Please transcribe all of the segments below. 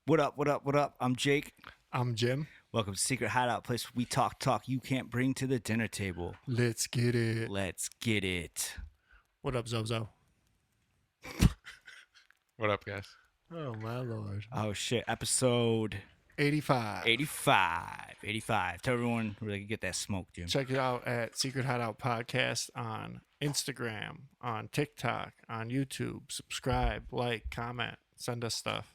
What up? I'm Jake. I'm Jim. Welcome to Secret Hideout, place where we talk you can't bring to the dinner table. Let's get it. Let's get it. What up, Zozo? What up, guys? Oh, my Lord. Oh, shit. Episode 85. 85. Tell everyone where they can get that smoke, Jim. Check it out at Secret Hideout Podcast on Instagram, on TikTok, on YouTube. Subscribe, like, comment, send us stuff.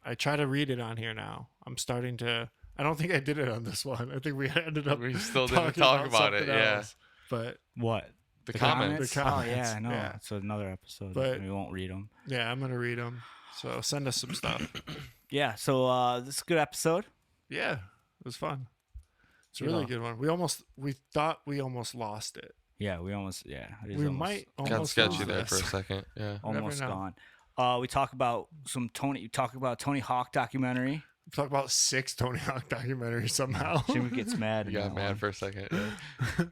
I try to read it on here now. I'm starting to... I don't think I did it on this one. I think we ended up We still didn't talk about it, yeah. else. But What? The comments. The comments. Oh, yeah, I know. Yeah. It's another episode. But- we won't read them. yeah, I'm going to read them. So send us some stuff. Yeah, so this is a good episode. Yeah, it was fun. It's a You really know. good one. We thought we almost lost it. Yeah, we almost, yeah. It is We almost, might Got almost sketchy lose there this. for a second. Yeah. almost know. gone. We talk about Tony Hawk documentary. We talk about 6 Tony Hawk documentaries somehow. Jimmy gets mad. You in got that mad one. for a second. Yeah.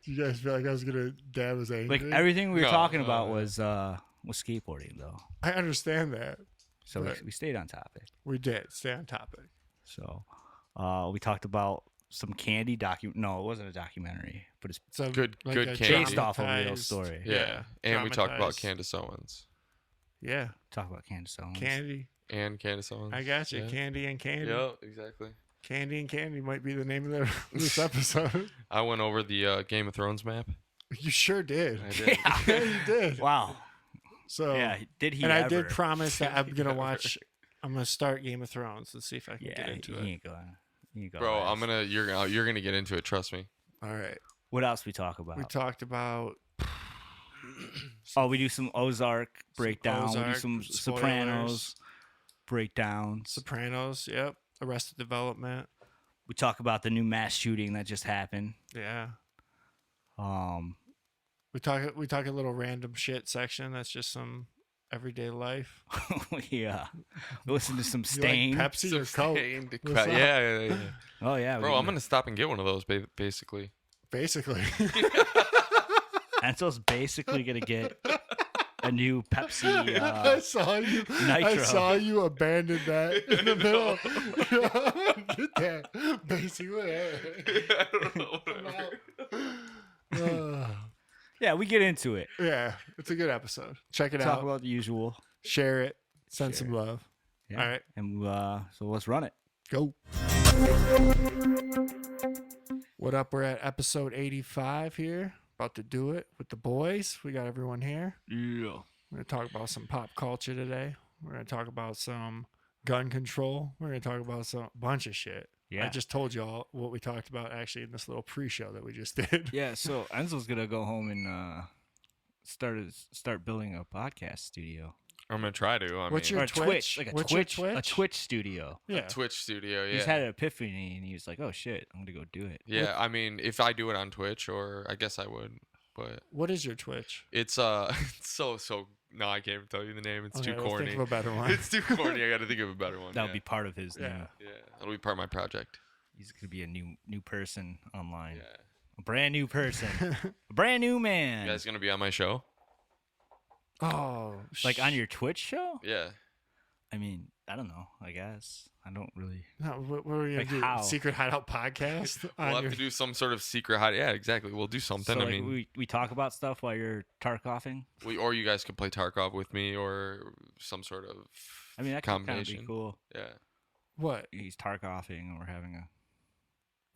You guys feel like I was gonna dab his angry? Like everything we were No, talking no, about no. was skateboarding though. I understand that. So Right. we stayed on topic. We did stay on topic. So we talked about some candy No, it wasn't a documentary, but it's So Good like candy. based off a real dramatized- story. Yeah. And we talked about dramatized- Candace Owens. Yeah, Talk about Candace Owens. candy. And Candace Owens. I got you. Yeah. Candy and candy. Yep, exactly. Candy and candy might be the name of this episode. I went over the Game of Thrones map. You sure did. I did. Yeah. Yeah, you did. Wow. So Yeah. Did he? and I ever? did promise that I'm Did gonna he watch. I'm gonna start Game of Thrones and see if I can Yeah. get into he it. ain't going. He ain't going. Bro, last. you're gonna get into it, trust me. All right. What else we talk about? We talked about we do some Ozark breakdown. We do Ozark, some spoilers. Sopranos breakdowns. Sopranos. Yep. Arrested Development. We talk about the new mass shooting that just happened. Yeah. Um, We talk a little random shit section. That's just some everyday life. we listen to some You Stain. like Pepsi or Coke? Sustained What's up? yeah. Oh yeah, Bro, I'm gonna stop and get one of those, basically. Basically. Enzo's basically gonna get a new Pepsi. I saw you. I Nitro. saw you abandon that in the middle. Get that. Basically. I don't know, whatever. Yeah, we get into it. Yeah, it's a good episode. Check it Talk out. about the usual. Share it. Send Share some love. Yeah. All right. And so let's run it. Go. What up? We're at episode 85 here. About to do it with the boys. We got everyone here. Yeah. We're going to talk about some pop culture today. We're going to talk about some gun control. We're going to talk about some bunch of shit. Yeah. I just told you all what we talked about actually in this little pre-show that we just did. Yeah. So Enzo's gonna go home and start building a podcast studio. I'm gonna try to. I What's mean, your Or a Twitch? like a What's your Twitch, Twitch? a Twitch studio. Yeah. Twitch studio, yeah. He's had an epiphany and he was like, "Oh shit, I'm gonna go do it." Yeah, I mean, if I do it on Twitch, or I guess I would, but What is your Twitch? it's it's so no, I can't even tell you the name. It's Okay, too let's corny. think of a better one. It's too corny. I got to think of a better one. That would yeah. be part of his. Yeah. New, Yeah, that'll be part of my project. he's gonna be a new person online. Yeah. A brand new person. A brand new man. You guys gonna be on my show? Oh, Like on your Twitch show? Yeah. I mean, I don't know. I guess I don't really. No, what are we gonna Like do? how? Secret Hideout podcast? We'll on have your... to do some sort of secret hide. Yeah, exactly. We'll do something. So, I like, mean, we talk about stuff while you're Tarkoffing. or you guys could play Tarkov with me, or some sort of I mean, that could kind of combination. be cool. Yeah. What? He's Tarkoffing and we're having a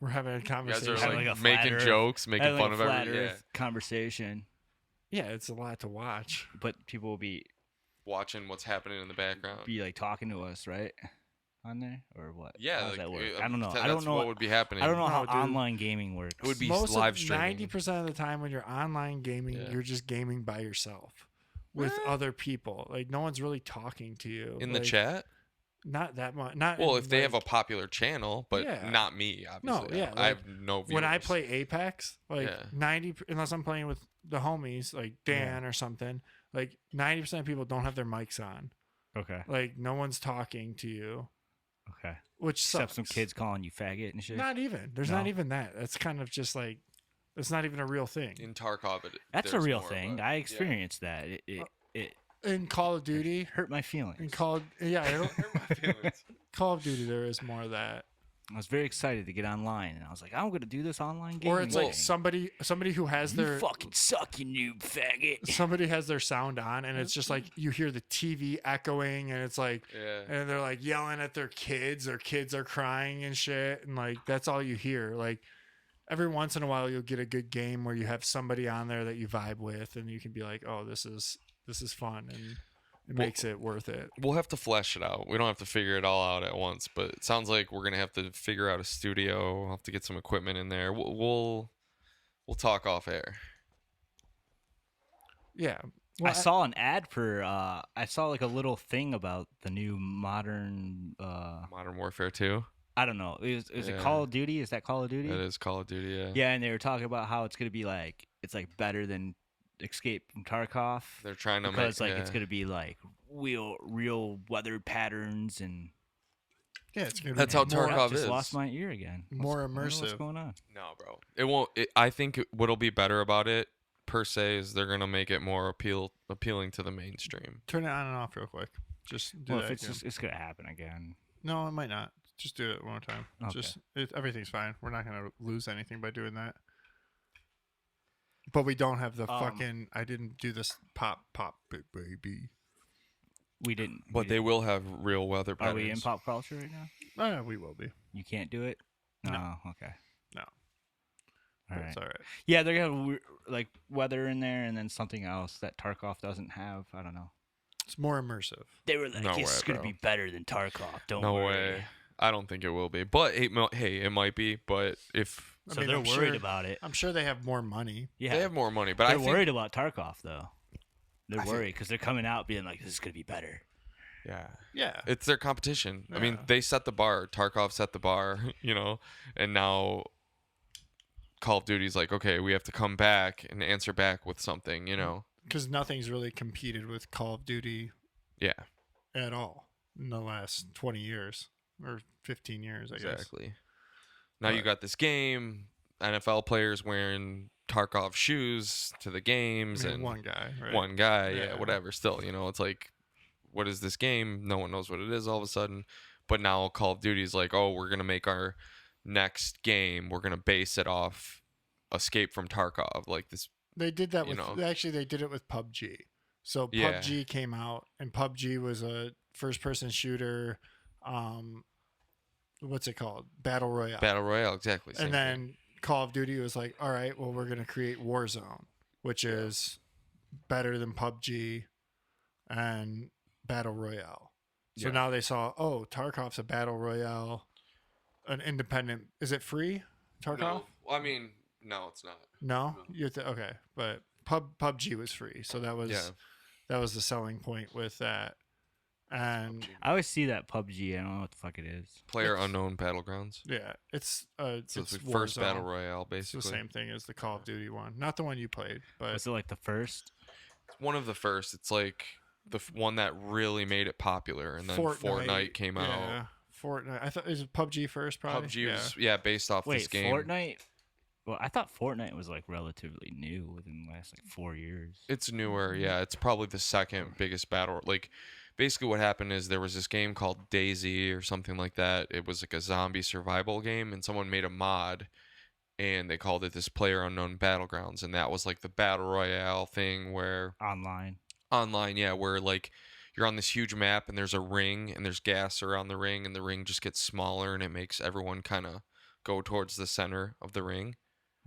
We're having a You guys conversation. are Having like like a making flat earth- jokes, making having fun like of a flat everything. Yeah. Earth conversation, Yeah, it's a lot to watch. but people will be Watching what's happening in the background. like talking to us, right? On there or what? Yeah, How does like, that work? uh, I don't know. that's I don't know what would be happening. I don't know No, how dude. online gaming works. It would be Most live of streaming. 90% of the time when you're online gaming, Yeah. you're just gaming by yourself with other people. Like no one's really talking to you in the Like, chat. Not that much. Not Well, in, if they have a like- popular channel, but Yeah. not me, obviously. yeah, I have no viewers. when I play Apex, like Yeah. 90, unless I'm playing with the homies like Dan or something, like 90% of people don't have their mics on. Okay. Like no one's talking to you. Okay. which Except sucks. some kids calling you faggot and shit. Not even. There's No. not even that. That's kind of just like it's not even a real thing. In Tarkov, That's a there's real more of thing. a- I experienced that. It In Call of Duty, hurt my feelings. in Call yeah, I don't, Hurt my feelings. Call of Duty there is more of that. I was very excited to get online, and I was like, I'm gonna do this online game. Or it's like somebody who has you their fucking suck, you noob faggot. somebody has their sound on and it's just like you hear the TV echoing and it's like Yeah. and they're like yelling at their kids are crying and shit and like that's all you hear. Like every once in a while you'll get a good game where you have somebody on there that you vibe with and you can be like, oh, this is fun and it makes it worth it. We'll have to flesh it out. We don't have to figure it all out at once, but it sounds like we're gonna have to figure out a studio. We'll have to get some equipment in there. We'll talk off air. Yeah. I saw an ad for I saw like a little thing about the new modern Modern Warfare 2. I don't know. Is it Yeah. Call of Duty? Is that Call of Duty? That is Call of Duty. Yeah. Yeah, and they were talking about how it's gonna be like it's like better than Escape from Tarkov. They're trying to because make like it's yeah. gonna be like real weather patterns and Yeah, it's gonna That's be how more, Tarkov just is. lost my ear again. More I wonder What's immersive. going on? No, bro. It won't. I think what'll be better about it per se is they're gonna make it more appealing to the mainstream. Turn it on and off real quick. Just do Well, that if it's again. just it's gonna happen again. No, it might not. Just do it one more time. Okay. Everything's fine. We're not gonna lose anything by doing that. But we don't have the fucking. I didn't do this pop big baby. We didn't. But they will have real weather Are patterns. we in pop culture right now? We will be. You can't do it. No. Oh, okay. No. All But right. it's all right. Yeah, they're gonna have like weather in there, and then something else that Tarkov doesn't have. I don't know. It's more immersive. They were like, No "It's way, gonna bro. be better than Tarkov." Don't No worry. way. I don't think it will be. But hey, it might be. But if I So mean, they're I'm worried sure- about it. I'm sure they have more money. Yeah, they have more money, but they're I think worried about Tarkov though. They're I think- worried because they're coming out being like, "This is gonna be better." yeah. Yeah. It's their competition. I mean, Yeah. they set the bar. Tarkov set the bar, and now Call of Duty's like, okay, we have to come back and answer back with something, Because nothing's really competed with Call of Duty Yeah, at all in the last 20 years or 15 years, I guess. exactly. Now you But- got this game, NFL players wearing Tarkov shoes to the I games, mean, and one guy, right? one guy, Yeah. whatever. Still, it's like, what is this game? No one knows what it is all of a sudden. But now Call of Duty's like, oh, we're gonna make our next game. We're gonna base it off Escape from Tarkov, like this. They did that You with know. actually they did it with PUBG. So Yeah. PUBG came out and PUBG was a first person shooter what's it called? Battle Royale. Battle Royale, exactly. Same and thing. then Call of Duty was like, all right, well we're going to create Warzone, which is better than PUBG and Battle Royale. So Yeah. now they saw, oh, Tarkov's a Battle Royale, an independent. Is it free? Tarkov? No, I mean, no, it's not. No, okay, but PUBG was free, so that was Yeah. the selling point with that. And PUBG. I always see that PUBG. I don't know what the fuck it is. Player It's- Unknown Battlegrounds. yeah, it's So it's the first Warzone. battle royale, It's basically. the same thing as the Call of Duty one, not the one you played, but Was it like the first? It's one of the first. It's like the one that really made it popular, and then Fortnite came out. Yeah, Fortnite. I thought it was PUBG first, probably. PUBG yeah. was based off Wait, this game. Fortnite? Well, I thought Fortnite was like relatively new within the last like 4 years. It's newer, yeah. It's probably the second biggest battle. Like, basically, what happened is there was this game called DayZ or something like that. It was like a zombie survival game, and someone made a mod, and they called it this Player Unknown Battlegrounds, and that was like the battle royale thing where Online. online, yeah, where like you're on this huge map and there's a ring and there's gas around the ring, and the ring just gets smaller and it makes everyone kind of go towards the center of the ring.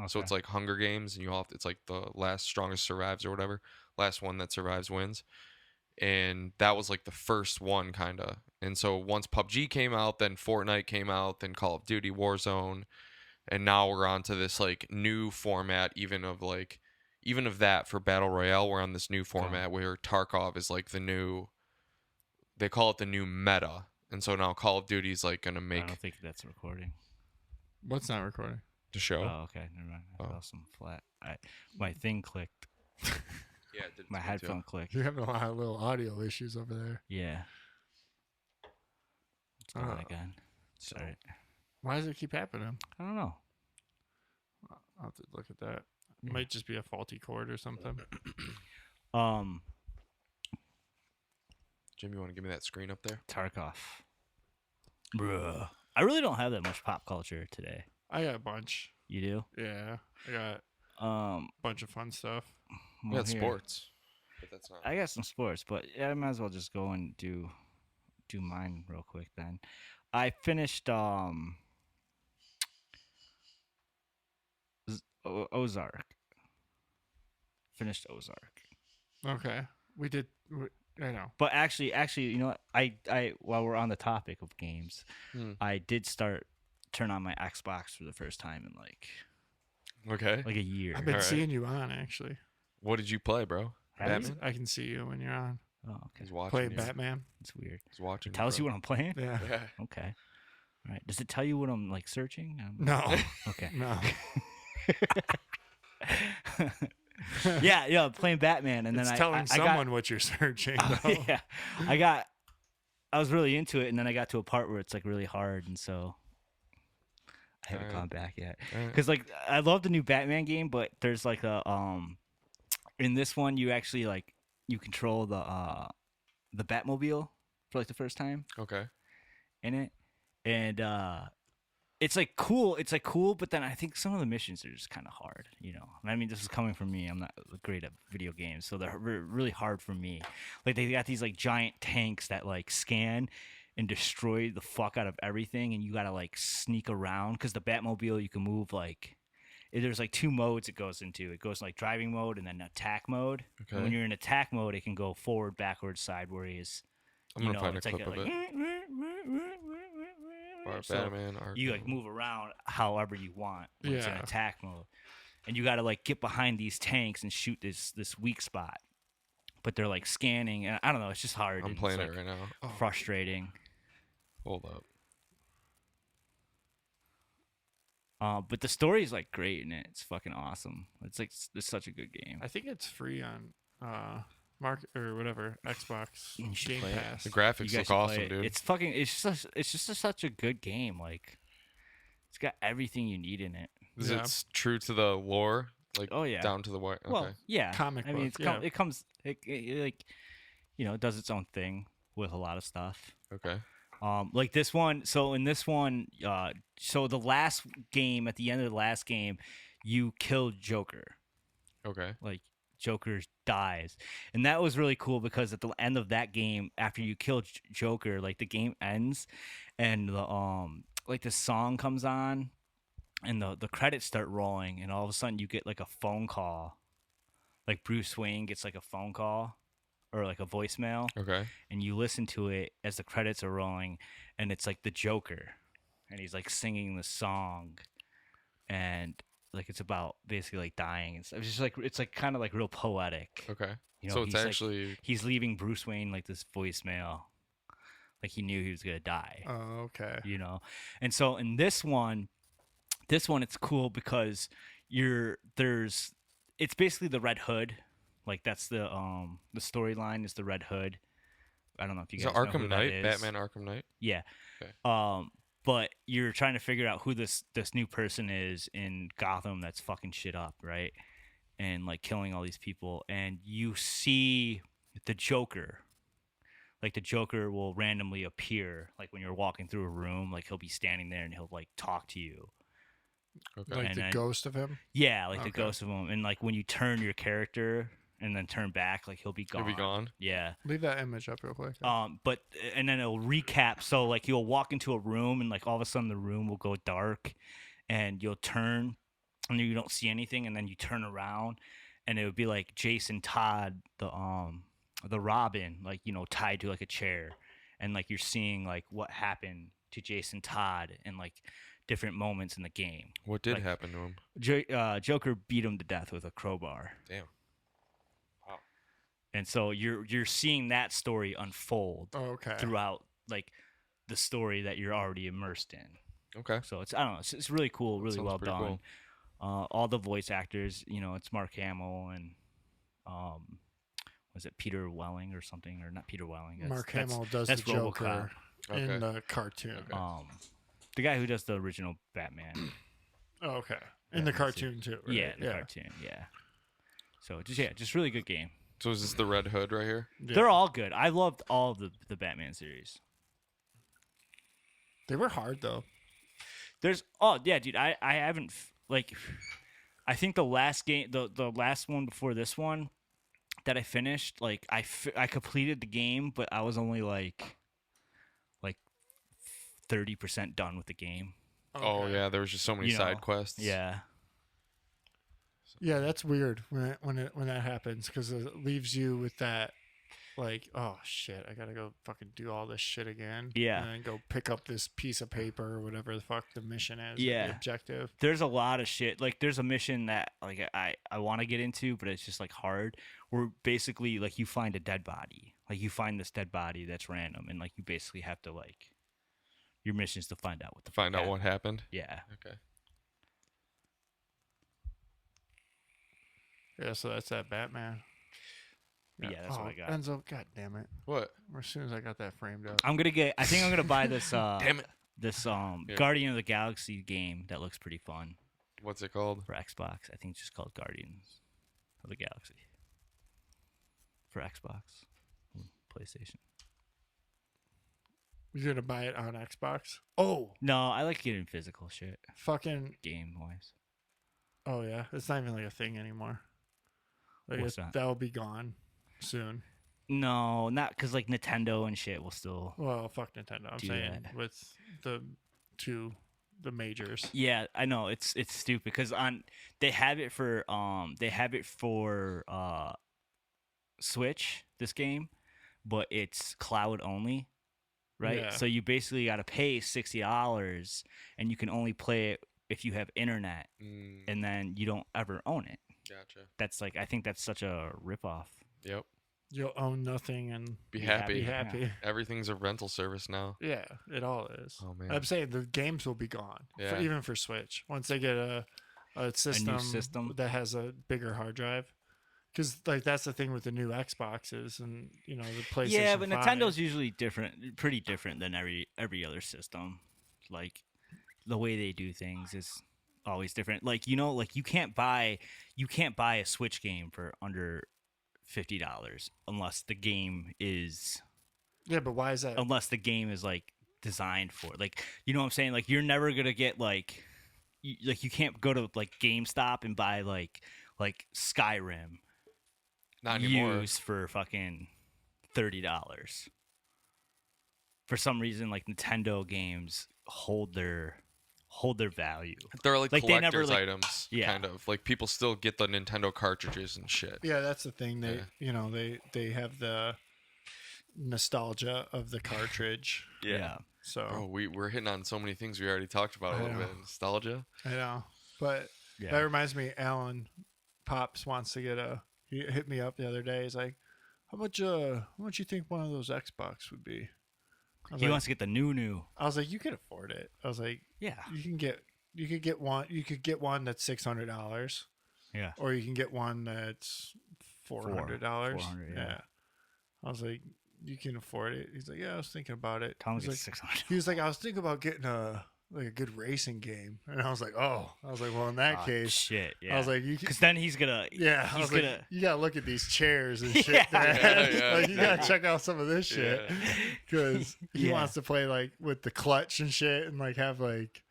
So Okay. it's like Hunger Games, and it's like the last strongest survives or whatever. Last one that survives wins. And that was like the first one, kind of. And so once PUBG came out, then Fortnite came out, then Call of Duty Warzone, and now we're on to this like new format, even of that for Battle Royale. We're on this new format where Tarkov is like the new, they call it the new meta. And so now Call of Duty is like going to I make don't think that's recording. What's not recording? the show. Oh, okay. Never mind. I Oh. felt some flat. My thing clicked. Yeah, it did My to me, too. headphone clicked. You're having a lot of little audio issues over there. Yeah. It's going Oh. again. So All right. Why does it keep happening? I don't know. I'll have to look at that. It Yeah. might just be a faulty cord or something. Jim, you want to give me that screen up there? Tarkov. Bruh. I really don't have that much pop culture today. I got a bunch. You do? Yeah, I got a bunch of fun stuff. We well, got here. sports, but that's not. I got some sports, but yeah, I might as well just go and do mine real quick then. I finished Ozark. Finished Ozark. Okay, we did. I know. But actually, you know what? I while we're on the topic of games, I did turn on my Xbox for the first time in Okay. like a year. I've been Alright. seeing you on actually. What did you play, bro? Have you? Batman. I can see you when you're on. Oh, okay. He's watching. Play you. Batman. It's weird. He's watching. It tells you what I'm playing. Yeah. Yeah. Okay. All right. Does it tell you what I'm like searching? No. Okay. No. yeah, playing Batman, and It's then telling I someone what you're searching. Though. yeah, I was really into it, and then I got to a part where it's like really hard, and so I haven't Alright. gone back yet. Alright. Because like I love the new Batman game, but there's like a in this one you actually like you control the Batmobile for like the first time Okay. in it, and it's like cool. It's like cool, but then I think some of the missions are just kind of hard. You know, I mean, this is coming from me. I'm not great at video games, so they're really hard for me. Like they got these like giant tanks that like scan and destroy the fuck out of everything, and you gotta like sneak around because the Batmobile you can move like. There's like two modes it goes into. It goes like driving mode and then attack mode. Okay. And when you're in attack mode, it can go forward, backwards, sideways. I'm gonna find a clip of it. Or So Batman. you like move around however you want when it's in Yeah. attack mode, and you got to like get behind these tanks and shoot this weak spot. But they're like scanning, and I don't know. It's just hard. I'm and playing it's, it like, right now. frustrating. Hold up. But the story is like great in it. It's fucking awesome. It's like it's such a good game. I think it's free on Mark or whatever Xbox You should Game play it. Pass. The You graphics guys look should play awesome, it. dude. It's just such a good game. Like it's got everything you need in it. Is Yeah. it true to the lore? Like Oh yeah. down to the wire. Okay. Well, yeah. Comic I mean, book, yeah. it comes like it does its own thing with a lot of stuff. Okay. Like this one. So in this one, so the last game, at the end of the last game, you killed Joker. Okay. Like Joker dies, and that was really cool because at the end of that game, after you kill Joker, like the game ends, and the like the song comes on, and the credits start rolling, and all of a sudden you get like a phone call, like Bruce Wayne gets like a phone call or like a voicemail, Okay. and you listen to it as the credits are rolling, and it's like the Joker, and he's like singing the song, and like it's about basically like dying and stuff. It's just like it's like kind of like real poetic. Okay. You know, So it's he's, like, actually he's leaving Bruce Wayne like this voicemail, like he knew he was gonna die. Oh, okay. You know, and so in this one it's cool because it's basically the Red Hood, like that's the storyline is the Red Hood. I don't know if you is guys it know who Arkham that Knight? is. Batman Arkham Knight. Yeah. Okay. But you're trying to figure out who this new person is in Gotham that's fucking shit up, right? And like killing all these people, and you see the Joker. Like the Joker will randomly appear, like when you're walking through a room, like he'll be standing there and he'll like talk to you. Okay. Like And the then- ghost of him. Yeah, like the Okay. ghost of him, and like when you turn your character and then turn back, like he'll be gone. He'll be gone. Yeah. Leave that image up real quick. But and then it'll recap. So like you'll walk into a room and like all of a sudden the room will go dark, and you'll turn, and you don't see anything, and then you turn around, and it would be like Jason Todd, the Robin, like tied to like a chair, and like you're seeing like what happened to Jason Todd and like different moments in the game. What did Like- happen to him? Joker beat him to death with a crowbar. Damn. Wow. And so you're seeing that story unfold Oh, okay. throughout like the story that you're already immersed in. Okay. So it's I don't know, it's really cool, really sounds well pretty done. cool. All the voice actors, it's Mark Hamill and was it Peter Welling or something, or not Peter Welling? Mark Hamill does the that's Joker RoboCop. in Okay. the cartoon. Okay. The guy who does the original Batman. Oh, okay. In the Batman cartoon too. Right? Yeah, in the cartoon. Yeah. So just really good game. So is this the Red Hood right here? Yeah. They're all good. I loved all of the Batman series. They were hard though. Dude. I haven't I think the last game, the last one before this one that I finished, like I completed the game, but I was only like 30% done with the game. Oh yeah, there was just so many You know, side quests. Yeah. Yeah, that's weird when that happens because it leaves you with that, like, oh shit, I gotta go fucking do all this shit again. Yeah. And then go pick up this piece of paper or whatever the fuck the mission is. or Yeah. The objective. There's a lot of shit. Like there's a mission that like I want to get into, but it's just like hard. Where basically like you find a dead body. Like you find this dead body that's random, and like you basically have to like your mission is to find out what the Find fuck out what happened. Yeah. Okay. Yeah, so that's that Batman. Yeah, that's what I got. Enzo, god damn it. What? As soon as I got that framed up. I think I'm gonna buy this Damn it. this Yeah. Guardian of the Galaxy game that looks pretty fun What's it called? for Xbox. I think it's just called Guardians of the Galaxy for Xbox, PlayStation. You're gonna buy it on Xbox? Oh, No, I like getting physical shit fucking game wise. oh yeah. It's not even like a thing anymore. Like What's that? that'll be gone soon. No, not because like Nintendo and shit will still. Well, fuck Nintendo. I'm Do saying that. with the majors. Yeah, I know it's stupid because they have it for Switch, this game, but it's cloud only, right? Yeah. So you basically got to pay $60 and you can only play it if you have internet, and then you don't ever own it. Gotcha. That's like I think that's such a ripoff. Yep. You'll own nothing and Be Be happy. be happy. Everything's a rental service now. Yeah, it all is. Oh man. I'm saying the games will be gone, Yeah. even for Switch, once they get a system that has a bigger hard drive. Because like that's the thing with the new Xboxes and the PlayStation. Yeah, but 5. Nintendo's usually pretty different than every other system. Like the way they do things is always different. Like like you can't buy a Switch game for under $50 unless the game is Yeah, but why is that? like designed for like what I'm saying. Like you're never gonna get like you can't go to like GameStop and buy like Skyrim Not anymore. used for fucking $30. For some reason, like Nintendo games hold their value. They're like, Like, they never, collector's like- items, Yeah. kind of. Like people still get the Nintendo cartridges and shit. Yeah, that's the thing. They Yeah. they have the nostalgia of the cartridge. Yeah. So Bro, we're hitting on so many things we already talked about a I little know. bit. Nostalgia. I know, but Yeah. that reminds me. Alan Pops wants to get He hit me up the other day. He's like, how much you think one of those Xbox would be?" I was He like, wants to get the new. I was like, you can afford it. I was like, Yeah. you could get one that's $600, Yeah. or you can get one that's $400. $400, yeah. I was like, you can afford it. He's like, yeah, I was thinking about it. Tom He's gets like, 600. he was like, I was thinking about getting a good racing game, and I was like, well, in that Ah, case, shit. Yeah. I was like, you can. because then he's gonna. Yeah, I he's was like, gonna. you gotta look at these chairs and shit. Yeah. that Yeah, like, you gotta yeah. check out some of this shit Yeah. because he Yeah. wants to play like with the clutch and shit, and like have like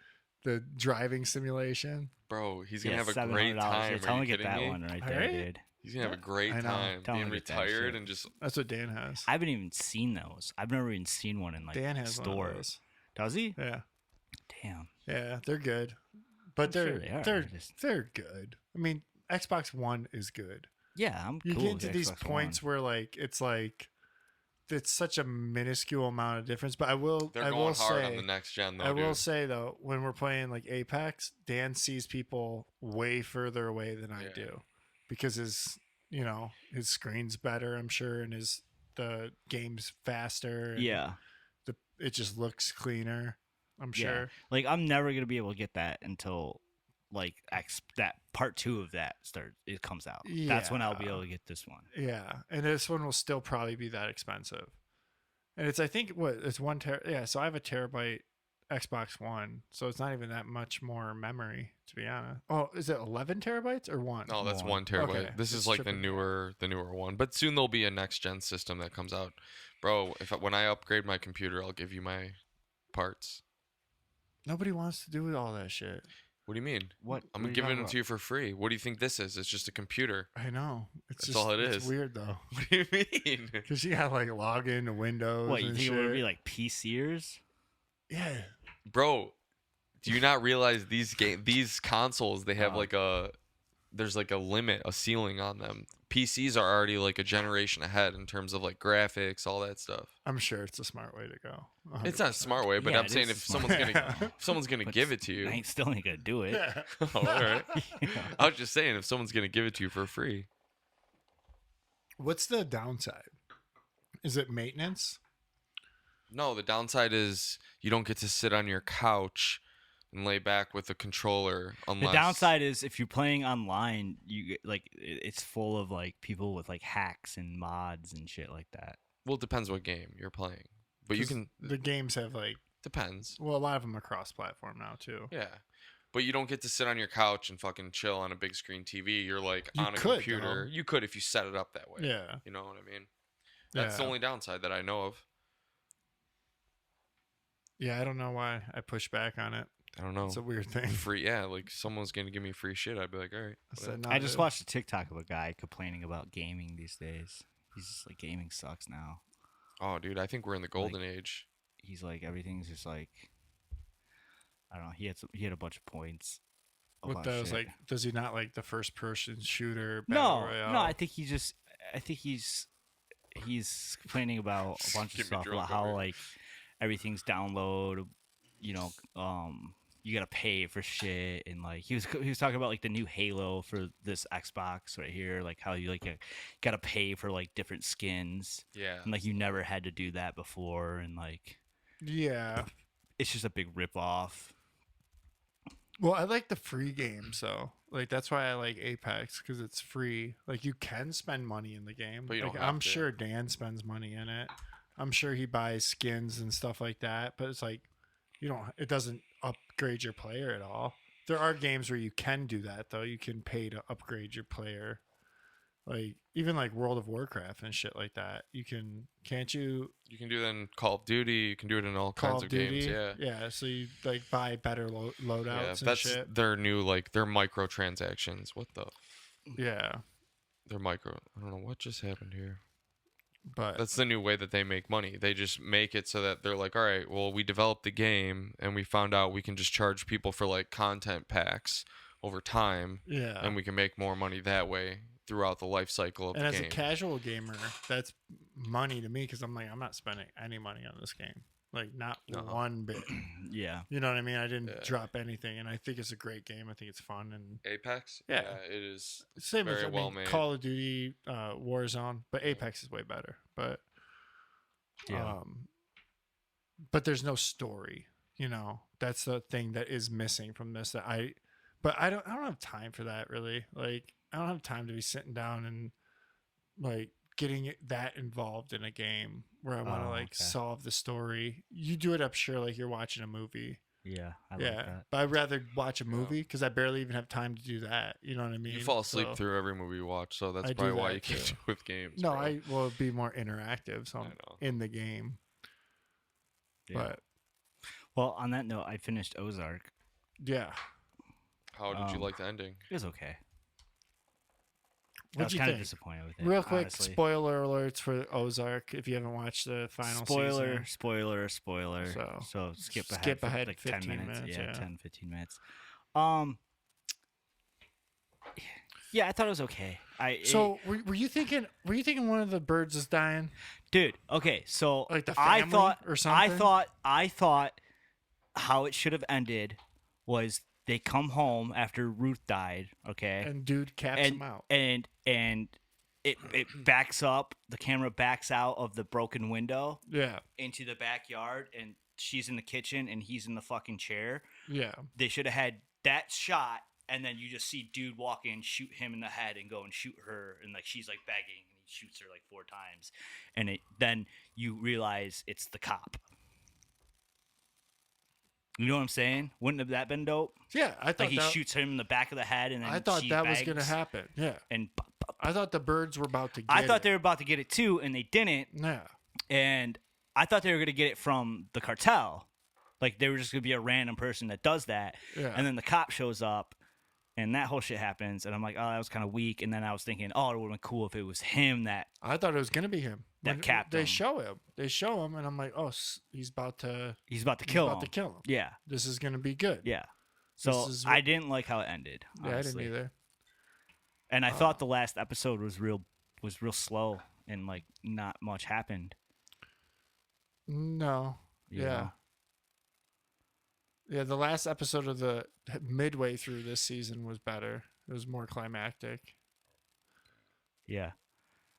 the driving simulation. Bro, he's gonna Yeah, have a $700. great Yeah, time. tell Are him you to get kidding that me? one right there, Alright. dude. He's gonna have a great I know. time Tell him being to get that retired shit. and just That's what Dan has. I haven't even seen those. I've never even seen one in like Dan has one of stores. those. Does he? Yeah, Damn. yeah, they're good, but I'm they're sure they are, they're just- they're good. I mean, Xbox One is good. Yeah, I'm You cool get with into these Xbox points One. where like it's such a minuscule amount of difference. But I will they're I going will hard say on the next gen though. I will dude. say though, when we're playing like Apex, Dan sees people way further away than I Yeah. do, because his screen's better, I'm sure, and the game's faster. And Yeah. it just looks cleaner, I'm Yeah. sure. Like I'm never gonna be able to get that until like that part 2 of that it comes out. That's when I'll be Yeah. able to get this one. Yeah, and this one will still probably be that expensive. And it's I think it's 1 terabyte. Yeah, so I have a terabyte Xbox One, so it's not even that much more memory, to be honest. Oh, is it 11 terabytes or one? No, that's One. 1 terabyte. Okay, This it's is like the tripping. newer one. But soon there'll be a next gen system that comes out, bro. When I upgrade my computer, I'll give you my parts. Nobody wants to do all that shit. What do you mean? What? I'm what are you giving talking them about? to you for free. What do you think this is? It's just a computer. I know. It's That's just, all it it's is. weird though, What do you mean? because you gotta like log into Windows. What, you and think shit. it would be like PCers? Yeah. Bro, do you not realize these consoles, they have Oh. there's like a limit, a ceiling on them. PCs are already like a generation ahead in terms of like graphics, all that stuff. I'm sure it's a smart way to go. It's not a 100%. smart way, but Yeah, I'm it saying is if smart. someone's gonna But give it to you, I ain't still ain't gonna do it. Yeah. oh, all right. You know? I was just saying if someone's gonna give it to you for free. What's the downside? Is it maintenance? No, the downside is you don't get to sit on your couch and lay back with a controller The unless downside is if you're playing online, it's full of like people with like hacks and mods and shit like that. well, it depends what game you're playing. But you 'Cause can The games have like, depends. well, a lot of them are cross-platform now too. Yeah. But you don't get to sit on your couch and fucking chill on a big screen TV. You're like You on a could, computer. though. You could if you set it up that way. Yeah. You know what I mean? That's the Yeah. only downside that I know of. Yeah, I don't know why I push back on it. I don't know. It's a weird thing. Free, yeah. Like someone's gonna give me free shit. I'd be like, all right. I whatever. said, I just dude. watched a TikTok of a guy complaining about gaming these days. He's just like, gaming sucks now. Oh, dude, I think we're in the golden age. He's like, everything's just like, I don't know. He had a bunch of points. What about that was shit. like? Does he not like the first-person shooter? Battle No, Royale? no. I think he's complaining about a bunch of Get me stuff drunk about how over here. like everything's download. You know, you gotta pay for shit, and like he was talking about like the new Halo for this Xbox right here, like how you like gotta pay for like different skins, Yeah. and like you never had to do that before, and like Yeah. it's just a big rip off. Well, I like the free games, so like that's why I like Apex because it's free. Like you can spend money in the game. But you don't like, have I'm to. sure Dan spends money in it. I'm sure he buys skins and stuff like that. But it's like you don't. It doesn't upgrade your player at all. There are games where you can do that though. You can pay to upgrade your player. Like even like World of Warcraft and shit like that. You can, can't you? You can do that in Call of Duty. You can do it in all Call kinds of of Duty. games. Yeah. Yeah. So you like buy better loadouts Yeah. and That's shit. their new like their microtransactions. What the? Yeah. They're micro. I don't know what just happened here. But That's the new way that they make money. They just make it so that they're like, all right, well, we developed the game and we found out we can just charge people for like content packs over time, yeah. and we can make more money that way throughout the life cycle of And the as game. a casual gamer, that's money to me because I'm like, I'm not spending any money on this game. Like, not No. one bit. Yeah, You know what I mean? I didn't Yeah. drop anything, and I think it's a great game. I think it's fun. And Apex? Yeah. It is. same as very I well mean, made. Call of Duty, Warzone, but Apex is way better. But yeah. but there's no story. You know, that's the thing that is missing from this. But I don't have time for that really. Like, I don't have time to be sitting down and like getting that involved in a game where I want to Oh, like okay. solve the story. You do it up sure like you're watching a movie. Yeah, I Yeah, like that. but I'd rather watch a movie because I barely even have time to do that. You know what I mean? You fall asleep So- through every movie you watch, so that's I do probably why that you can't too. do it with games. No, bro. I will be more interactive. So I I'm know. in the game. Yeah. But Well, on that note, I finished Ozark. yeah, How did you um, like the ending? It was okay. I what'd was you kind of think? disappointed with it. Real quick, honestly. spoiler alerts for Ozark if you haven't watched the final season. Spoiler. So skip ahead. Skip for ahead like 15 10 minutes. minutes, Yeah, yeah. 10, 15 minutes. Yeah, I thought it was okay. So were you thinking one of the birds is dying? dude, okay, so Like the I family thought or something? I thought how it should have ended was they come home after Ruth died, okay? And dude caps and him out. and it backs up, the camera backs out of the broken window Yeah, into the backyard, and she's in the kitchen and he's in the fucking chair. yeah. They should have had that shot, and then you just see dude walk in, shoot him in the head, and go and shoot her, and like she's like begging, and he shoots her like 4 times, and then you realize it's the cop. You know what I'm saying? Wouldn't have that been dope? Yeah, I Like thought he that. shoots him in the back of the head, and then I thought she that was gonna bags happen. Yeah, and I thought the birds were about to get I thought it. they were about to get it too, and they didn't. Yeah, And I thought they were gonna get it from the cartel. Like they were just gonna be a random person that does that. yeah. And then the cop shows up, and that whole shit happens, and I'm like, oh, that was kind of weak. And then I was thinking, oh, it would have been cool if it was him that. I thought it was gonna be him. That capped They him. show him. They show him, and I'm like, oh, he's about to. He's about to He's kill about him. to kill him. Yeah, This is gonna be good. yeah. So is I what- didn't like how it ended. Yeah, Honestly. I didn't either. And I thought the last episode was real slow and like not much happened. No. you Yeah. know? Yeah, the last episode of the midway through this season was better. It was more climactic. Yeah.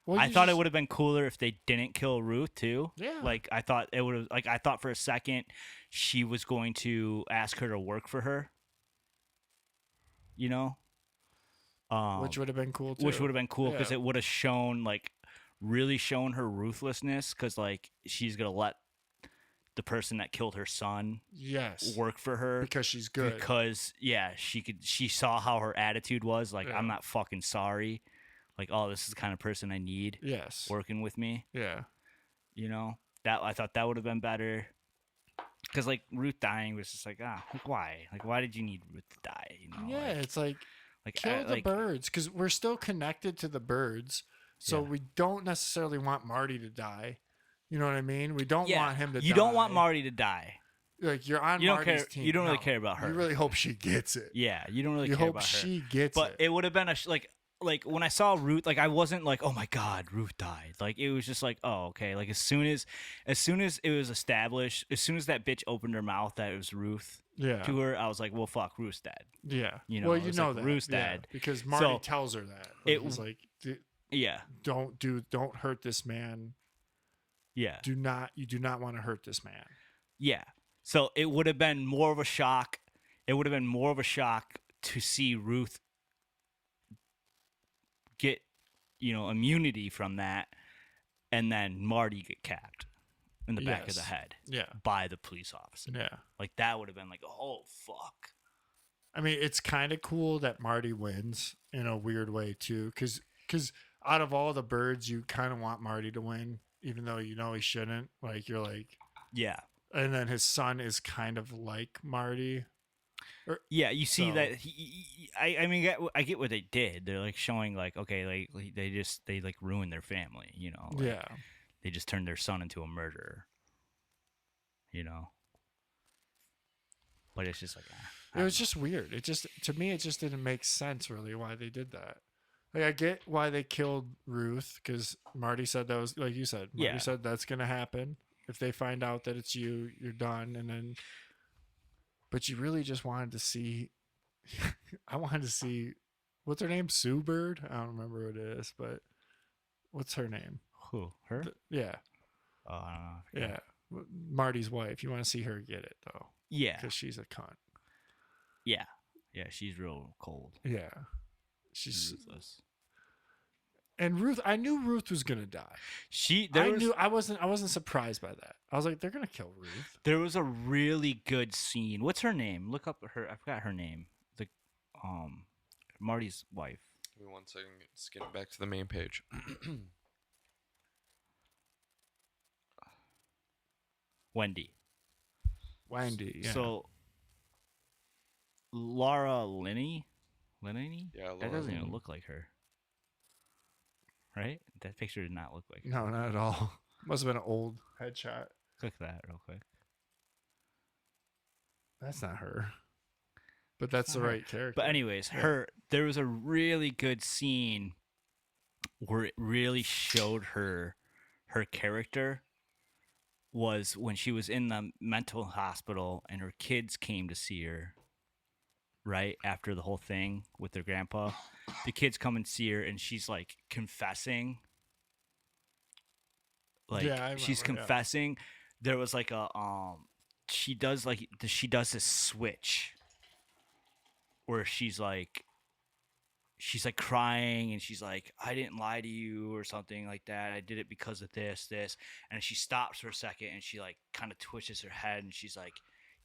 Well, I you thought it just- would have been cooler if they didn't kill Ruth too. Yeah. Like I thought it would have. Like I thought for a second she was going to ask her to work for her. You know. which would have been cool too. Which would have been cool because Yeah. it would have shown like really shown her ruthlessness because like she's gonna let the person that killed her son Yes. work for her Because she's good. because yeah she saw how her attitude was like Yeah. I'm not fucking sorry, like oh this is the kind of person I need Yes. working with me, Yeah. you know. That I thought that would have been better because like Ruth dying was just like like why did you need Ruth to die, you know? Yeah, it's like like kill the birds because we're still connected to the birds, so Yeah. we don't necessarily want Marty to die. You know what I mean? We don't yeah, want him to die. you don't want Marty to die. Like you're on You don't Marty's care- team. you don't really No. care about her. You really hope she gets it. Yeah, you don't really You care hope about her. she gets But it. it would have been like when I saw Ruth, like I wasn't like, oh my god, Ruth died. Like it was just like, oh okay. Like as soon as it was established, as soon as that bitch opened her mouth that it was Ruth Yeah. to her, I was like, well, fuck, Ruth's dead. Yeah. You know, well, it you was know like that. Ruth's yeah, dad. because Marty So, tells her that. it- He's like, Yeah, don't hurt this man. yeah, You do not want to hurt this man. yeah. So it would have been more of a shock. It would have been more of a shock to see Ruth get, immunity from that, and then Marty get capped in the back of the Yes. head Yeah. by the police officer. Yeah. Like that would have been like, oh fuck. I mean, it's kind of cool that Marty wins in a weird way too, because out of all the birds, you kind of want Marty to win, even though you know he shouldn't. Like you're like, Yeah. and then his son is kind of like Marty. Yeah, you see So- that I mean I get what they did. They're like showing like okay, like they like ruined their family, you know. Like, Yeah. They just turned their son into a murderer. You know. But it's just like It was just weird. It just to me, it just didn't make sense really why they did that. Like I get why they killed Ruth because Marty said that was like you said. Marty Yeah. said that's gonna happen if they find out that it's you. You're done, and then. But you really just wanted to see. I wanted to see, what's her name? Sue Bird. I don't remember what it is, but what's her name? who? Her? Yeah, Oh, I don't know. I forget. yeah. Marty's wife. You want to see her get it though, Yeah. because she's a cunt. Yeah. Yeah, she's real cold. Yeah, she's Ruthless. and Ruth. I knew Ruth was gonna die. I wasn't surprised by that. I was like, they're gonna kill Ruth. There was a really good scene. What's her name? Look up her. I forgot her name. The Marty's wife. Give me 1 second. Let's get back to the main page. Wendy. Wendy. Yeah. So Laura Linney? Yeah, That Laura doesn't even Linney. look like her. Right? That picture did not look like her. no, not at all. Must have been an old headshot. Click that real quick. That's not her. But that's the Not her. right character. But anyways, Yeah. there was a really good scene where it really showed her character was when she was in the mental hospital and her kids came to see her right after the whole thing with their grandpa. The kids come and see her and she's like confessing. Like Yeah, I she's remember, yeah. confessing. There was like a she does this switch where she's like crying and she's like, I didn't lie to you or something like that. I did it because of this. And she stops for a second and she like kind of twishes her head and she's like,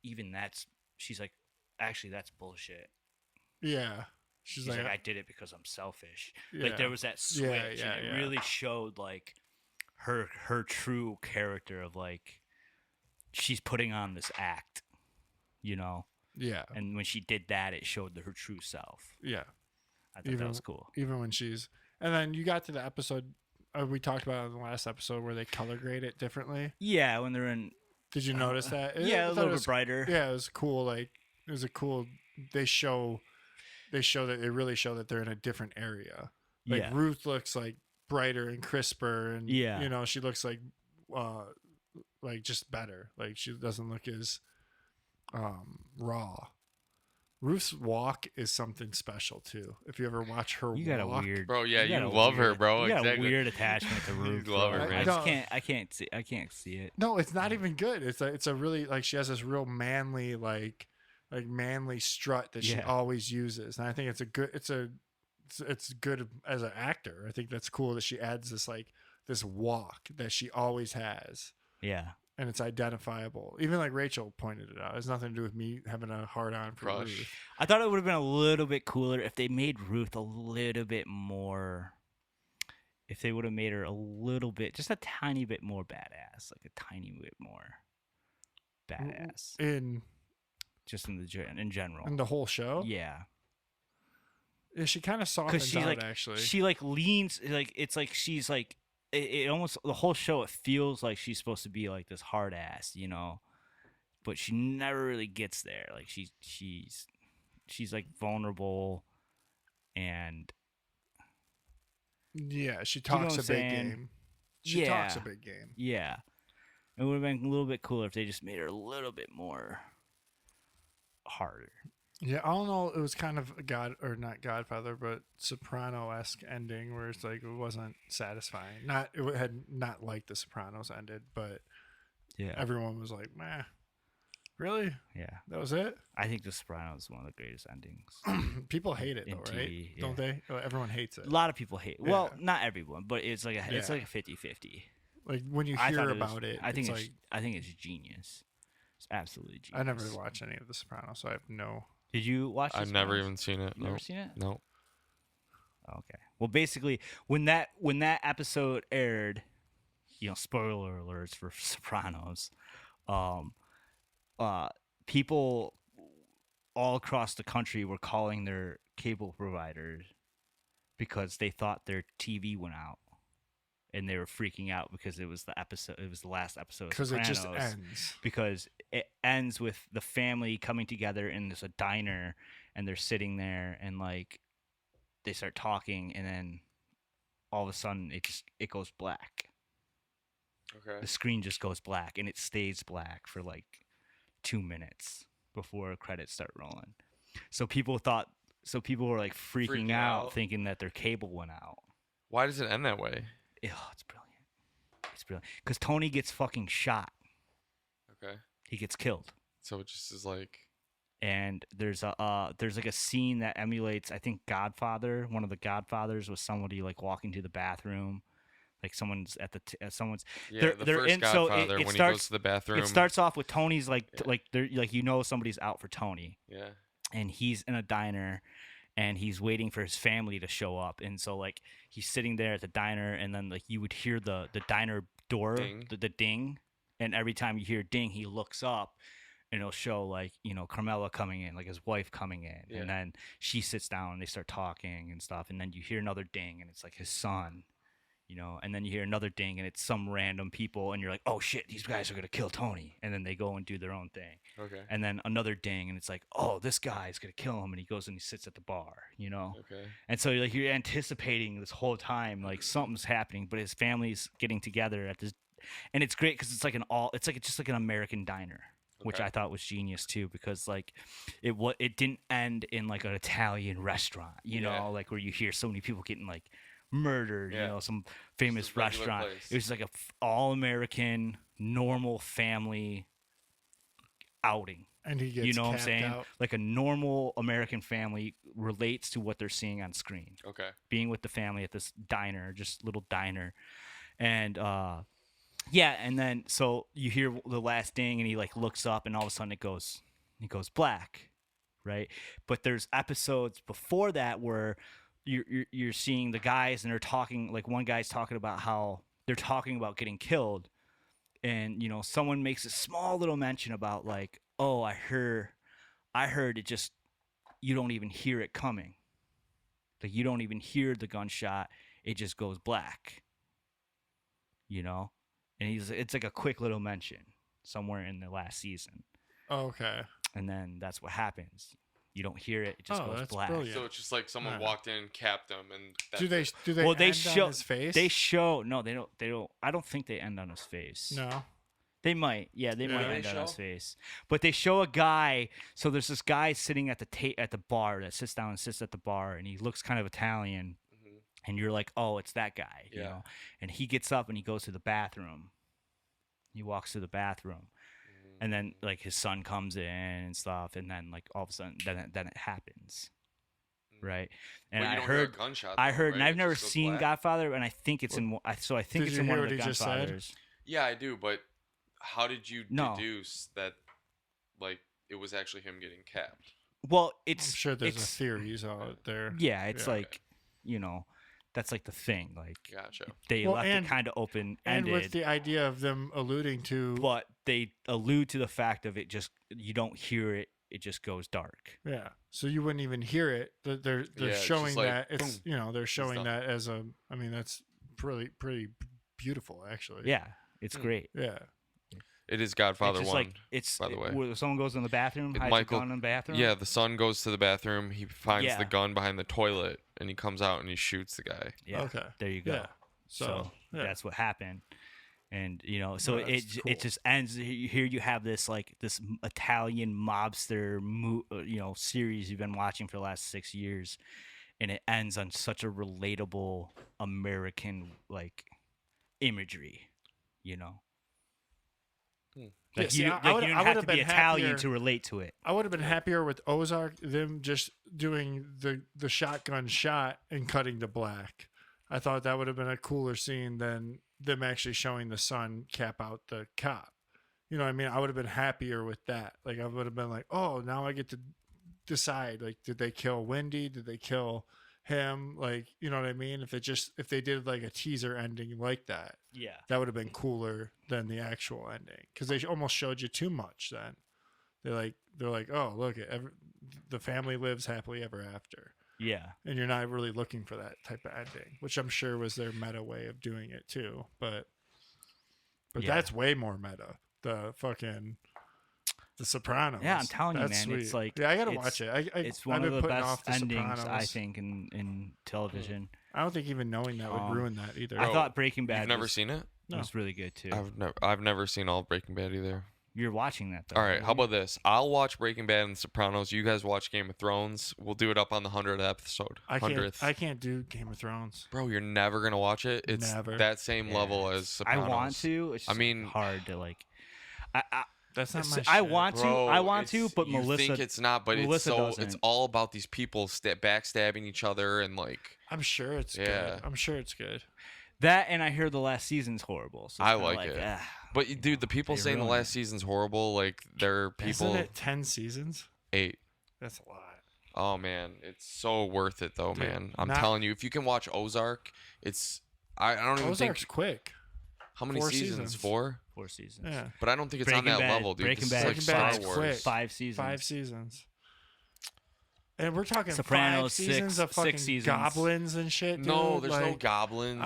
even that's she's like, actually that's bullshit. Yeah. She's like, I did it because I'm selfish. yeah. Like there was that switch, Yeah, and it yeah. really showed like her true character of like she's putting on this act, you know. Yeah. And when she did that, it showed her true self. Yeah. I thought that was cool. Even when she's, and then you got to the episode we talked about in the last episode where they color grade it differently. Yeah, when they're in. Did you notice that? Yeah, a little bit brighter. Yeah, it was cool. Like it was a cool. They show that they really show that they're in a different area. Like Ruth looks like brighter and crisper, and you know she looks like just better. Like she doesn't look as raw. Ruth's walk is something special too. If you ever watch her you got walk, a weird, bro. Yeah, you love her, bro. You got exactly. a weird attachment to Ruth. You love her, man. I can't see it. No, it's not even good. It's a really like she has this real manly like manly strut that she always uses, and I think it's good as an actor. I think that's cool that she adds this walk that she always has. Yeah. And it's identifiable. Even like Rachel pointed it out. It has nothing to do with me having a hard on for Ruth. I thought it would have been a little bit cooler if they made Ruth a little bit more. If they would have made her a little bit, just a tiny bit more badass, like a tiny bit more badass in general. In the whole show. Yeah. Yeah, she kind of softens out like, actually. She like leans like it's like she's like. It almost the whole show it feels like she's supposed to be like this hard ass, you know, but she never really gets there. Like she's like vulnerable, and yeah, she talks a big game. She talks a big game. Yeah, it would have been a little bit cooler if they just made her a little bit more harder. Yeah, I don't know. It was kind of not Godfather, but Soprano-esque ending where it's like it wasn't satisfying. It had not like The Sopranos ended, but everyone was like, "Meh, really? Yeah, that was it." I think The Sopranos is one of the greatest endings. People hate it though, right? TV, don't they? Everyone hates it. A lot of people hate it. Well, not everyone, but it's like a 50-50. Like when you hear about it, I think it's genius. It's absolutely genius. I never watched any of The Sopranos, so I have no. Did you watch it? I've never even seen it. Never seen it? No. Okay. Well, basically, when that episode aired, you know, spoiler alerts for Sopranos, people all across the country were calling their cable providers because they thought their TV went out. And they were freaking out because it was the last episode of Sopranos. Because it just ends. Because it ends with the family coming together in a diner, and they're sitting there, and like they start talking, and then all of a sudden it goes black. Okay. The screen just goes black, and it stays black for like 2 minutes before credits start rolling. So people were like freaking out, thinking that their cable went out. Why does it end that way? Oh, it's brilliant. It's brilliant. Because Tony gets fucking shot. Okay. He gets killed. So it just is like. And there's like a scene that emulates, I think, Godfather. One of the Godfathers was somebody like walking to the bathroom, like someone's at the someone's. Yeah, the first Godfather when he goes to the bathroom. It starts off with Tony's like they're like somebody's out for Tony. Yeah. And he's in a diner. And he's waiting for his family to show up, and so like he's sitting there at the diner, and then like you would hear the diner door, the ding, and every time you hear ding, he looks up, and it'll show like Carmela coming in, like his wife coming in, and then she sits down, and they start talking and stuff, and then you hear another ding, and it's like his son, and then you hear another ding, and it's some random people, and you're like, oh shit, these guys are gonna kill Tony, and then they go and do their own thing. Okay. And then another ding, and it's like, oh, this guy's gonna kill him, and he goes and he sits at the bar, Okay. And so like you're anticipating this whole time, like something's happening, but his family's getting together at this, and it's great because it's just like an American diner, which I thought was genius too, because like it didn't end in like an Italian restaurant, like where you hear so many people getting like murdered, some famous restaurant. Place. It was like a all American normal family outing, and he gets what I'm saying out. Like a normal American family relates to what they're seeing on screen, being with the family at this diner, just little diner. And Yeah, and then so you hear the last ding, and he like looks up, and all of a sudden it goes black, right? But there's episodes before that where you're seeing the guys, and they're talking, like one guy's talking about how they're talking about getting killed, and someone makes a small little mention about like, oh, I heard it just, you don't even hear it coming, like you don't even hear the gunshot, it just goes black, you know and it's like a quick little mention somewhere in the last season, Okay. and then that's what happens. You don't hear it, it just goes that's black. brilliant. So it's just like someone Yeah. walked in and capped him, and that's Do they it. do they Well, they end show- on his face? They show no, they don't. I don't think they end on his face. No. They might, yeah, they Yeah. might They end on his show? face. But they show a guy. So there's this guy sitting at the bar that sits down and sits at the bar, and he looks kind of Italian, Mhm. and you're like, oh, it's that guy, Yeah. And he gets up and he goes to the bathroom. He walks to the bathroom, and then like his son comes in and stuff, and then like all of a sudden, then it happens, right? And But you I don't hear a heard. gunshot. I though, heard, right? and I've It never just goes seen black. Godfather, and I think it's in. So I think Did it's you in one hear of the what he just said? Godfathers. Yeah, I do, but how did you No. deduce that, like, it was actually him getting capped? Well, I'm it's sure there's it's, theories out there. Yeah, it's Yeah. like, that's like the thing. Like Gotcha. they Well, left and- it kind of open And ended, with the idea of them alluding to, but they allude to the fact of it just, you don't hear it. It just goes dark. yeah, so you wouldn't even hear it. They're Yeah, it's showing just like, that it's they're showing done. that as a. I mean, that's pretty beautiful actually. Yeah, it's Hmm. great. Yeah. It is Godfather It's just 1. like it's by the way. where someone goes in the bathroom, It- hides Michael- a gun in the bathroom. Yeah, the son goes to the bathroom. He finds Yeah. the gun behind the toilet, and he comes out and he shoots the guy. yeah. Okay. There you go. Yeah. So, So, yeah. that's what happened, and so No, that's it cool. just ends here. You have this like this Italian mobster series you've been watching for the last 6 years, and it ends on such a relatable American like imagery, Hmm. Like see, you, I like would- you I don't would have have to be been Italian happier- to relate to it. I would have been happier with Ozark, them just doing the shotgun shot and cutting to black. I thought that would have been a cooler scene than them actually showing the son cap out the cop. You know what I mean? I would have been happier with that. Like I would have been like, oh, now I get to decide. Like, did they kill Wendy? Did they kill him? Like, you know what I mean? If they did like a teaser ending like that, Yeah. that would have been cooler than the actual ending because they almost showed you too much. Then they're like, oh, look, the family lives happily ever after, Yeah. and you're not really looking for that type of ending, which I'm sure was their meta way of doing it too. But Yeah. that's way more meta. The Sopranos. Yeah, I'm telling you, That's man, it's sweet. like- yeah, I gotta it's- watch it. It's I've one been of the putting off best the endings, Sopranos. I think, in television. I don't think even knowing that would Um, ruin that either. I Bro, thought Breaking Bad You've never was, seen it? No. was really good too. I've never seen all of Breaking Bad either. You're watching that though. All right, aren't how you? about this? I'll watch Breaking Bad and Sopranos. You guys watch Game of Thrones. We'll do it up on the 100th episode. I 100th. can't do Game of Thrones. Bro, you're never gonna watch it. It's Never. that same Yeah, level it's- as Sopranos. I want to. It's I just mean- hard to like. I That's not my. I shit. want to. Bro, I want to, it's- but you Melissa. think it's not, but Melissa it's doesn't. all about these people backstabbing each other and like. I'm sure it's Yeah. good. I'm sure it's good. That, and I hear the last season's horrible. So it's I kinda like it. ah. But dude, the people They saying the ruin last season's horrible, like they're people Isn't it 10 seasons? 8. That's a lot. Oh man, it's so worth it though, Dude, man. I'm not- telling you, if you can watch Ozark, it's I don't even Ozark's think quick. how many 4 seasons? seasons. 4? 4 seasons. Yeah, But I don't think it's Breaking on that Bad- level, dude. Breaking This Bad is like Breaking Star Bad's Wars. quick. 5 seasons. 5 seasons. And we're talking Sopranos, 5 seasons of 6 fucking seasons. goblins and shit. No, dude. there's no Like, goblins.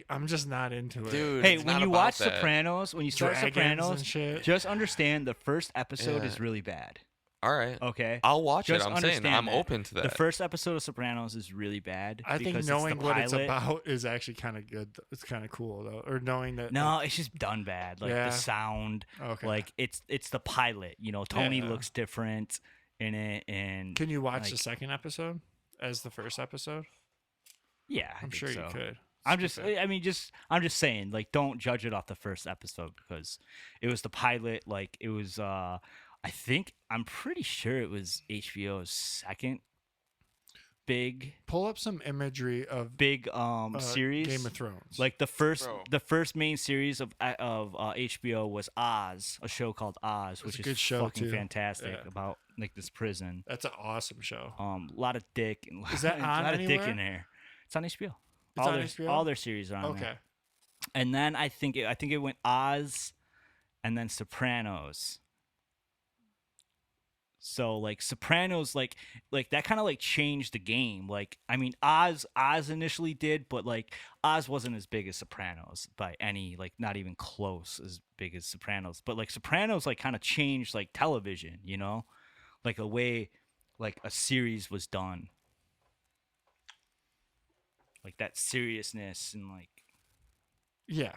I'm just not into it. dude. Hey, it's when not you about watch that. Sopranos, when you start Dragons Sopranos, and shit. just understand the first episode Yeah. is really bad. All right, Okay. I'll watch Just it. I'm saying understand I'm that. open to that. The first episode of Sopranos is really bad. I think because knowing it's the what it's pilot. about is actually kind of good. It's kind of cool though, or knowing that. No, it's just done bad. Like Yeah. the sound, Okay. like it's the pilot. Tony Yeah. looks different in it, and Can you watch the like- second episode as the first episode? yeah, I I'm think sure so. you could. I'm just, Skip it. I'm just saying, like, don't judge it off the first episode because it was the pilot. Like, it was, I'm pretty sure it was HBO's second big Pull up some imagery of series. Game of Thrones. Like the Bro. first main series of HBO was Oz, a show called Oz, It's which a is good show, fucking too. fantastic Yeah. about like this prison. That's an awesome show. A lot of dick and Is that a on lot of dick anywhere? in there. It's on HBO. It's on HBO? All their series are on there. Okay. And then I think it went Oz, and then Sopranos. So like Sopranos, like that kind of like changed the game. Like I mean, Oz initially did, but like Oz wasn't as big as Sopranos by any, like not even close as big as Sopranos. But like Sopranos like kind of changed like television, you know, like a way like a series was done, like that seriousness and like Yeah.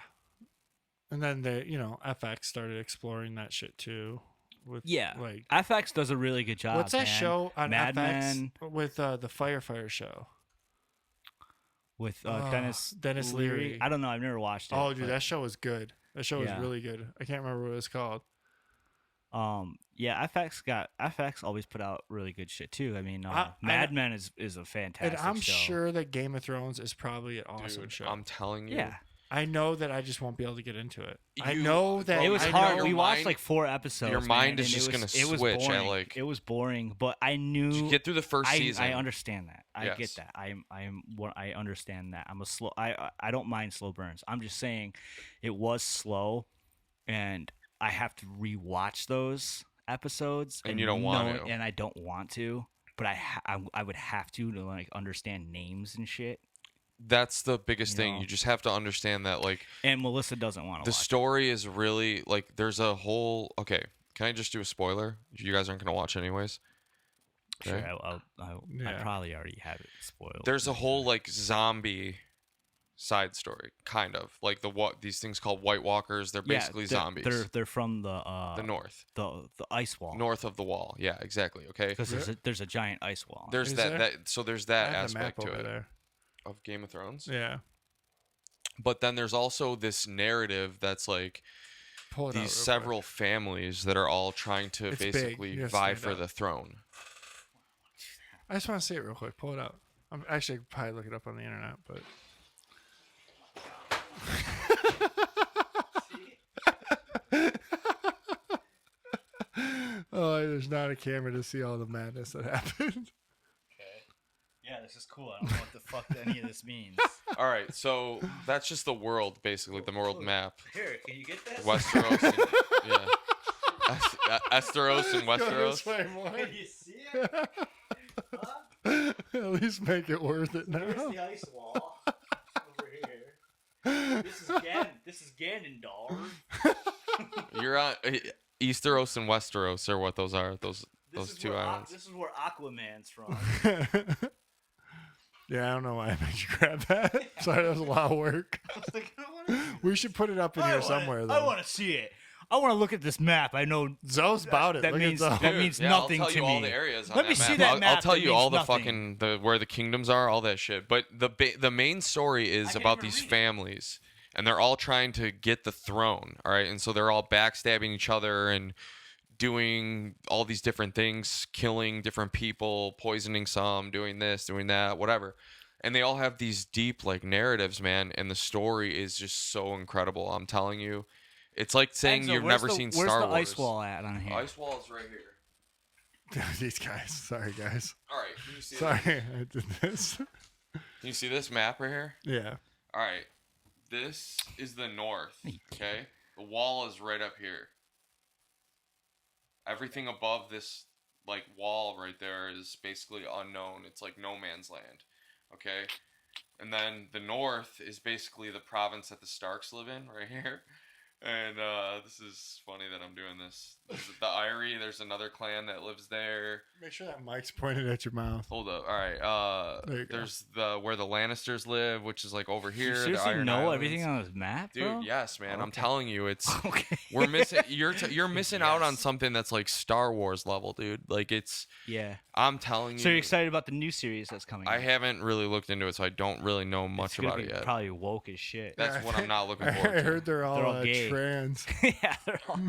And then FX started exploring that shit too. With, yeah, like FX does a really good job. what's that man. show on Mad FX Men with the firefighter show? with Dennis Leary. I don't know. I've never watched it. Oh, dude, but, that show was good. That show was Yeah. really good. I can't remember what it was called. yeah, FX always put out really good shit too. I mean, I Mad Men is a fantastic And I'm show. sure that Game of Thrones is probably an awesome Dude, show. I'm telling you. Yeah, I know that I just won't be able to get into it. I You- know that it was I hard. know We your watched mind- like 4 episodes. your mind man, is and just it gonna was switch at, boring. like- it was boring, but I knew Just get through the first I season. understand that. I Yes. get that. I understand that. I don't mind slow burns. I'm just saying it was slow, and I have to rewatch those episodes. And you don't want know- to. and I don't want to. But I would have to like understand names and shit. That's the biggest You thing. know. You just have to understand that, like, And Melissa doesn't want to the watch. story is really, like, there's a whole. Okay, can I just do a spoiler? You guys aren't going to watch anyways. Sure, Okay. I Yeah. probably already have it spoiled. There's a whole, like, zombie side story, kind of. Like, these things called White Walkers. They're basically zombies. They're from the north. the ice wall. North of the wall. Yeah, exactly. Okay. Because there's a giant ice wall. There's Is that, there? so there's I that have the map aspect to over it there. of Game of Thrones. Yeah. But then there's also this narrative that's like Pull it out real these quick. several families that are all trying to It's big. basically You gotta vie stand for up. the throne. I just want to see it real quick. Pull it out. I'm actually probably look it up on the internet, but oh, there's not a camera to see all the madness that happened. Yeah, this is cool. I don't know what the fuck any of this means. All right, so that's just the world, basically, the world map. Here, can you get this? Westeros, and, yeah. Esteros and Go Westeros. this way, boy. Can you see it? At least make it worth it now. Here's the ice wall over here. This is Ganondorf. You're on Easteros and Westeros, are what those are. Those two islands. This is where Aquaman's from. Yeah, I don't know why I made you grab that. Sorry, that was a lot of work. I was like, I wanna see We should put it up in here somewhere, I though. want to see it. I want to look at this map. I know Zoe's about it. that Look at means Zoe. that means yeah, nothing I'll tell to you me. all the areas on Let me that see map. that I'll map. tell That you means all the nothing. fucking where the kingdoms are, all that shit. But the main story is can't about even these read it. families, and they're all trying to get the throne. All right, and so they're all backstabbing each other and doing all these different things, killing different people, poisoning some, doing this, doing that, whatever. And they all have these deep like narratives, man, and the story is just so incredible. I'm telling you. It's like saying Enzo, you've where's never the- seen where's Star the Wars. ice wall at on here? Ice wall is right here. These guys. Sorry, guys. All right, can you see Sorry, this? I did this. Can you see this map right here? Yeah. All right, this is the north. Okay, the wall is right up here. Everything above this like wall right there is basically unknown. It's like no man's land. Okay, and then the north is basically the province that the Starks live in right here. And this is funny that I'm doing this. This is the Eyrie. There's another clan that lives there. Make sure that mic's pointed at your mouth. Hold up. All right. There you go. There's the where the Lannisters live, which is like over here. You the seriously Iron know Islands. everything on this map, Dude, bro? yes, man. I'm Okay. telling you, it's Okay. we're missing. You're missing out on Yes. something that's like Star Wars level, dude. Like it's. Yeah. I'm telling you. So you're excited about the new series that's coming? I out? haven't really looked into it, so I don't really know much It's gonna about be it yet. Probably woke as shit. That's what I'm not looking I forward to. heard they're all, They're all gay. way. trans. Yeah, they're all.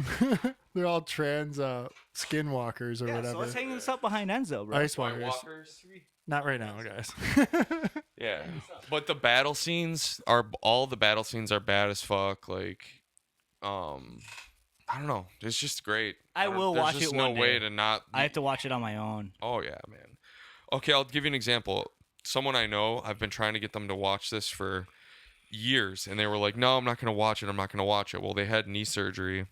They're all trans skinwalkers or Yeah, whatever. so let's hang this up behind Enzo, bro. Ice walkers. Not right now, guys. Yeah, but the battle scenes are all the battle scenes are bad as fuck. Like, I don't know. It's just great. I will watch There's just it no one way day. to not. I have to watch it on my own. Oh yeah, man. Okay, I'll give you an example. Someone I know, I've been trying to get them to watch this for years, and they were like, "No, I'm not gonna watch it. I'm not gonna watch it." Well, they had knee surgery,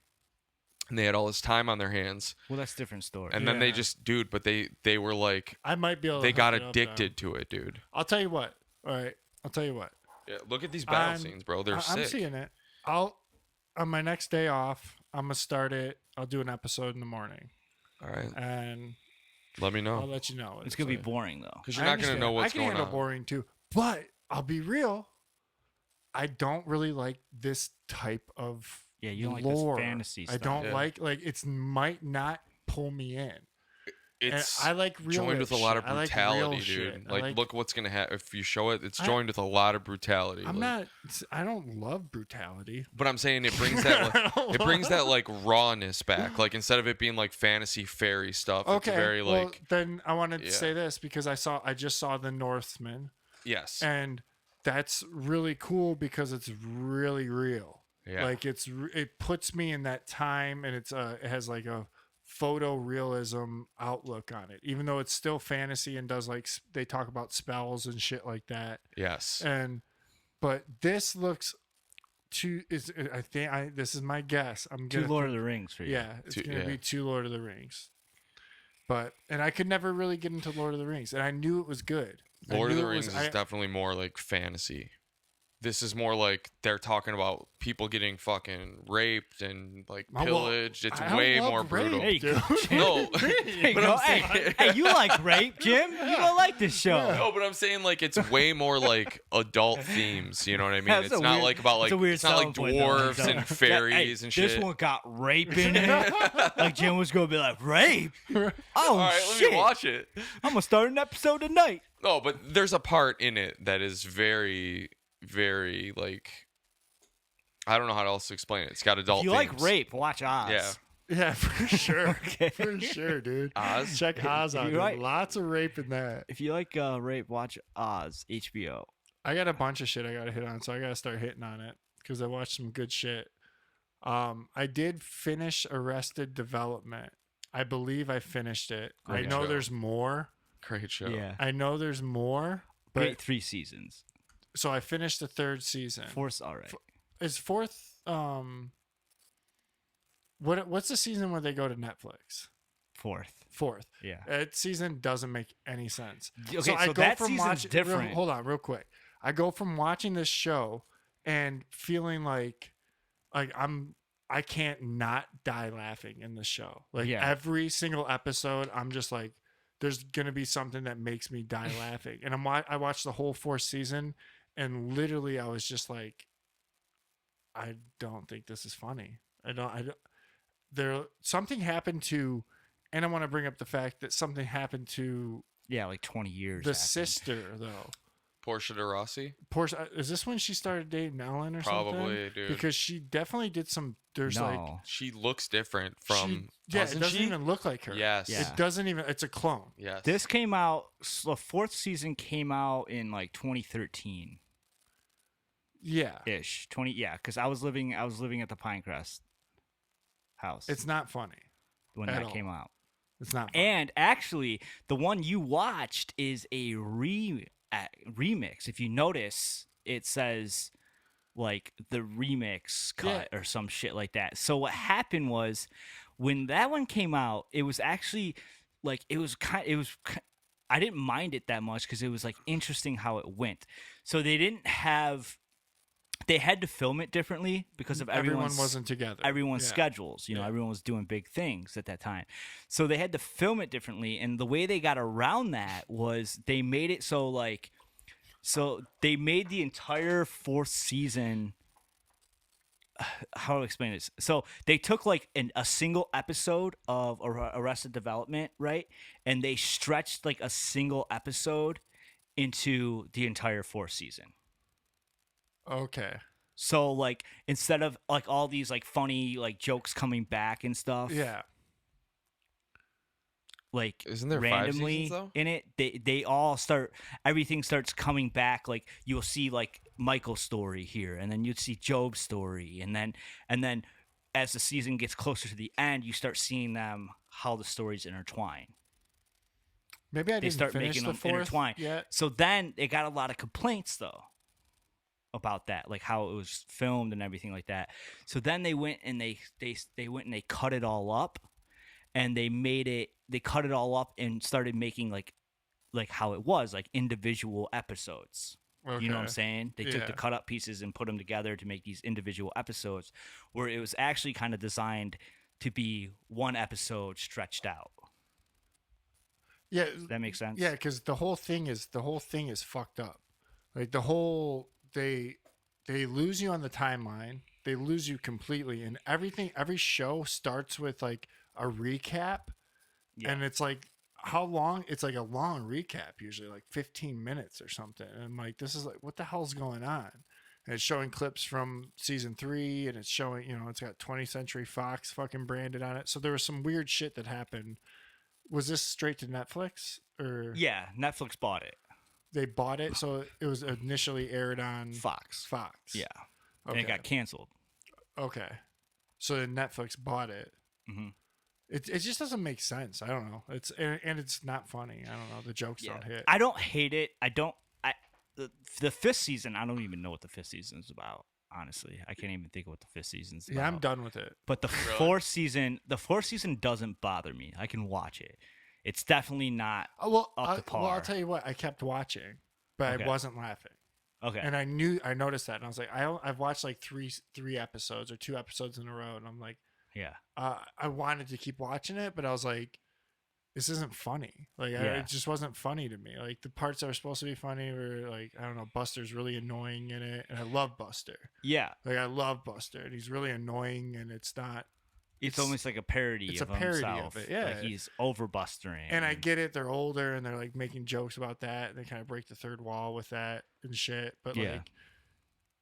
and they had all this time on their hands, Well, that's a different story. and then they Yeah. just, dude. But they were like, I might be able. they to got hook it up, addicted to it, dude. I'll tell you what. All right, I'll tell you what. Yeah, look at these battle I'm- scenes, bro. They're I'm sick. seeing it. I'll on my next day off. I'm gonna start it. I'll do an episode in the morning, All right, and let me I'll know let you know. what It's gonna be like. boring though. because you're I not gonna know understand. what's I can going handle on. boring too, but I'll be real. I don't really like this type of Yeah, you don't like this lore. fantasy I stuff. don't Yeah. like it's might not pull me in. It's And I like real joined with a lot of shit. I like brutality, real dude. shit. I Like, look what's gonna happen if you show it. It's I- joined with a lot of brutality. I'm like- not. I don't love brutality. But I'm saying it brings that. Like, it brings that like rawness back. Like instead of it being like fantasy fairy stuff, Okay, it's very well like then I wanted to Yeah. say this because I just saw the Northman, yes, and that's really cool because it's really real. yeah, Like it puts me in that time, and it has like a photorealism outlook on it, even though it's still fantasy and does like they talk about spells and shit like that. yes, But this looks too is I think this is my guess. I'm Two gonna Lord of the Rings for you. yeah, it's gonna yeah. be two Lord of the Rings. And I could never really get into Lord of the Rings, and I knew it was good. I Lord of knew the it Rings was- is definitely more like fantasy. This is more like they're talking about people getting fucking raped and like Well, pillaged. It's I way love more rape, brutal. There you go, dude. Jim. No, There you but go. I'm saying- Hey, you like rape, Jim? You don't like this show. No, but I'm saying like it's way more like adult themes. You know what I mean? That's It's a not weird- like about that's like a weird it's not like selling point, though. dwarves So- and fairies Hey, and shit. This one got rape in it. Like Jim was gonna be like, rape? Oh All right, shit! let me watch it. I'm gonna start an episode tonight. No, but there's a part in it that is very, very like I don't know how else to explain it. It's got adult. If you like themes. rape, watch Oz. Yeah. Yeah, for sure. Okay. For sure, dude. Oz? Check Oz out. You're dude. right. Lots of rape in that. If you like rape, watch Oz, HBO. I got a bunch of shit I gotta hit on, so I gotta start hitting on it because I watched some good shit. I did finish Arrested Development. I believe I finished it. Great I know show. there's more. Great show. Yeah, I know there's more. But great 3 seasons. so I finished the third season. Fourth's all right. Is fourth what's the season where they go to Netflix? Fourth. Yeah. That season doesn't make any sense. Okay, so that season's different. Hold on, real quick. I go from watching this show and feeling like I can't not die laughing in the show. Like Yeah. every single episode, I'm just like, there's gonna be something that makes me die laughing. And I watched the whole fourth season, and literally I was just like, I don't think this is funny. I don't. There something happened to, and I want to bring up the fact that something happened to Yeah, like 20 years. the happened. sister though. Portia de Rossi? Portia, is this when she started dating Ellen or something? Probably, dude. Because she definitely did some. There's like No. She looks different from yeah, it doesn't doesn't she? even look like her. Yes. Yeah. It doesn't even. It's a clone. Yes. This came out. The fourth season came out in like 2013 Yeah, ish. 20. Yeah, because I was living at the Pinecrest house it's not funny. when at that all. came out. It's not. Funny. And actually, the one you watched is a remix. If you notice, it says like the remix cut or some shit like that. So what happened was when that one came out, it was actually like I didn't mind it that much because it was like interesting how it went. So they had to film it differently because of Everyone wasn't together. everyone's Yeah. schedules. You know, Yeah. everyone was doing big things at that time. So they had to film it differently. And the way they got around that was they made it so they made the entire fourth season. How do I explain this? So they took like a single episode of Arrested Development, right? And they stretched like a single episode into the entire fourth season. Okay. So like instead of like all these like funny like jokes coming back and stuff, Yeah. like Isn't there 5 seasons randomly though? in it, they all start everything starts coming back. Like you'll see like Michael's story here, and then you'd see Job's story, and then as the season gets closer to the end, you start seeing them how the stories intertwine. Maybe I They didn't start finish making the them fourth intertwine. yet. So then they got a lot of complaints though about that, like how it was filmed and everything like that. So then they went and they went and they cut it all up, and they cut it all up and started making like how it was, like individual episodes. You know what I'm Okay. saying? They took the Yeah. cut up pieces and put them together to make these individual episodes, where it was actually kind of designed to be one episode stretched out. Yeah. Does that make sense? Yeah, because the whole thing is fucked up. Like the whole they lose you on the timeline. They lose you completely, and everything. Every show starts with like a recap, Yeah. and it's like how long? It's like a long recap, usually like 15 minutes or something. And I'm like, this is like, what the hell's going on? And it's showing clips from season 3, and it's showing, it's got 20th Century Fox fucking branded on it. So there was some weird shit that happened. Was this straight to Netflix or Yeah, Netflix bought it. they bought it? So it was initially aired on Fox. Fox. Yeah. Okay. And it got canceled. Okay. So then Netflix bought it. Mm-hmm. It just doesn't make sense. I don't know. And it's not funny. I don't know. The jokes don't hit. I don't hate it. The fifth season, I don't even know what the fifth season is about. Honestly, I can't even think of what the fifth season's about. Yeah, I'm done with it. But the Really? fourth season doesn't bother me. I can watch it. It's definitely not Oh, well, up to par. Well, I'll tell you what. I kept watching, but Okay. I wasn't laughing. Okay. And I noticed that, and I was like, I've watched like three episodes or 2 episodes in a row, and I'm like, yeah. I wanted to keep watching it, but I was like, this isn't funny. Like, Yeah. it just wasn't funny to me. Like the parts that were supposed to be funny were like, I don't know, Buster's really annoying in it, and I love Buster. Yeah. Like I love Buster, and he's really annoying, and it's not. It's almost like a parody it's of a parody of himself. it, yeah. Like he's overbustering. And I get it, they're older and they're like making jokes about that, and they kind of break the third wall with that and shit. But Yeah. like,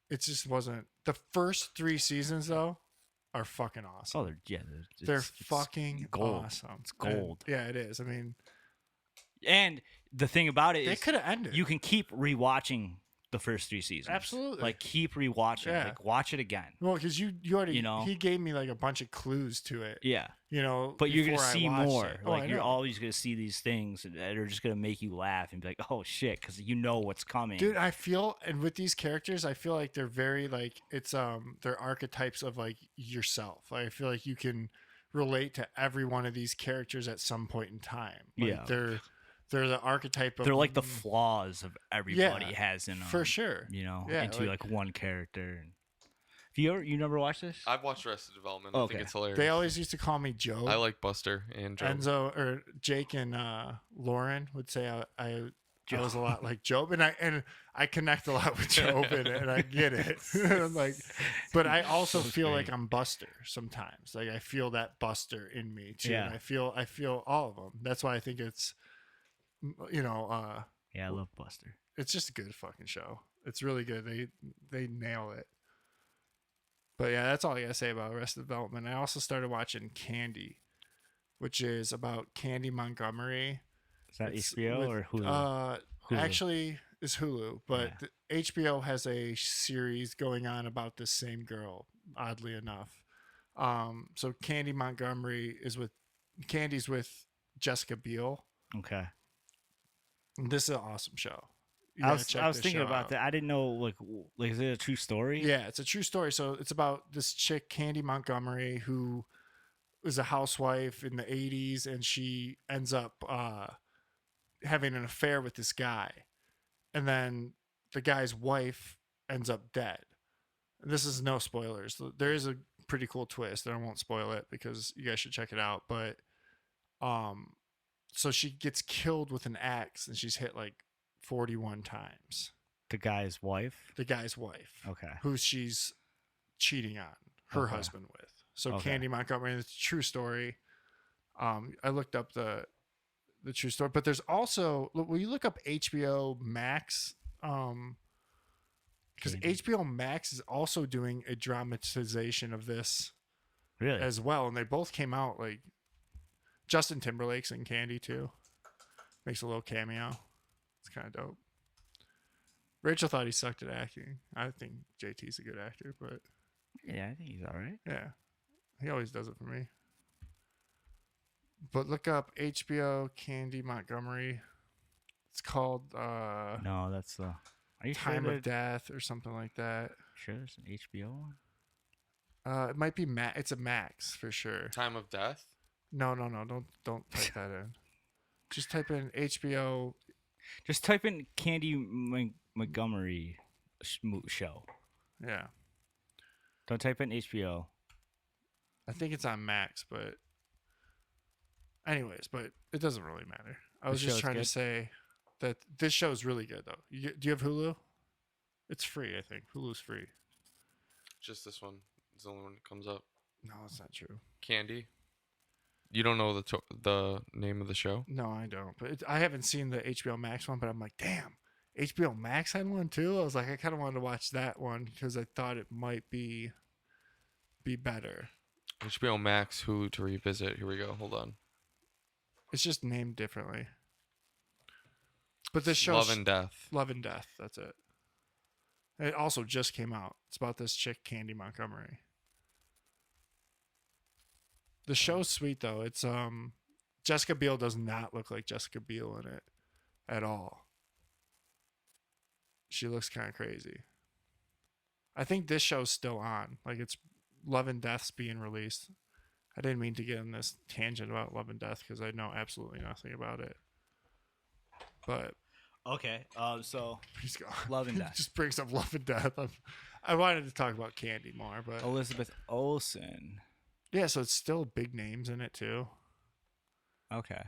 it just wasn't. The first 3 seasons though are fucking awesome. Oh, They're it's fucking gold. awesome. It's gold. And, yeah, it is. I mean, And the thing about it they is could have ended. you can keep rewatching the first 3 seasons. Absolutely. Like keep rewatching. Yeah. Like watch it again. well, because you already, You know? he gave me like a bunch of clues to it. Yeah. But You're gonna before I see watched more. it. Oh, Like I you're know. always gonna see these things that are just gonna make you laugh and be like, "Oh shit," because you know what's coming. Dude, I feel, and with these characters, I feel like they're very like they're archetypes of like yourself. Like, I feel like you can relate to every one of these characters at some point in time. Like, Yeah. they're the archetype of. They're like the flaws of everybody Yeah, has in them. for sure. You know, Yeah, into like one character. Have you never watched this? I've watched Arrested Development. I Okay. think it's hilarious. They always used to call me Joe. I like Buster and Joe. Enzo or Jake and Lauren would say I was a lot like Job, and I connect a lot with Job, and I get it. I'm like, but I also So feel like great. I'm Buster sometimes. Like I feel that Buster in me too. Yeah. And I feel all of them. That's why I think it's, Yeah, I love Buster. it's just a good fucking show. It's really good. They nail it. But yeah, that's all I gotta say about Arrested Development. I also started watching Candy, which is about Candy Montgomery. Is that It's HBO with, or Hulu? Hulu. Actually, it's Hulu, but Yeah. HBO has a series going on about this same girl. Oddly enough, so Candy's with Jessica Biel. Okay. And this is an awesome show. You I gotta was check I was this thinking show about out. that. I didn't know like is it a true story? Yeah, it's a true story. So it's about this chick, Candy Montgomery, who was a housewife in the 80s, and she ends up having an affair with this guy. And then the guy's wife ends up dead. This is no spoilers. There is a pretty cool twist, and I won't spoil it because you guys should check it out. But so she gets killed with an axe, and she's hit like 41 times. The guy's wife. The guy's wife. Okay. Who she's cheating on her Okay. husband with. So Okay. Candy Montgomery, it's a true story. I looked up the true story, but there's also, when you look up HBO Max because Candy. HBO Max is also doing a dramatization of this Really? as well, and they both came out like Justin Timberlake's in Candy too. Makes a little cameo. It's kind of dope. Rachel thought he sucked at acting. I think JT's a good actor, but Yeah, I think he's all right. yeah, he always does it for me. But look up HBO Candy Montgomery. It's called No, that's the. Are you Time sure of Death or something like that. Sure, there's an HBO one. It might be It's a Max for sure. Time of Death. No. Don't type that in. Just type in HBO. Just type in Candy Montgomery show. Yeah, Don't type in HBO. I think it's on Max, but anyways, but it doesn't really matter. I was The just show's trying to good? say that this show is really good though. Do you have Hulu? It's free, I think. Hulu's free. Just this one. It's the only one that comes up. No, that's not true. Candy. You don't know the name of the show? No, I don't. But I haven't seen the HBO Max one, but I'm like, damn, HBO Max had one too. I was like, I kind of wanted to watch that one because I thought it might be better. HBO Max, Hulu to revisit. Here we go. Hold on. It's just named differently. But this show, Love and Death. Love and Death. That's it. It also just came out. It's about this chick, Candy Montgomery. The show's sweet though. It's Jessica Biel does not look like Jessica Biel in it at all. She looks kind of crazy. I think this show's still on. Like it's Love and Death's being released. I didn't mean to get on this tangent about Love and Death because I know absolutely nothing about it. But Okay. So he's gone. Love and He Death. just brings up Love and Death. I wanted to talk about Candy more, but Elizabeth Olsen. yeah, so it's still big names in it too. Okay.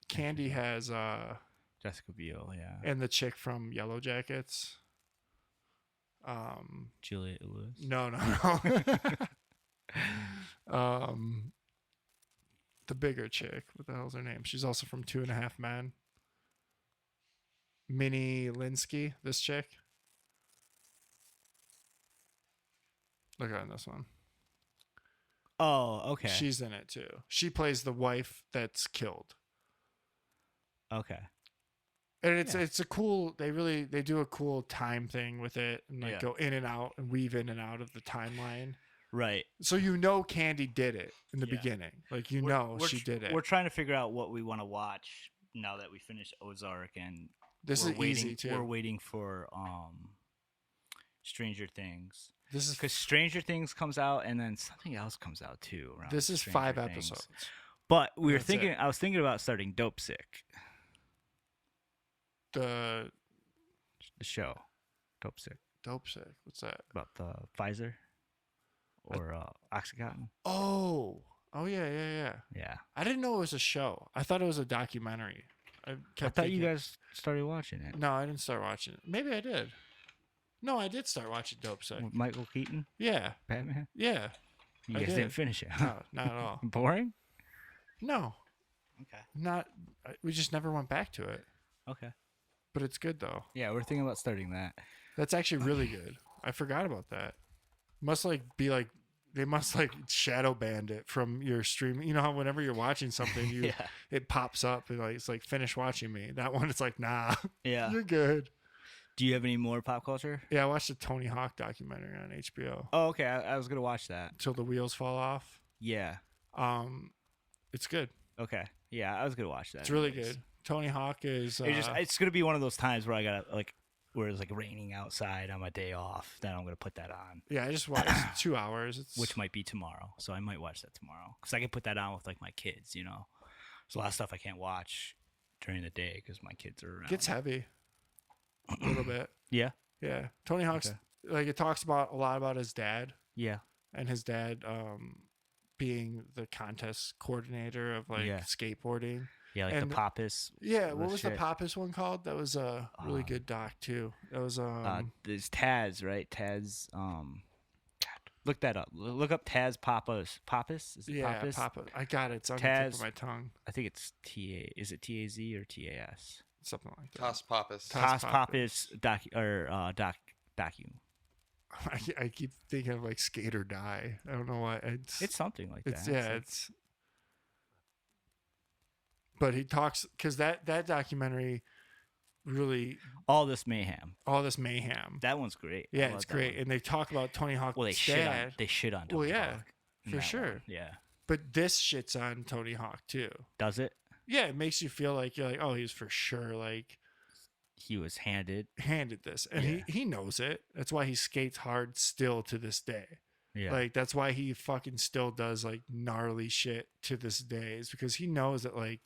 Candy has Jessica Biel. Yeah. and the chick from Yellow Jackets. Juliette Lewis. No. The bigger chick. What the hell's her name? She's also from 2.5 Men. Minnie Linsky, this chick. Look at this one. Oh, okay. She's in it too. She plays the wife that's killed. Okay. And it's Yeah. it's a cool. They do a cool time thing with it, and like Yeah. go in and out and weave in and out of the timeline. Right. So Candy did it in the Yeah. beginning. Like We're she did it. We're trying to figure out what we want to watch now that we finished Ozark, and This we're is waiting, easy too. We're waiting for Stranger Things, This is because Stranger Things comes out, and then something else comes out too. Around this is Stranger 5 Things. episodes. But we were That's thinking. it. I was thinking about starting Dope Sick, The the show, Dope Sick, Dope Sick. What's that? about the Pfizer or OxyContin. Oh yeah. Yeah. I didn't know it was a show. I thought it was a documentary. I I thought you guys started watching it. No, I didn't start watching it. Maybe I did. No, I did start watching Dope Sick. With Michael Keaton, Yeah, Batman. yeah. You I guys did. didn't finish it. No, not at all. Boring. No, Okay. not. We just never went back to it. Okay. But it's good though. Yeah, we're thinking about starting that. That's actually really good. I forgot about that. Must they must shadow banned it from your stream. You know how whenever you're watching something, Yeah. it pops up and it's like finish watching me. That one, it's like nah, Yeah. you're good. Do you have any more pop culture? Yeah, I watched the Tony Hawk documentary on HBO. Oh, okay. I was gonna watch that. Till the wheels fall off. Yeah. It's good. Okay. Yeah, I was gonna watch that. It's really anyways. good. Tony Hawk is. It's gonna be one of those times where I gotta where it's like raining outside on my day off. Then I'm gonna put that on, yeah, I just watched. It's 2 hours. It's which might be tomorrow. So I might watch that tomorrow because I can put that on with like my kids. You know, there's a lot of stuff I can't watch during the day because my kids are around. gets heavy. A little bit. Yeah. Yeah, Tony Hawk's Okay. it talks about a lot about his dad. Yeah. And his dad being the contest coordinator of Yeah. skateboarding. Yeah, like And- the Pappas. Yeah, what was the shit. Pappas one called? That was a really good doc too. That was There's Taz, right? Taz. Look that up. Look up Taz Pappas. Pappas? Is it yeah, Pappas? Papa. I got it. It's on the tip Taz. of my tongue. I think it's T-A. Is it T-A-Z or T-A-S? Something like that. Toss Pappas. Toss Taz Pappas documentary. I keep thinking of like Skate or Die. I don't know why. It's something like It's that. yeah. It's. But he talks because that documentary really All This Mayhem. all this mayhem. That one's great. I Yeah, love it's that great, one. and they talk about Tony Hawk's Well, dad. they shit on Tony Well, yeah, Hawk in for that sure. one. Yeah. But this shit's on Tony Hawk too. Does it? Yeah, it makes you feel like you're like, oh, he's for sure like He was handed. this, and Yeah. he knows it. That's why he skates hard still to this day. Yeah. Like that's why he fucking still does like gnarly shit to this day. Is because he knows that like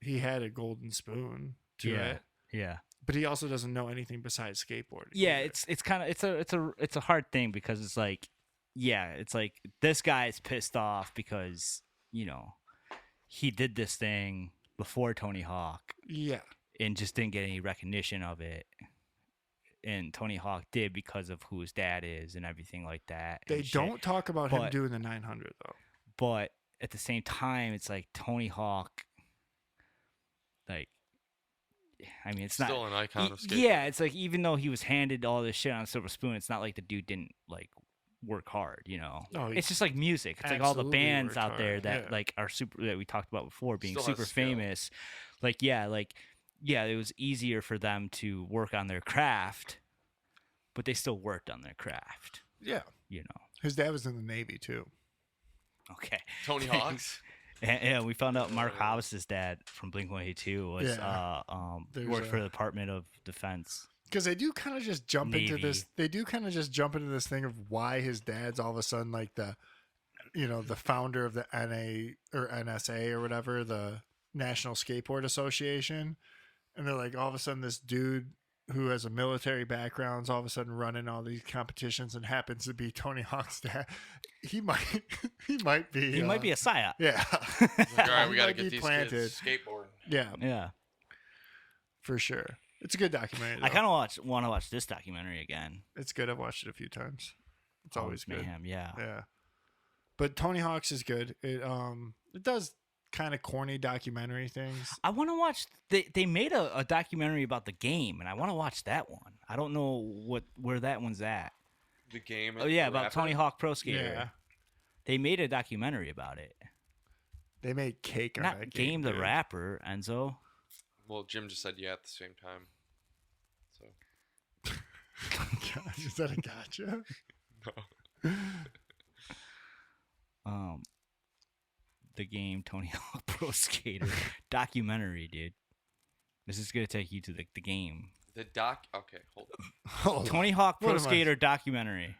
he had a golden spoon to it, Yeah. but he also doesn't know anything besides skateboarding. Yeah, either. it's kind of it's a hard thing because it's like, yeah, it's like this guy's pissed off because, you know, he did this thing before Tony Hawk yeah. and just didn't get any recognition of it. And Tony Hawk did because of who his dad is and everything like that. They and shit. don't talk about him But- doing the 900 though. But at the same time, it's like Tony Hawk, like, I mean, it's Still not an icon of skateboarding. Yeah, it's like even though he was handed all this shit on a silver spoon, it's not like the dude didn't like work hard, you know. No, he It's just like music. It's like all the absolutely bands worked out there hard, that yeah. like are super that we talked about before being Still has super skill. famous. Like yeah, it was easier for them to work on their craft, but they still worked on their craft, Yeah. you know. His dad was in the Navy too. Okay. Tony Hawk's. And we found out Mark Hobbs's dad from Blink-182 was Yeah. worked There's for the Department of Defense. Because they do kind of just jump into Navy. this. They do kind of just jump into this thing of why his dad's all of a sudden like the, you know, the founder of the NA or NSA or whatever, the National Skateboard Association, and they're like all of a sudden this dude who has a military background is all of a sudden running all these competitions and happens to be Tony Hawk's dad. He might be. He might be a psyop. Yeah. Like, all right, we He got to might get be these planted. kids skateboarding. Yeah, Yeah. for sure. It's a good documentary. I though. kind of want to watch this documentary again. It's good. I've watched it a few times. It's All always This good. Mayhem, yeah. Yeah. But Tony Hawk's is good. It does kind of corny documentary things. I want to watch. They made a documentary about the game, and I want to watch that one. I don't know where that one's at. The game. Oh yeah, the about rapper? Tony Hawk Pro Skater. Yeah. They made a documentary about it. They made cake on Not that Game the dude. rapper, Enzo. Well, Jim just said yeah at the same time. So Gosh, is that a gotcha? The game Tony Hawk Pro Skater documentary, dude. This is gonna take you to the game. the doc. Okay, hold on. Hold on. Tony Hawk What Pro am I- Skater documentary.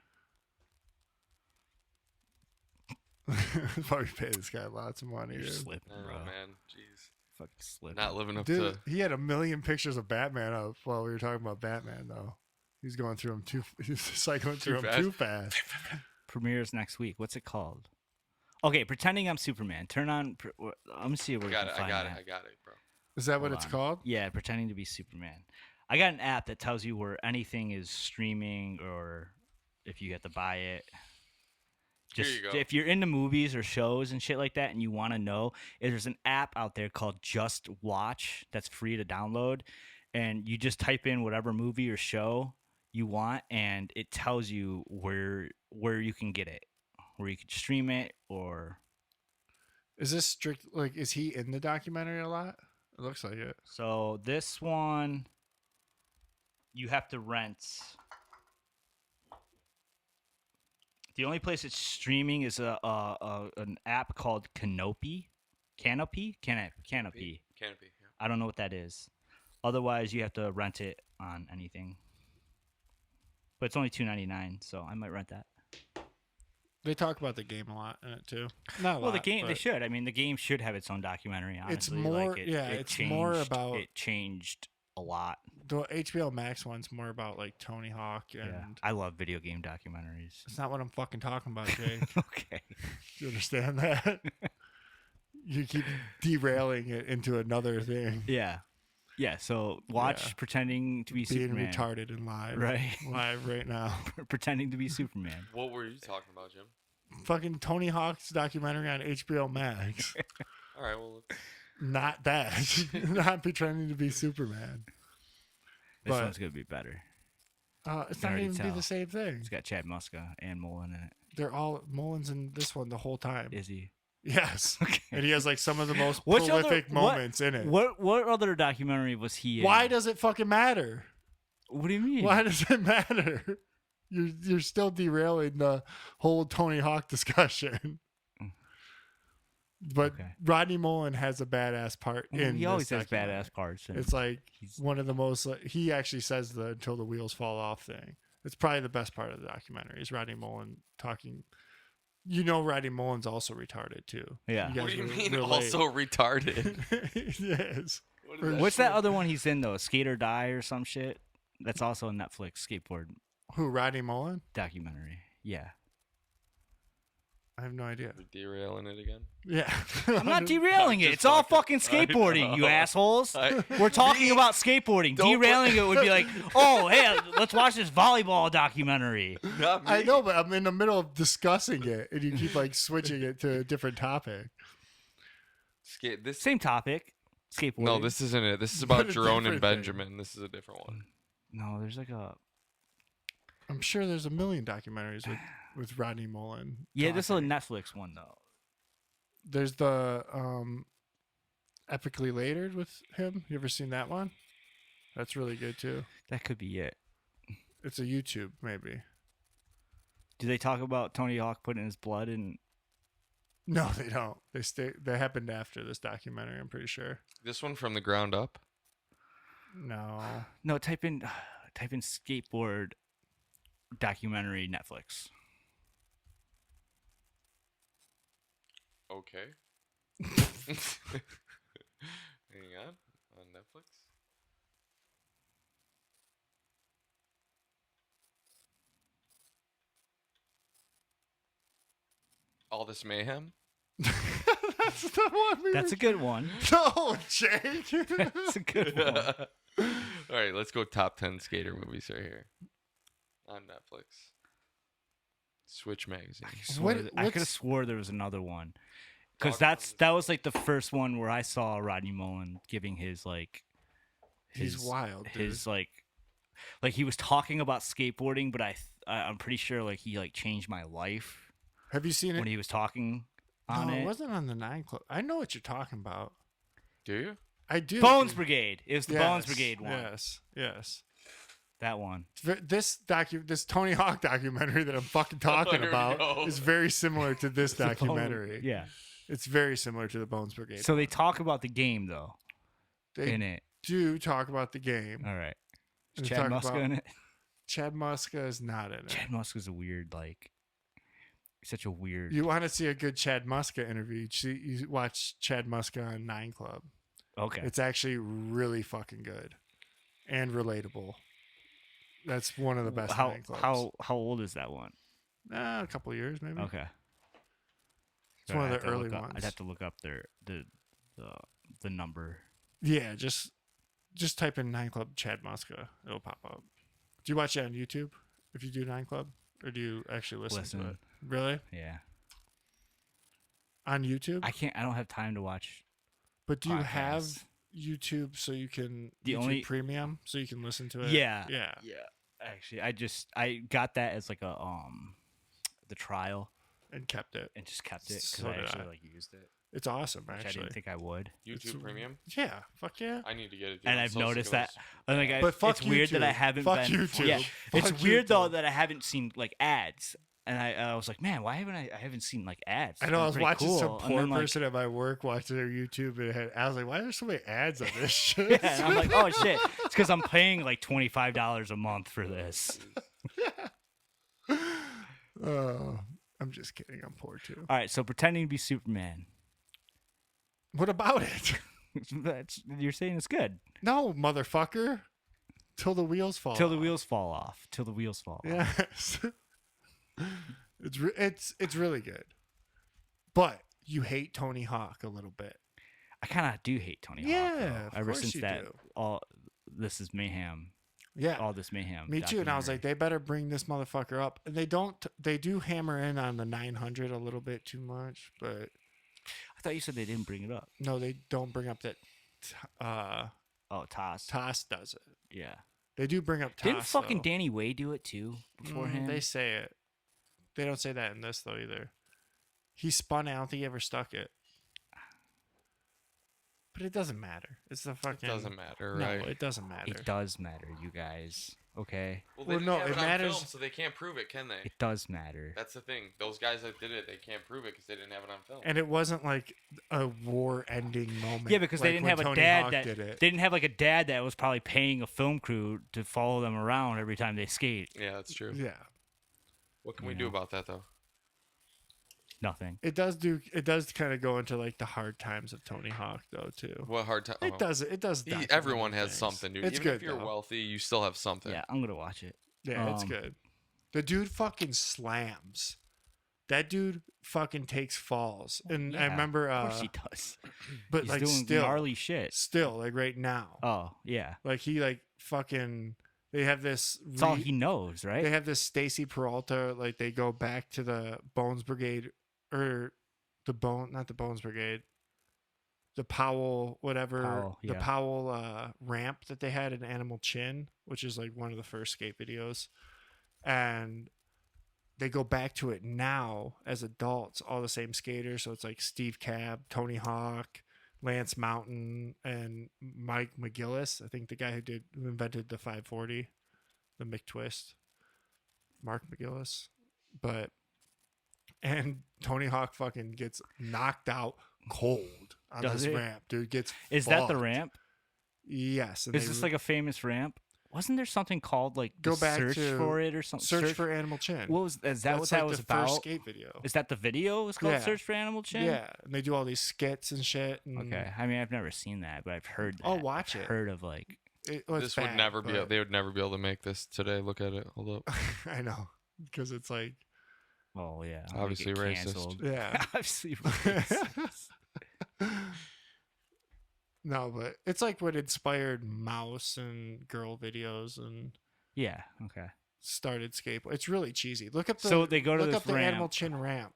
Probably pay this guy lots of money, You're dude. slipping, Oh bro. man, jeez, Fucking slipping. not living up Dude, to. he had 1 million pictures of Batman up while we were talking about Batman, though. He's going through them too. He's cycling through them too fast. Premieres next week. What's it called? Okay, pretending I'm Superman. Turn on. Let me see where I we got can it. find I that. got it, bro. Is that what Hold it's on. called? Yeah, pretending to be Superman. I got an app that tells you where anything is streaming or if you have to buy it. Here Just you go. if you're into movies or shows and shit like that and you want to know, there's an app out there called Just Watch that's free to download, and you just type in whatever movie or show you want and it tells you where you can get it, where you can stream it or Is this strict? Like, is he in the documentary a lot? It looks like it. so this one you have to rent. The only place it's streaming is an app called Canopy. Canopy. Canopy. Yeah. I don't know what that is. Otherwise, you have to rent it on anything. But it's only $2.99, so I might rent that. They talk about the game a lot in it too. Not a Well, lot. the game they but should. I mean, the game should have its own documentary. Honestly, It's more- like yeah, it it's changed, more about- it changed a lot. The HBO Max one's more about like Tony Hawk, and Yeah, I love video game documentaries. it's not what I'm fucking talking about, Jake. Okay. You understand that? You keep derailing it into another thing. Yeah. Yeah. So watch Yeah. pretending to be Being Superman. retarded and live. Right. Live right now. Pretending to be Superman. What were you talking about, Jim? Fucking Tony Hawk's documentary on HBO Max. All right, well, Not that. Not pretending to be Superman. This But- one's gonna be better. It's Can not already even be tell. the same thing. It's got Chad Muska and Mullen in it. They're all Mullins in this one the whole time. Is he? Yes. Okay. And he has like some of the most Which prolific other- moments in it. What other documentary was he in? Why does it fucking matter? What do you mean? Why does it matter? You're still derailing the whole Tony Hawk discussion. But Okay. Rodney Mullen has a badass part Well, in he always this has documentary. badass parts. And It's like he's- one of the most. He actually says the "until the wheels fall off" thing. It's probably the best part of the documentary. Is Rodney Mullen talking? You know, Rodney Mullen's also retarded too. Yeah. You What guys do you will mean relate. also retarded? Yes. What For is What's sure. that other one he's in though? Skate or Die or some shit? That's also a Netflix skateboard Who? Rodney Mullen? documentary. Yeah. I have no idea. We're derailing it again. Yeah. I'm not derailing it. just It's all fucking- fucking skateboarding, you know. assholes. I- We're talking Me? about skateboarding. Don't put- Derailing it would be like, oh, hey, let's watch this volleyball documentary. Not me. I know, but I'm in the middle of discussing it, and you keep like switching it to a different topic. This Same topic. Skateboarding. No, this isn't it. This is But about a Jerome and different thing. Benjamin. This is a different one. No, there's like a. I'm sure there's a million documentaries with Rodney Mullen. Yeah, this is a talking. Netflix one though. There's the Epically Latered with him. You ever seen that one? That's really good too. That could be it. It's a YouTube maybe. Do they talk about Tony Hawk putting his blood in? No, they don't. They happened after this documentary. I'm pretty sure. This one from the ground up. No. No, type in skateboard documentary Netflix. Okay. Hang on Netflix. All this mayhem. That's the one. That's a good one. No, Jake. That's a good one. All right, let's go top 10 skater movies right here on Netflix. Switch magazine. What- I could have what's- swore there was another one, because Dog that was like the first one where I saw Rodney Mullen giving his like. He's wild, dude. His like he was talking about skateboarding, but I'm pretty sure like he like changed my life Have you seen it? when he was talking on no, it. it wasn't on the 9 Club. I know what you're talking about. Do you? I do. Bones dude. Brigade. It was the Yes, Bones Brigade one. Yes, yes. That one. This Tony Hawk documentary that I'm fucking talking Here we about go. is very similar to this The Bone- documentary. Yeah. It's very similar to the Bones Brigade. So they talk about the game though they in it. do talk about the game. All right. and Is they Chad talk Muska about- in it? Chad Muska is not in it. Chad Muska's a weird like. Such a weird. You want to see a good Chad Muska interview? You watch Chad Muska on 9 Club. Okay. It's actually really fucking good and relatable. That's one of the best How 9 Clubs. how old is that one? A couple years maybe. Okay. It's one of I'd the have to early look up- ones. I'd have to look up the number. Yeah, just type in 9 Club Chad Muska. It'll pop up. Do you watch it on YouTube if you do 9 Club? Or do you actually listen to it? Listen. Really? Yeah. On YouTube? I don't have time to watch. But do you have podcasts. YouTube so you can The YouTube only- Premium so you can listen to it? Yeah. Yeah. Yeah. Actually, I got that as like a the trial And kept it. and just kept it because So I did actually I. like used it, It's awesome which I actually. didn't think I would. YouTube It's- Premium. Yeah, fuck yeah. I need to get it. dude. And I'm I've so noticed sick of that. And like, But fuck it's weird that I YouTube. haven't Fuck been. YouTube. Yeah, it's Fuck weird though YouTube. that I haven't seen like ads, and I was like, man, why haven't I haven't seen like ads? I It's know been I was pretty watching some cool. And poor then, like, person at my work watching their YouTube and I was like, why are there so many ads on this shit? Yeah, and I'm like, oh shit, it's because I'm paying like $25 a month for this. Oh, I'm just kidding. I'm poor too. All right, so pretending to be Superman. What about it? You're saying it's good No, motherfucker. Till the wheels fall. till the off. wheels fall off. Till the wheels fall off. Yes. It's really good. But you hate Tony Hawk a little bit. I kind of do hate Tony Hawk. Yeah, though, of ever course since you that do. all this is mayhem. Yeah. All this mayhem. Me too. And I was like, documentary. they better bring this motherfucker up. And they don't. They do hammer in on the 900 a little bit too much, but I thought you said they didn't bring it up. no, they don't bring up that. Oh, Toss. Toss does it. Yeah. They do bring up Toss. Didn't fucking though. Danny Way do it too before him? They say it. They don't say that in this though either. He spun it. I don't think he ever stuck it. But it doesn't matter. It's the fucking. It doesn't matter, No, right? it doesn't matter. It does matter, you guys. Okay, Well, Well, they no, didn't have it it on matters- film, so they can't prove it, can they? it does matter. That's the thing. Those guys that did it, they can't prove it because they didn't have it on film. And it wasn't like a war-ending moment. Yeah, because they like didn't when have a Tony dad Hawk that did it. they didn't have like a dad that was probably paying a film crew to follow them around every time they skate. Yeah, that's true. Yeah, What can You we do know. about that though? Nothing. it does do. It does kind of go into like the hard times of Tony Hawk though too. What hard time? It does. It does. document Everyone has things. something, dude. It's Even good if you're though. wealthy, you still have something. Yeah, I'm gonna watch it. Yeah, it's Um, good. The dude fucking slams. That dude fucking takes falls, and I Yeah, remember. Of course he does. But He's like doing still, gnarly shit. like right now, Oh yeah, like he like fucking. They have this. it's all he knows, right? They have this Stacy Peralta. Like they go back to the Bones Brigade, or not the Bones Brigade. The Powell, whatever, Powell, the yeah. Powell ramp that they had in Animal Chin, which is like one of the first skate videos, and they go back to it now as adults, all the same skaters. So it's like Steve Cab, Tony Hawk, Lance Mountain, and Mike McGillis. I think the guy who invented the 540, the McTwist, Mark McGillis. And Tony Hawk fucking gets knocked out cold on Does this he? ramp, dude. Gets Is that the fucked. ramp? Yes. And Is they this like a famous ramp? Wasn't there something called like Go the back search to for it or something? search for Animal Chin? What was is that? That's What like that was the about? first skate video. Is that the video? It's called Yeah. Search for Animal Chin. Yeah, and they do all these skits and shit. And Okay. I mean, I've never seen that, but I've heard. That. I'll watch I've it. Heard of like. it's This would bad, never be. but- They would never be able to make this today. Look at it. Hold up. I know, because it's like, Oh yeah. Obviously get racist. canceled. yeah. Obviously racist. No, but it's like what inspired mouse and girl videos and Yeah. Okay. started skateboard. It's really cheesy. Look up the So they go to look this up the ramp. Animal Chin ramp,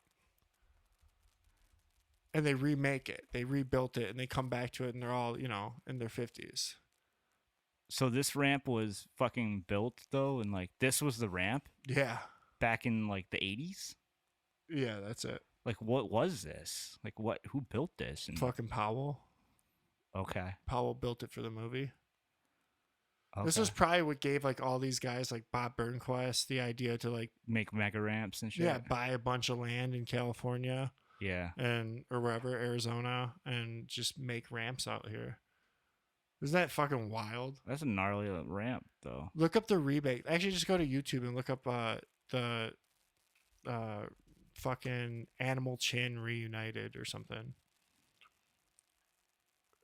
and they remake it. They rebuilt it, and they come back to it, and they're all in their 50s. So this ramp was fucking built though, and like this was the ramp Yeah, back in like the 80s. yeah, that's it. Like what was this? Like what? Who built this? And Fucking Powell. okay. Powell built it for the movie. Okay. This was probably what gave like all these guys like Bob Burnquist the idea to like make mega ramps and shit. buy a bunch of land in California Yeah. and or wherever, Arizona, and just make ramps out here. Isn't that fucking wild? That's a gnarly ramp though. Look up the remake. Actually, just go to YouTube and look up the fucking Animal Chin Reunited or something.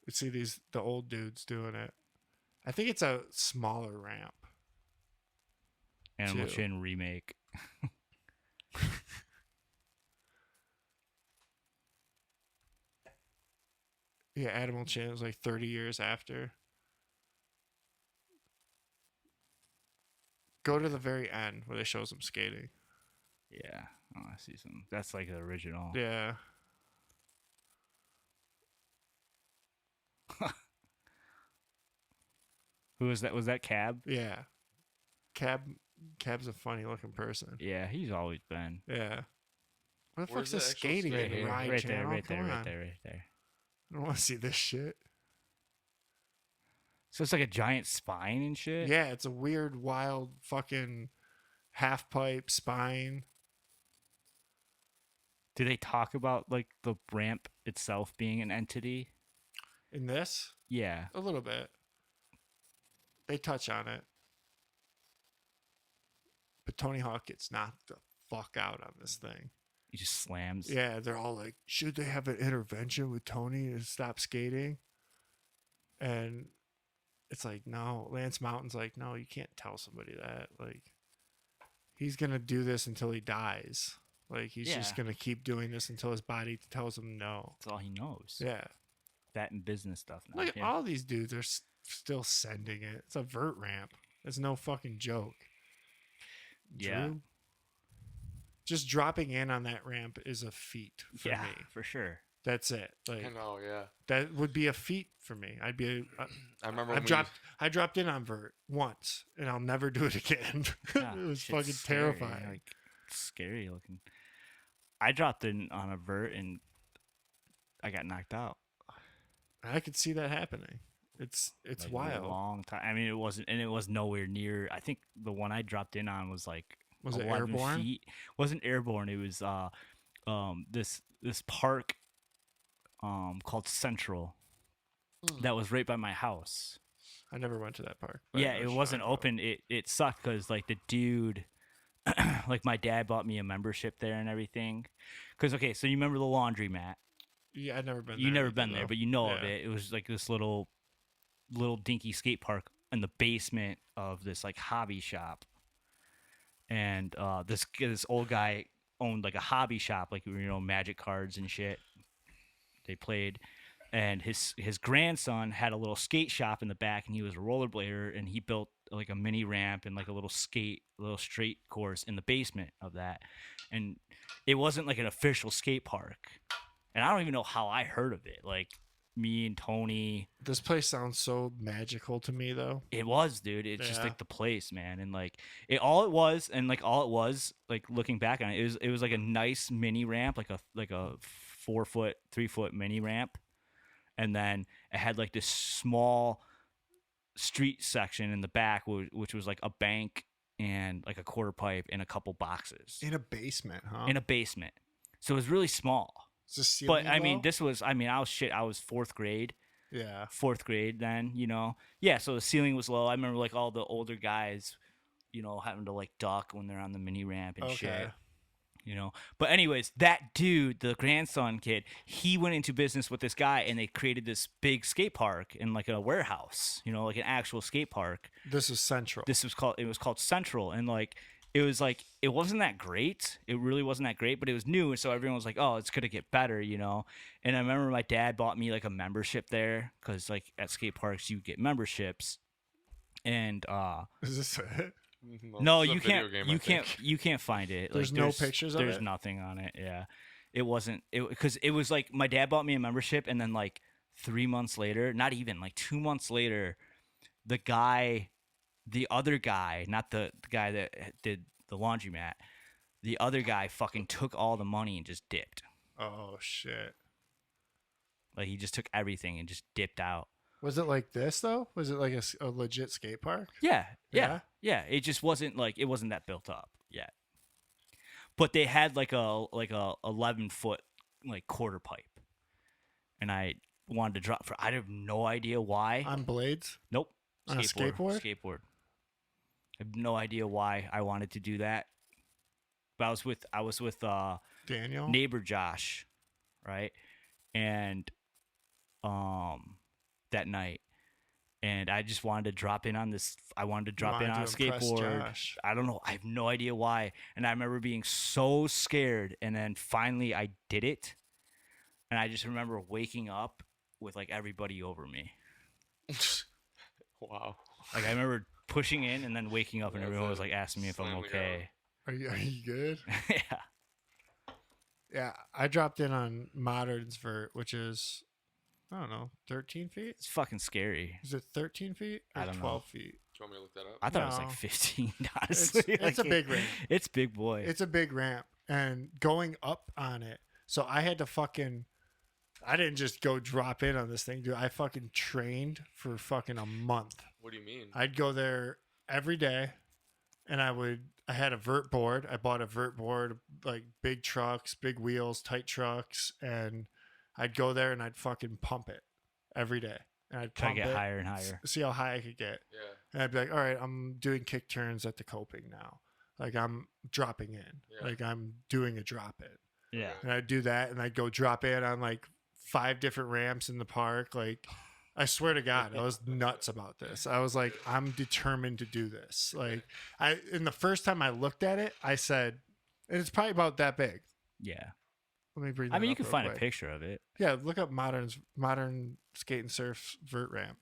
You see the old dudes doing it. I think it's a smaller ramp. Animal Two. Chin remake. Yeah, Animal Chin was like 30 years after. Go to the very end where they shows them skating. Yeah. Oh, I see some. That's like the original. Yeah. Who was that? Was that Cab? Yeah. Cab's a funny looking person. Yeah, he's always been. Yeah. What the Where's fuck's this the actual skating skate in here? Ride Right there, Channel? right there, Come right on. there, right there. I don't want to see this shit. So it's like a giant spine and shit. Yeah, it's a weird, wild fucking half pipe spine. Do they talk about like the ramp itself being an entity? In this, Yeah. a little bit. They touch on it. But Tony Hawk gets knocked the fuck out on this thing. He just slams. Yeah, they're all like, should they have an intervention with Tony to stop skating? And it's like, no. Lance Mountain's like, no, you can't tell somebody that. Like, he's going to do this until he dies. Like, he's just Yeah. going to keep doing this until his body tells him no. That's all he knows. Yeah. That and business stuff. Now. Look at Yeah. all these dudes are still sending it. It's a vert ramp. It's no fucking joke. Yeah. Drew? Just dropping in on that ramp is a feat for Yeah, me. for sure. That's it. Like I know, yeah. that would be a feat for me. I'd be. I remember I dropped in on vert once, and I'll never do it again. Yeah, It was shit's fucking scary, terrifying. like scary looking. I dropped in on a vert and I got knocked out. I could see that happening. It's Like, wild. A long time. I mean, it wasn't, and it was nowhere near. I think the one I dropped in on was like Was it 11 airborne? feet. Wasn't airborne. It was this park called Central that was right by my house. I never went to that park. but I Yeah, know it what wasn't you're talking open. It sucked because like the dude, like my dad bought me a membership there and everything. Because okay, so you remember the laundromat? about. Yeah, I've never been. You there never either, been there, though. but you know of Yeah. it. It was like this little dinky skate park in the basement of this like hobby shop. And this old guy owned like a hobby shop, like magic cards and shit. They played, and his grandson had a little skate shop in the back, and he was a rollerblader, and he built like a mini ramp and like a little straight course in the basement of that. And it wasn't like an official skate park, and I don't even know how I heard of it. Like me and Tony, This place sounds so magical to me, though. it was, dude. It's just Yeah. like the place, man, and like all it was, like looking back on it, it was like a nice mini ramp, like a 4 foot, 3 foot mini ramp, and then it had like this small street section in the back, which was like a bank and like a quarter pipe and a couple boxes In a basement, huh? in a basement. So it was really small. Is the ceiling But I mean, low? I was fourth grade. Yeah. Then, yeah, so the ceiling was low. I remember like all the older guys, having to like duck when they're on the mini ramp and shit. But anyways, that dude, the grandson kid, he went into business with this guy, and they created this big skate park in like a warehouse, like an actual skate park. This is central. It was called Central, and like it wasn't that great. It really wasn't that great, but it was new, and so everyone was like, "Oh, it's gonna get better," And I remember my dad bought me like a membership there, because like at skate parks you get memberships, and Is this it? no, it's a you video can't. game, I You can't. think. You can't find it. There's Like, no pictures of There's it? nothing on it. Yeah, it wasn't. It because it was like my dad bought me a membership, and then like 3 months later, not even like 2 months later, the other guy, not the guy that did the laundromat, the other guy fucking took all the money and just dipped. Oh shit. Like he just took everything and just dipped out. Was it like this though? Was it like a legit skate park? Yeah. Yeah? It just wasn't like, it wasn't that built up yet. But they had like a 11-foot like quarter pipe, and I wanted to drop for. I have no idea why. On blades? Nope. On a skateboard? Skateboard. I have no idea why I wanted to do that. But I was with Daniel? neighbor Josh, right? And that night, and I just wanted to drop in on this. I wanted to drop in Wanted on a to impress skateboard. Josh. I don't know. I have no idea why. And I remember being so scared, and then finally I did it. And I just remember waking up with like everybody over me. Wow. Like I remember pushing in and then waking up, and Yeah, everyone was the like asking me if I'm slamming okay. Are you good? Yeah. Yeah, I dropped in on Modern's vert, which is, I don't know, 13 feet? It's fucking scary. Is it 13 feet or I don't know. 12 feet? Do you want me to look that up? I thought it was No. like 15, It's, honestly. it's a big ramp. It's big boy. It's a big ramp. And going up on it, so I had to I didn't just go drop in on this thing, dude. I fucking trained for fucking a month. What do you mean? I'd go there every day, and I had a vert board. I bought a vert board, like big trucks, big wheels, tight trucks, and I'd go there and I'd fucking pump it every day. And I'd Try to pump get it, higher and higher. see how high I could get. Yeah. And I'd be like, all right, I'm doing kick turns at the coping now. Like I'm dropping in. Yeah. Like I'm doing a drop in. Yeah. And I'd do that, and I'd go drop in on like 5 different ramps in the park. Like, I swear to God, I was nuts about this. I was like, I'm determined to do this. Like, and the first time I looked at it, I said, and it's probably about that big. Yeah. Let me bring. I mean, you up can real find a quick. picture of it. Yeah, look up modern skate and surf vert ramp.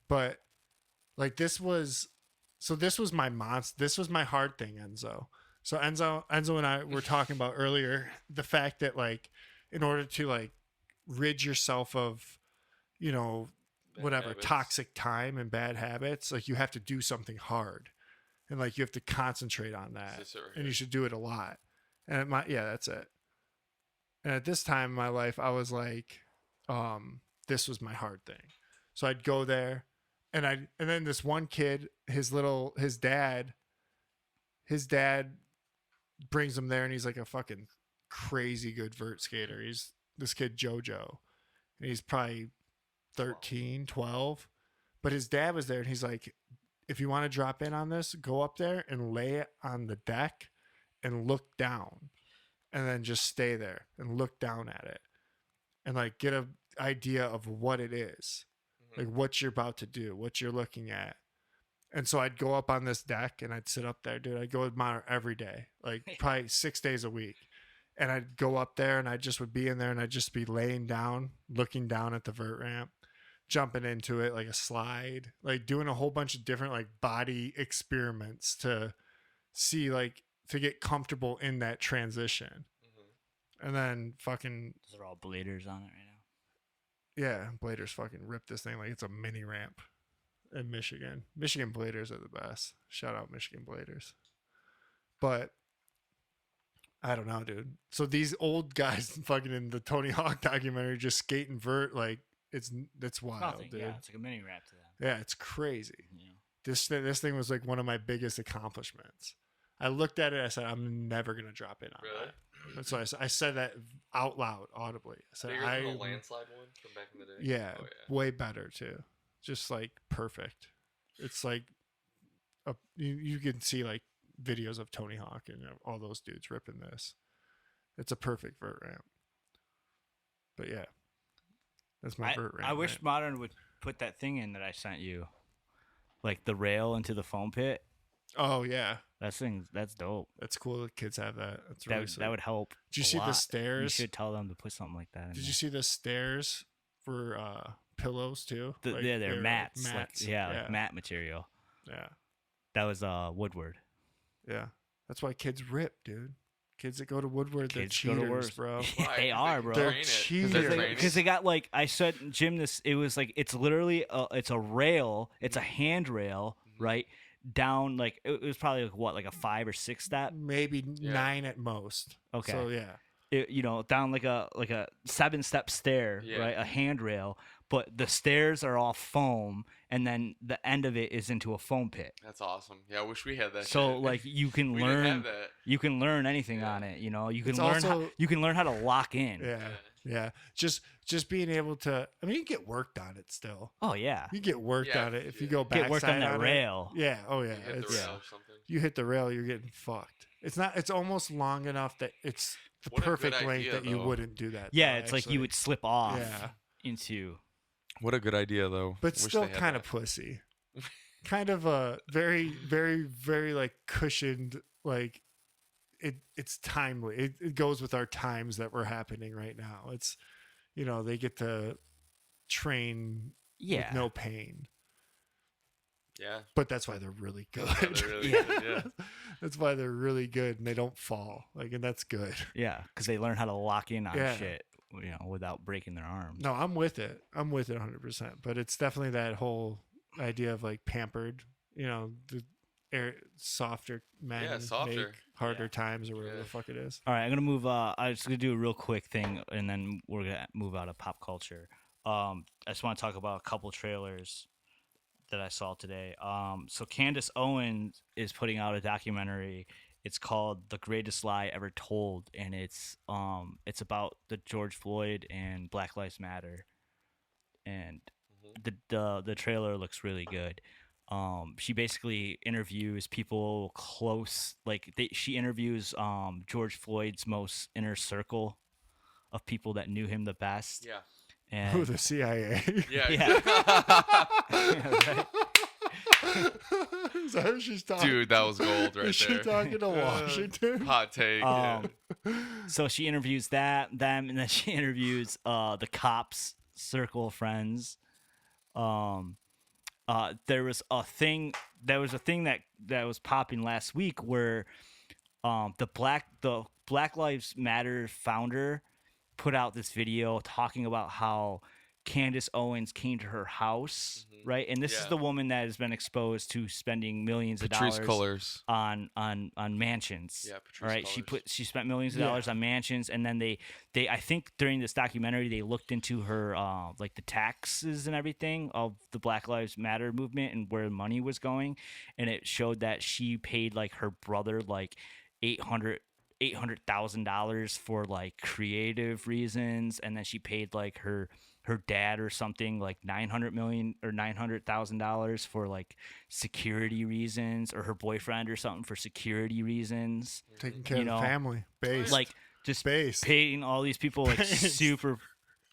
But like this was my monster. This was my hard thing, Enzo. So Enzo and I were talking about earlier the fact that like in order to like rid yourself of, you know, Bad whatever habits. toxic time and bad habits, like you have to do something hard, and like you have to concentrate on that, This right and you here. should do it a lot. And that's it. And at this time in my life, I was like, this was my hard thing. So I'd go there, and then this one kid, his dad brings him there, and he's like a fucking crazy good vert skater. He's this kid Jojo, and he's probably 13, 12. But his dad was there, and he's like, if you want to drop in on this, go up there and lay it on the deck and look down, and then just stay there and look down at it and like get a idea of what it is, Mhm. like what you're about to do, what you're looking at. And so I'd go up on this deck and I'd sit up there, dude. I'd go with monitor every day, like probably 6 days a week. And I'd go up there and I just would be in there and I'd just be laying down, looking down at the vert ramp, jumping into it like a slide, like doing a whole bunch of different like body experiments to see, like, to get comfortable in that transition. Mhm. And then fucking, Those are all bladers on it right now. yeah, bladers fucking rip this thing like it's a mini ramp in Michigan. Michigan bladers are the best. Shout out Michigan bladers. But I don't know, dude. So these old guys fucking in the Tony Hawk documentary just skating vert, like it's wild, Nothing. dude. Yeah, it's like a mini wrap to them. Yeah, it's crazy. You know? This thing was like one of my biggest accomplishments. I looked at it. I said, I'm never gonna drop in on Really? that. And so I said that out loud, audibly. I said, Bigger than the landslide one from back in the day? yeah, Oh, yeah. way better too. Just like perfect. It's like you can see like videos of Tony Hawk and all those dudes ripping this. It's a perfect vert ramp. But yeah, that's my vert ramp. I wish rant. Modern would put that thing in that I sent you, like the rail into the foam pit. Oh yeah, That's dope. that's cool. The kids have that. That's That really sweet. that would help. Did you a see the lot. stairs? You should tell them to put something like that in Did there. you see the stairs for pillows too? Like, They're like mats. Like, mats. like mat material. Yeah. That was Woodward. Yeah. That's why kids rip, dude. Kids that go to Woodward, they're Kids go to cheaters, work. bro. Why? They 'Cause are, can bro. They're train it. 'Cause cheaters. they're training. Because they got like I said, Jim. It was like it's literally it's a rail. It's a handrail, right? Down like it was probably like what, like a 5 or 6 step. Maybe Yeah. 9 at most. Okay. So yeah. Down like a 7-step stair, Yeah. right? A handrail, but the stairs are all foam, and then the end of it is into a foam pit. That's awesome. Yeah, I wish we had that. So shit. like you can we didn't learn, have that. you can learn anything Yeah. on it. You know, you can It's learn also- you can learn how to lock in. Yeah. Yeah. Just being able to, I mean, you get worked on it still. Oh yeah, You get worked Yeah, on it if you yeah. go back. get worked on that rail. Yeah. Oh yeah. You hit the It's, rail or something. you hit the rail, you're getting fucked. It's almost long enough that it's the What a good perfect length idea, that you though. wouldn't do that. Yeah, though, it's like actually. you would slip off Yeah. into. What a good idea, though. But Wish still they had kind of that. pussy. Kind of a very, very, very like cushioned, like it's timely. It goes with our times that we're happening right now. It's, they get to train Yeah. with no pain. Yeah. But that's why they're really good. That's why they're really good, yeah. That's why they're really good and they don't fall. Like, and that's good. Yeah, because they learn how to lock in on Yeah. shit, without breaking their arms. No, I'm with it. I'm with it 100%. But it's definitely that whole idea of like pampered, the softer men Yeah, softer. make harder Yeah. times or whatever Yeah. the fuck it is. All right, I'm gonna move. I'm just gonna do a real quick thing, and then we're gonna move out of pop culture. I just want to talk about a couple trailers that I saw today. So Candace Owens is putting out a documentary. It's called "The Greatest Lie Ever Told," and it's about the George Floyd and Black Lives Matter. And the trailer looks really good. She basically interviews people close, she interviews George Floyd's most inner circle of people that knew him the best. Yeah. And Who, the CIA? Yeah. Yeah. Is that who she's talking? Dude, that was gold right Is she there. talking to Washington? Hot take. Yeah. So she interviews them, and then she interviews the cops' circle of friends. There was a thing that was popping last week where the Black Lives Matter founder put out this video talking about how Candace Owens came to her house, right? And this is Yeah. the woman that has been exposed to spending millions Patrice of dollars Cullors. on mansions. Yeah, Patrice All right, Cullors. she spent millions of dollars on mansions, and then they I think during this documentary they looked into her like the taxes and everything of the Black Lives Matter movement and where money was going, and it showed that she paid like her brother like $800,000 for like creative reasons, and then she paid like her dad or something like $900,000 for like security reasons, or her boyfriend or something for security reasons. Taking care You of know, the family. Base. like just Base. paying all these people like Base. super.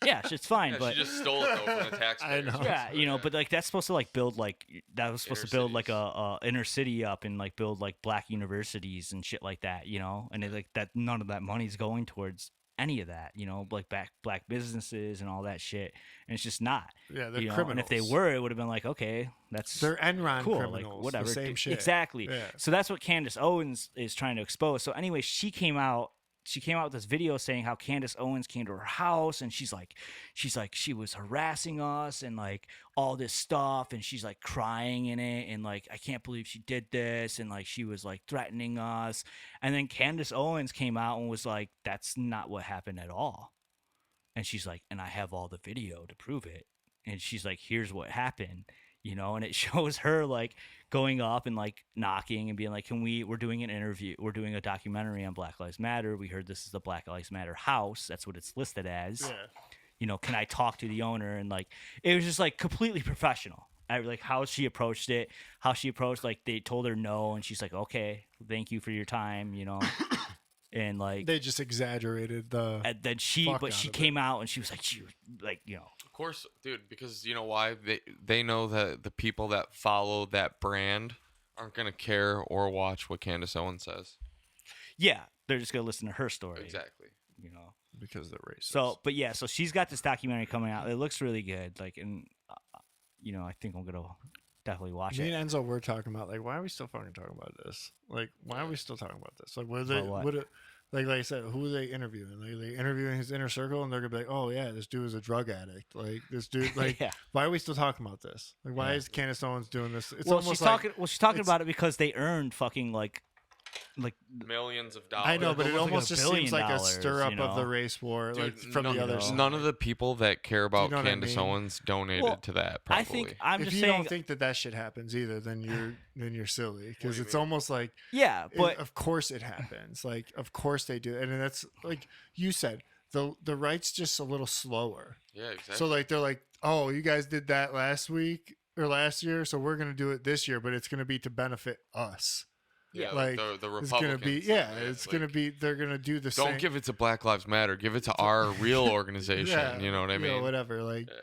Yeah, it's fine, Yeah, but she just stole it though from the taxpayers. know. yeah, you know, but like that's supposed to like build like that was supposed Inner to build like cities. a inner city up and like build like black universities and shit like that, you know, and it, like that none of that money's going towards any of that, you know, like black businesses and all that shit, and it's just not. Yeah, they're You know? criminals. And if they were, it would have been like, okay, that's They're Enron cool, criminals. like whatever, The same shit. exactly. Yeah. So that's what Candace Owens is trying to expose. So anyway, she came out with this video saying how Candace Owens came to her house, and she's like she was harassing us and like all this stuff, and she's like crying in it, and like I can't believe she did this, and like she was like threatening us. And then Candace Owens came out and was like, that's not what happened at all. And she's like, and I have all the video to prove it. And she's like, here's what happened, you know, and it shows her like going up and like knocking and being like, we're doing an interview, we're doing a documentary on Black Lives Matter. We heard this is the Black Lives Matter house. That's what it's listed as. Yeah. You know, can I talk to the owner? And like, it was just like completely professional. Like how she approached it, like they told her no. And she's like, okay, thank you for your time, you know. And like, They just exaggerated the. and then fuck out she of came out and she was like, you know, Of course, dude, because you know why? They know that the people that follow that brand aren't gonna care or watch what Candace Owens says. yeah, they're just gonna listen to her story. Exactly. You know. Because they're racist. So, but yeah, so she's got this documentary coming out. It looks really good. Like, and you know, I think I'm gonna definitely watch me it. and Enzo were talking about like, why are we still fucking talking about this? Like, why are we still talking about this? Like, what are they? About what? Like I said, who are they interviewing? Like, they interviewing his inner circle, and they're gonna be like, oh yeah, this dude is a drug addict. Like this dude, like, Yeah. why are we still talking about this? Like, why Yeah. is Candace Owens doing this? It's Well, almost she's like, talking. Well, she's talking it's- about it because they earned fucking like Millions of dollars. I know, like, but it almost almost like $1 just seems billion like a stir up you of the know? race war, Dude, like from none, the other know. side. None of the people that care about know what I Candace mean? Owens donated Well, to that. Probably. I think I'm If just you saying. don't think that shit happens either, then you're silly because do you it's mean? almost like yeah, but of course it happens. Like of course they do, and that's like you said. The right's just a little slower. Yeah, exactly. So like they're like, oh, you guys did that last week or last year, so we're gonna do it this year, but it's gonna be to benefit us. yeah, like, the it's Republicans. gonna be it's like, gonna be they're gonna do the same. Don't give it to Black Lives Matter. Give it to our real organization. Yeah, You know what I mean? whatever. Like Yeah.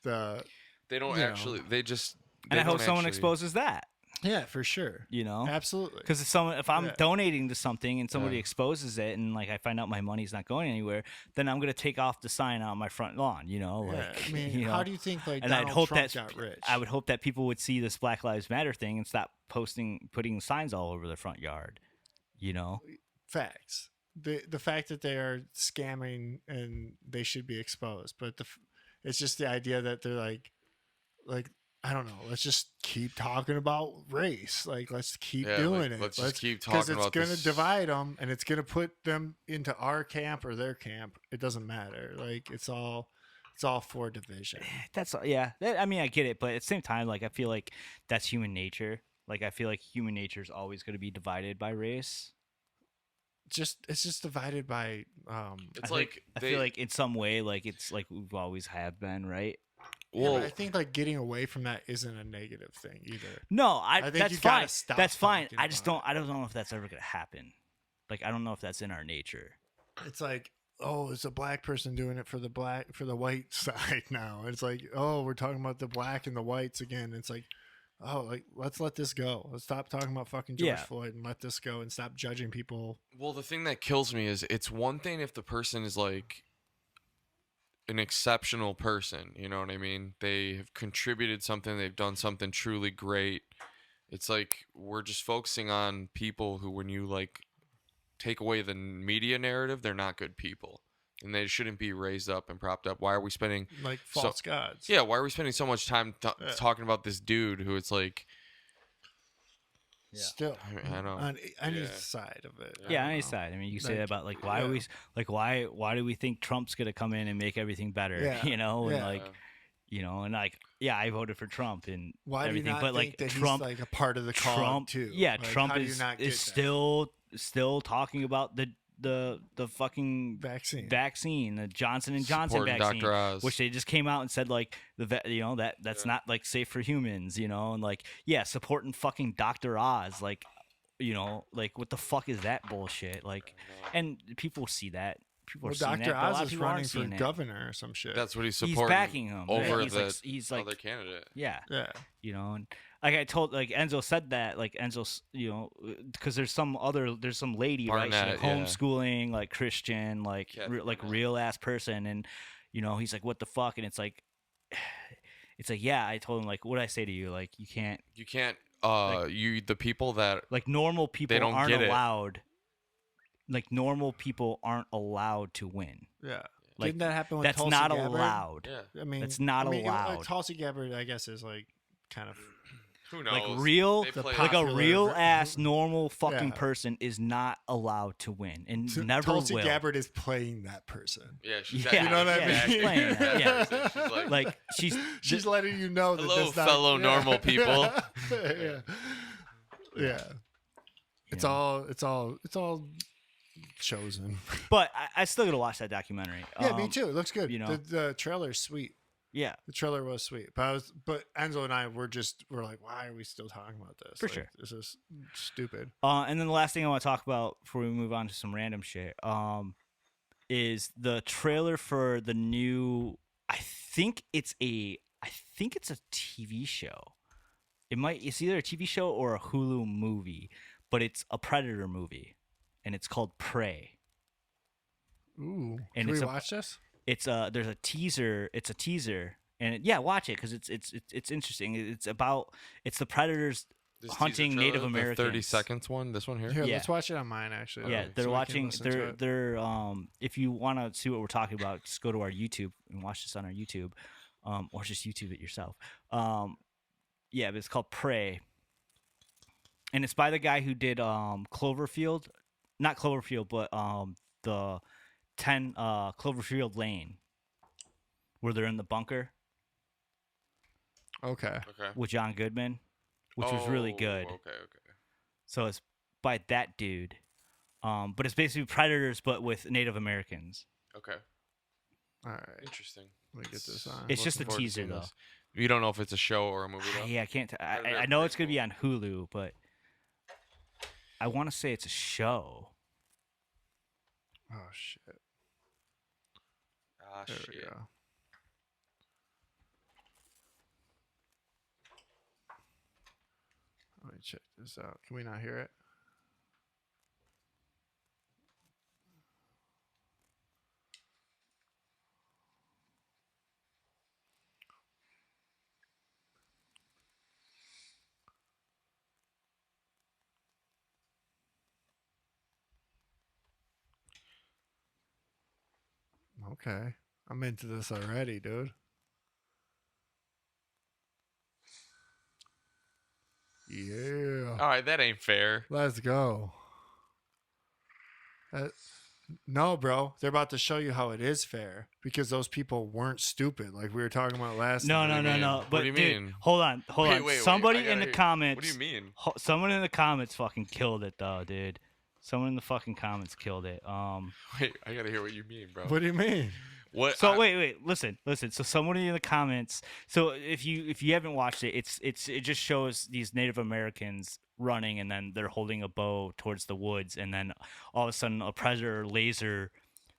the They don't you know. actually. They just. and they I hope don't someone actually- exposes that. yeah, for sure, You know. absolutely. Because if I'm Yeah. donating to something and somebody Yeah. exposes it and like I find out my money's not going anywhere, then I'm gonna take off the sign on my front lawn. You know, Yeah, like I mean, you know? how do you think like and Donald I'd hope Trump that got rich? I would hope that people would see this Black Lives Matter thing and stop putting signs all over their front yard. You know, Facts. The fact that they are scamming and they should be exposed, but it's just the idea that they're like I don't know. Let's just keep talking about race. Like let's keep Yeah, doing like, it. let's just keep because talking it's about gonna this. divide them and it's gonna put them into our camp or their camp. It doesn't matter. Like it's all for division. that's yeah. I mean, I get it, but at the same time, like I feel like that's human nature. Like I feel like human nature is always going to be divided by race. It's just divided by It's I like think, I feel like in some way, like it's like we've always have been, right? yeah, well, but I think like getting away from that isn't a negative thing either. No, I think that's you gotta fine. stop That's fine. talking I just about don't. I don't know if that's ever gonna happen. Like I don't know if that's in our nature. It's like, oh, it's a black person doing it for the white side now. It's like, oh, we're talking about the black and the whites again. It's like, oh, like let's let this go. Let's stop talking about fucking George Yeah. Floyd and let this go and stop judging people. Well, the thing that kills me is it's one thing if the person is like an exceptional person, you know what I mean? They have contributed something, they've done something truly great. It's like we're just focusing on people who, when you like take away the media narrative, they're not good people. and they shouldn't be raised up and propped up. Why are we spending Like false gods. Yeah, why are we spending so much time Yeah. talking about this dude who it's like Yeah. Still, I know. on any Yeah. side of it. I Yeah, don't on any know. side. I mean, you say Like, that about like why yeah. do we like why do we think Trump's gonna come in and make everything better? Yeah, You know, and yeah. like and like I voted for Trump and Why do you everything, not but think like that Trump, he's like a part of the call Trump too? Yeah, Like, Trump how do you is not get is that? still talking about the fucking vaccine. the Johnson and Johnson supporting vaccine, Dr. Oz. which they just came out and said like that's Yeah. not like safe for humans, and like supporting fucking Dr. Oz, like like what the fuck is that bullshit? Like, and people see that. People Well, are seeing Dr. that. But a lot Oz of is people running aren't for seeing it. governor or some shit. That's what he's He's supporting backing him over yeah, he's like other candidate. yeah, yeah. and like I told, like Enzo said that, like Enzo's, because there's some lady, right? She's Barnett, like yeah. homeschooling, like Christian, like Kathy like Barnett. real ass person, and he's like, what the fuck? And it's like, yeah. I told him like, what did I say to you? Like, you can't, The people that like normal people don't aren't get it. allowed. Like normal people aren't allowed to win. Yeah. Like, Didn't that happen with that's Tulsi not Gabbard? allowed. yeah. I mean, That's not allowed. Tulsi Gabbard, I guess, is like kind of Who knows? Like real, They play like a popular real ver- ass normal fucking Yeah. person is not allowed to win and never Tulsi will. Gabbard is playing that person. Yeah, she's Yeah, You know what I yeah, mean? she's playing that, yeah. She's like, Like She's letting you know that Hello, that's not, fellow normal people. yeah. Yeah. It's all chosen. But I still gotta watch that documentary. Yeah, me too. It looks good. you know. The trailer's sweet. Yeah, The trailer was sweet. But Enzo and I we're like, why are we still talking about this? For Like, sure. This is stupid. and then the last thing I want to talk about before we move on to some random shit, is the trailer for the new. I think it's a TV show. It's either a TV show or a Hulu movie, but it's a Predator movie, and it's called Prey. Ooh. And Can it's we a- watch this? There's a teaser. It's a teaser, and watch it because it's interesting. It's the Predators this hunting teaser Native trailer, the Americans. 30 seconds one. This one here. Here, Yeah. let's watch it on mine actually. Yeah, so they're we can watching. listen to it. They're if you want to see what we're talking about, just go to our YouTube and watch this on our YouTube, or just YouTube it yourself. But it's called Prey, and it's by the guy who did Cloverfield, not Cloverfield, but the 10 Cloverfield Lane, where they're in the bunker Okay. Okay. with John Goodman, which was really good. Okay. So it's by that dude. But it's basically Predators, but with Native Americans. Okay. All right. Interesting. Let me get this on. It's just a Looking forward to teaser, seeing though. this. You don't know if it's a show or a movie, though? Yeah, I can't. Predator, I know pretty it's gonna be cool. on Hulu, but I want to say it's a show. Oh shit. Ah, There shit. we go. Let me check this out. Can we not hear it? Okay. I'm into this already, dude. Yeah. All right, that ain't fair. Let's go. No, bro. They're about to show you how it is fair because those people weren't stupid like we were talking about last No, time. no, do you no, mean? no. What But do you dude, mean? hold on. Wait, Somebody I in the gotta- comments. What do you mean? Someone in the comments fucking killed it, though, dude. Someone in the fucking comments killed it. Wait, I gotta hear what you mean, bro. What do you mean? What? So wait, listen. So somebody in the comments. So if you haven't watched it, it just shows these Native Americans running, and then they're holding a bow towards the woods, and then all of a sudden a predator laser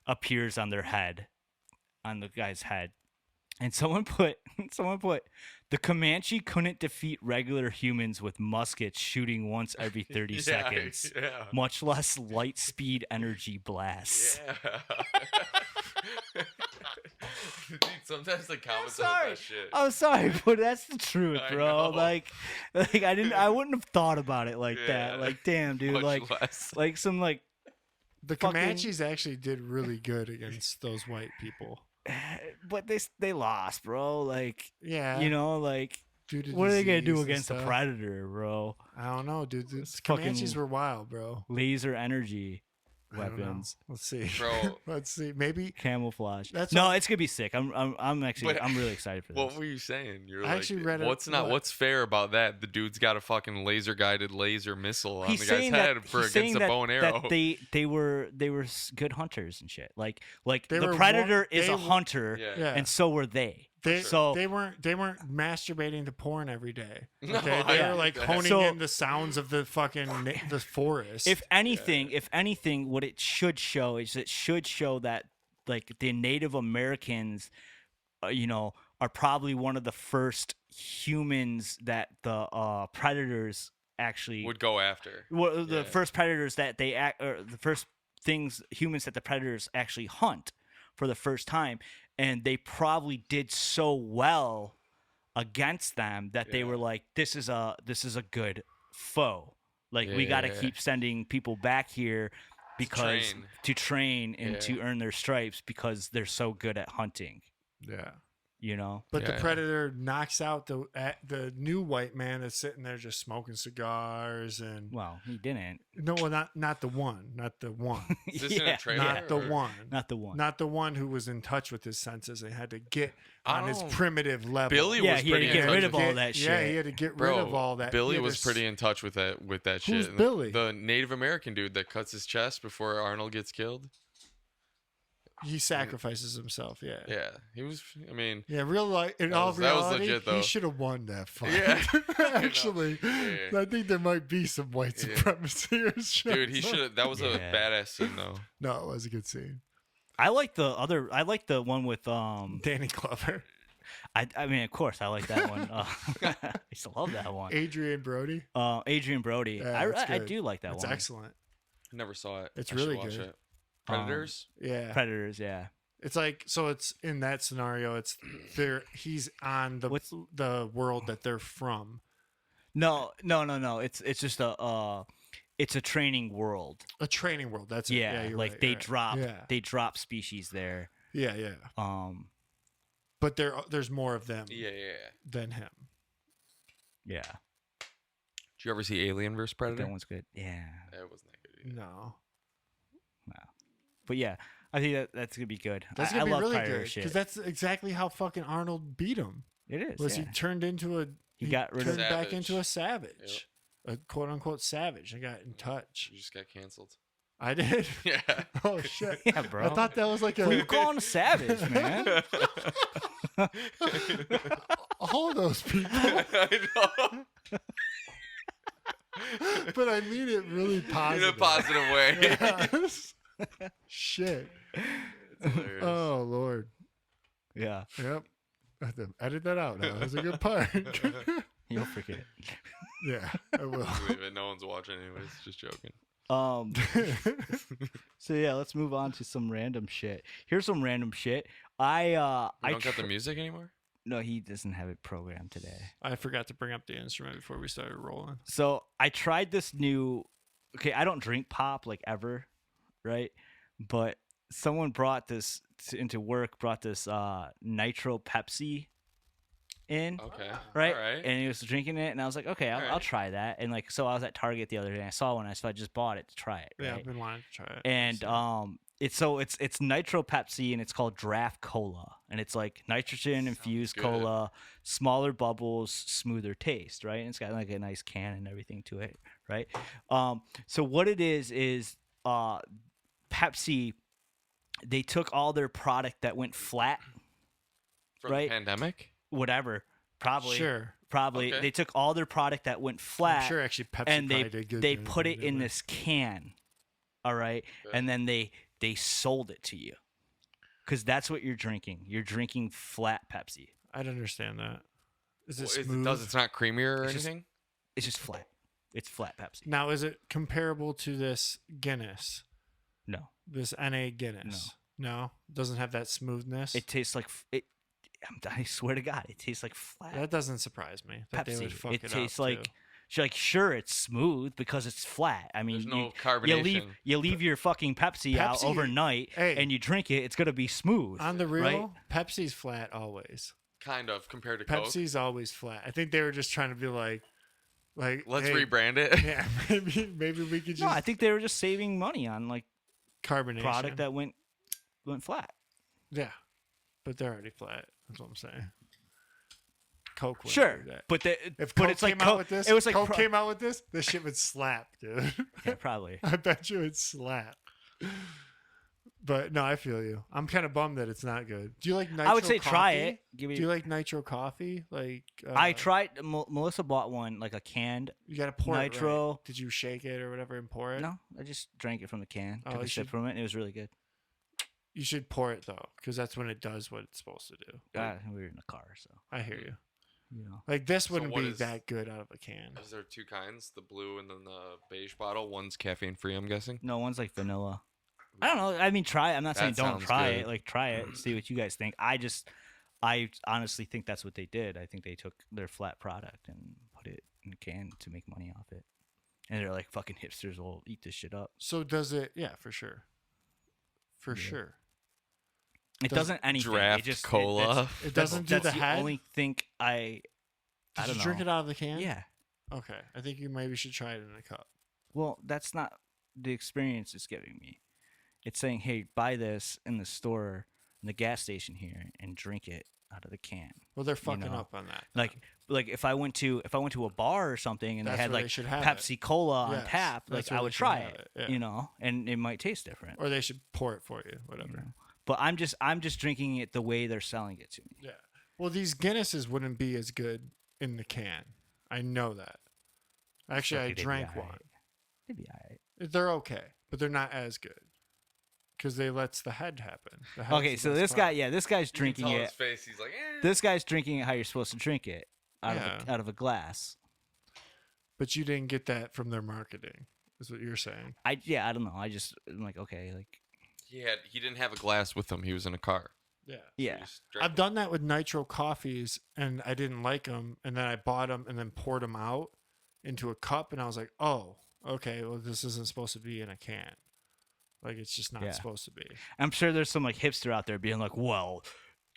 appears on their head, on the guy's head, and someone put the Comanche couldn't defeat regular humans with muskets shooting once every 30 Yeah, seconds, Yeah. much less light speed energy blasts. Yeah. Dude, sometimes the comments are sorry. that shit. I'm sorry, but that's the truth, I bro. know. Like I wouldn't have thought about it like Yeah. that. Like, damn, dude. Much like, less. like some like The Comanches actually did really good against those white people. But they lost, bro. Like, Yeah. you know, like, Due to what are they gonna disease do and against a stuff. predator, bro? I don't know, dude. The It's Comanches fucking were wild, bro. laser energy I don't know. weapons, Let's see. Bro. Let's see. Maybe camouflage. That's no, all- it's gonna be sick. I'm actually But- I'm really excited for this. What were you saying? You're I like, actually read what's fair about that? The dude's got a fucking laser guided laser missile on He's the guy's saying head that for he's against saying a that, bow and arrow. that they were good hunters and shit. Like They the were predator is they a were- hunter, yeah. yeah. and so were they. They So- they weren't masturbating to porn every day. No, Okay? I They get were like that. honing So- in the sounds of the fucking the forest. If anything, what it should show is that like the Native Americans, are probably one of the first humans that the predators actually Would go after. well, the Yeah. first predators that they act, or the first humans that the predators actually hunt for the first time, and they probably did so well against them that they Yeah. were like, this is a good foe. Like, we got to Yeah. keep sending people back here because train. to train and Yeah. to earn their stripes because they're so good at hunting. yeah. But the Yeah. predator knocks out the new white man that's sitting there just smoking cigars and Well, he didn't. no, well, not the one, not the one, Is this in a trailer? not the or- one, Not the one. not the one who was in touch with his senses and had to get I on his don't- primitive level. Billy Yeah, was he had pretty to in get touch rid of with all it. that Yeah, shit. he had to get Bro, rid of all that. Billy Yeah, was there's- pretty in touch with that shit. Who's And Billy? The Native American dude that cuts his chest before Arnold gets killed. He sacrifices himself. Yeah. Yeah, he was. I mean, Yeah, real life. In That all was- that was reality, legit, though. he should have won that fight. Yeah. Actually, Yeah. I think there might be some white Yeah. supremacy or shit. dude, he should. That was a Yeah. badass scene though. No, it was a good scene. I like the one with Danny Glover, I mean, of course I like that one. I used to love that one. Adrian Brody. Adrian Brody. Yeah, it's I good. do like that It's one. excellent. Never saw it. It's I should really watch good. It. Predators. Yeah, Predators, yeah. it's like so. It's in that scenario. It's there. He's on What's- the world that they're from. No. It's just it's a training world. A training world. That's it. Yeah, you're like right, they you're right. drop drop species there. Yeah. But there's more of them Yeah. than him. Yeah, Did you ever see Alien vs Predator? that one's good. Yeah, That wasn't that good. Either. No, but yeah, I think that's gonna be good. that's I gonna be love really Predator good shit. because that's exactly how fucking Arnold beat him. It is. Was yeah. he turned into He got rid of- turned back Savage. into a savage, a quote unquote savage. I got in touch. You just got canceled. I did. Yeah. Oh shit! Yeah, bro. I thought that was like Who you a calling a savage, man? all those people, I know. but I mean it really In positive. a positive way. Yes. Shit. It's hilarious. Oh Lord. Yeah, Yep. I have to edit that out now. That's a good part. you'll forget. Yeah, I will. Believe it. No one's watching anyways. Just joking. So yeah, let's move on to some random shit. Here's some random shit. I You don't got the music anymore? No, he doesn't have it programmed today. I forgot to bring up the instrument before we started rolling. So I tried this new. Okay, I don't drink pop like ever, right? But someone brought this into work. Brought this nitro Pepsi in. Okay. Right? All right. And he was drinking it, and I was like, okay, I'll Alright. try that. And like, so I was at Target the other day, and I saw one, so I just bought it to try it. Yeah, Right? I've been wanting to try it. And so. it's nitro Pepsi, and it's called draft cola, and it's like nitrogen infused good. cola, smaller bubbles, smoother taste, right? And it's got like a nice can and everything to it, right? So what it is Pepsi, they took all their product that went flat, From right? the pandemic? whatever, probably, Sure. probably. Okay. They took all their product that went flat, I'm sure actually Pepsi and probably did good. they during the put it in pandemic. this can, all right, Okay. and then they sold it to you, because that's what you're drinking. You're drinking flat Pepsi. I don't understand that. Is it Well, smooth? it's not creamier or It's just- anything? It's just flat. It's flat Pepsi. Now, is it comparable to this Guinness? No, This NA Guinness? No, doesn't have that smoothness. it tastes like it. I swear to God, it tastes like flat That doesn't surprise me. That they would Pepsi. fuck It it tastes up, like too. Sure, it's smooth because it's flat. I mean, There's no you carbonation. leave your fucking Pepsi out Pepsi- overnight hey. and you drink it, it's gonna be smooth. On the real, right? Pepsi's flat always. Kind of compared to Coke. Pepsi's always flat. I think they were just trying to be like, Let's hey, rebrand it. Yeah, maybe we could just No, I think they were just saving money on like carbonation product that went flat. Yeah, but they're already flat. That's what I'm saying. Coke wouldn't Sure, do that. but If but Coke it's like came out with this, it was like Coke came out with this shit would slap, dude. yeah, probably. I bet you it'd slap. But no, I feel you. I'm kind of bummed that it's not good. Do you like nitro I would say coffee? try it. Give me. Do you like nitro coffee? Like I tried. Melissa bought one, like a canned. You got to pour it. nitro. Right? Did you shake it or whatever and pour it? No, I just drank it from the can. Oh, Took you a sip should- from it. And it was really good. You should pour it though, because that's when it does what it's supposed to do. We were in the car, so I hear you. you know. Like this So wouldn't what be is- that good out of a can. Is there two kinds? The blue and then the beige bottle. One's caffeine free, I'm guessing. No, one's like vanilla. I don't know. I mean, try it. I'm not saying That don't sounds try good. it. Like, try it. See what you guys think. I honestly think that's what they did. I think they took their flat product and put it in a can to make money off it. And they're like, fucking hipsters will eat this shit up. So does it? Yeah, for sure. For Yeah. sure. It Does doesn't anything. Draft it just, cola. It doesn't do that's the the head. only thing I Did don't you drink know. it out of the can? Yeah. Okay. I think you maybe should try it in a cup. Well, that's not the experience it's giving me. It's saying, hey, buy this in the store, in the gas station here, and drink it out of the can. Well, they're fucking know, up on that. Like if I went to a bar or something and That's they had where they like should have Pepsi Cola on Yes, tap, that's like where I they would should try have it, it, yeah. you know, and it might taste different. Or they should pour it for you, whatever. you know? But I'm just drinking it the way they're selling it to me. Yeah. Well, these Guinnesses wouldn't be as good in the can. I know that. Actually, I They'd be drank alright. one. They'd be alright. They're okay, but they're not as good because they lets the head happen. The head's Okay, the so best this part. guy, yeah, this guy's You can drinking tell it. his face. He's like, eh. This guy's drinking it how you're supposed to drink it, Yeah. out of a glass. But you didn't get that from their marketing, is what you're saying. I don't know. I'm like, okay, like He didn't have a glass with him. He was in a car. Yeah. yeah. He just drank I've done that with nitro coffees, and I didn't like them, and then I bought them and then poured them out into a cup, and I was like, oh, okay, well, this isn't supposed to be in a can. Like, it's just not Yeah. supposed to be. I'm sure there's some like hipster out there being like, well,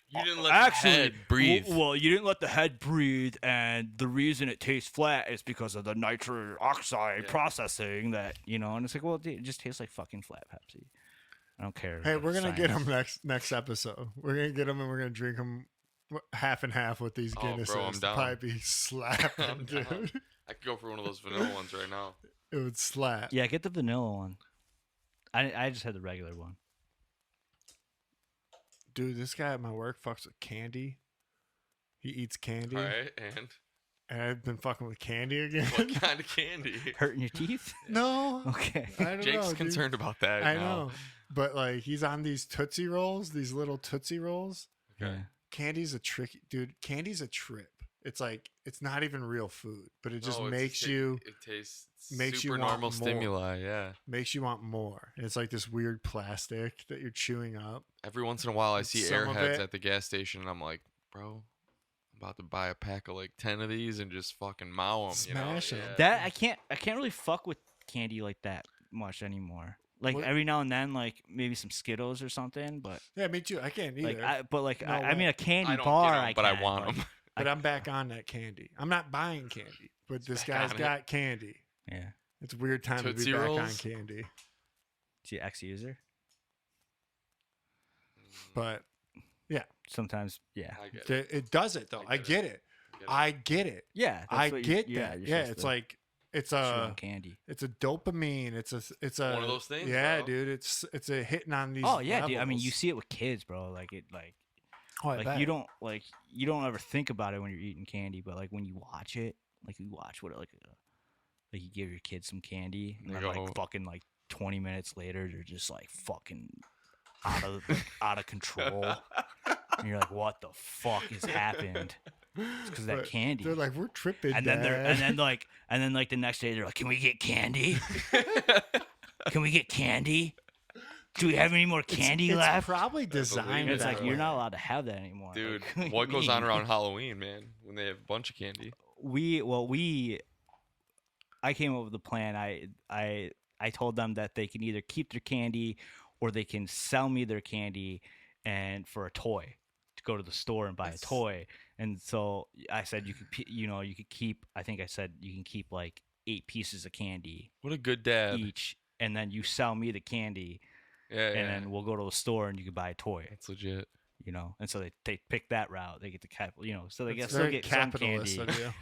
You didn't let actually, the head breathe. Well, you didn't let the head breathe, and the reason it tastes flat is because of the nitric oxide Yeah. processing that, you know. And it's like, well, dude, it just tastes like fucking flat Pepsi. I don't care. Hey, about we're gonna get science. them next episode. We're gonna get them and we're gonna drink them half and half with these Oh, bro, Guinnesses. I'm down. Probably be slap them, I'm down. dude. I could go for one of those vanilla ones right now. It would slap. Yeah, get the vanilla one. I just had the regular one. Dude, this guy at my work fucks with candy. He eats candy, All right, and and I've been fucking with candy again. what kind of candy? Hurting your teeth? No, Okay. I don't Jake's know. dude. concerned about that. I now. know, but like he's on these Tootsie Rolls, these little Tootsie Rolls. Okay. Yeah. Candy's a tricky dude. Candy's a trip. It's like it's not even real food, but it just No, makes it tastes makes you super want normal more. stimuli. Yeah. makes you want more. And it's like this weird plastic that you're chewing up. Every once in a while, I see Some of Airheads it- at the gas station, and I'm like, bro, I'm about to buy a pack of like 10 of these and just fucking mow them. Smash 'em. That I can't really fuck with candy like that much anymore. Like What- every now and then, like maybe some Skittles or something, but Yeah, me too. I can't either. like No I mean way. a candy I don't bar, get 'em, but I can, want like, them. but I'm back on that candy. I'm not buying candy, but this back guy's on it. got candy. Yeah, It's a weird time Tootsie to be back on Rolls? candy. see, ex-user. But Sometimes, yeah, I get it. it does it though. I get it. I get it. yeah. That's I what get you, that. you're Yeah, supposed it's to like it's chew a on candy. it's a dopamine. It's a One of those things, Yeah, bro. dude. It's a hitting on these. Oh yeah, dude. I mean, you levels. see it with kids, bro. Like Oh, I like bet. you don't ever think about it when you're eating candy, but like when you watch it, like you watch what like you give your kids some candy, and They then go- like fucking like 20 minutes later, they're just like fucking out of control, and you're like, what the fuck has happened? It's because that But candy. They're like, we're tripping. and then Dad." then like the next day they're like, can we get candy? Can we get candy? Do we have any more candy it's left? probably believe designed. it. It's like that you're way. not allowed to have that anymore, Dude, Like, what do you goes on mean? around Halloween, man? When they have a bunch of candy. We I came up with a plan. I told them that they can either keep their candy or they can sell me their candy and for a toy to go to the store and buy a toy. And so I said you could keep. I think I said you can keep like 8 pieces of candy What a good dad. each, and then you sell me the candy, Yeah, and then we'll go to the store and you can buy a toy. That's legit. And so they pick that route. They get the so they It's still very get some capitalist candy. of you.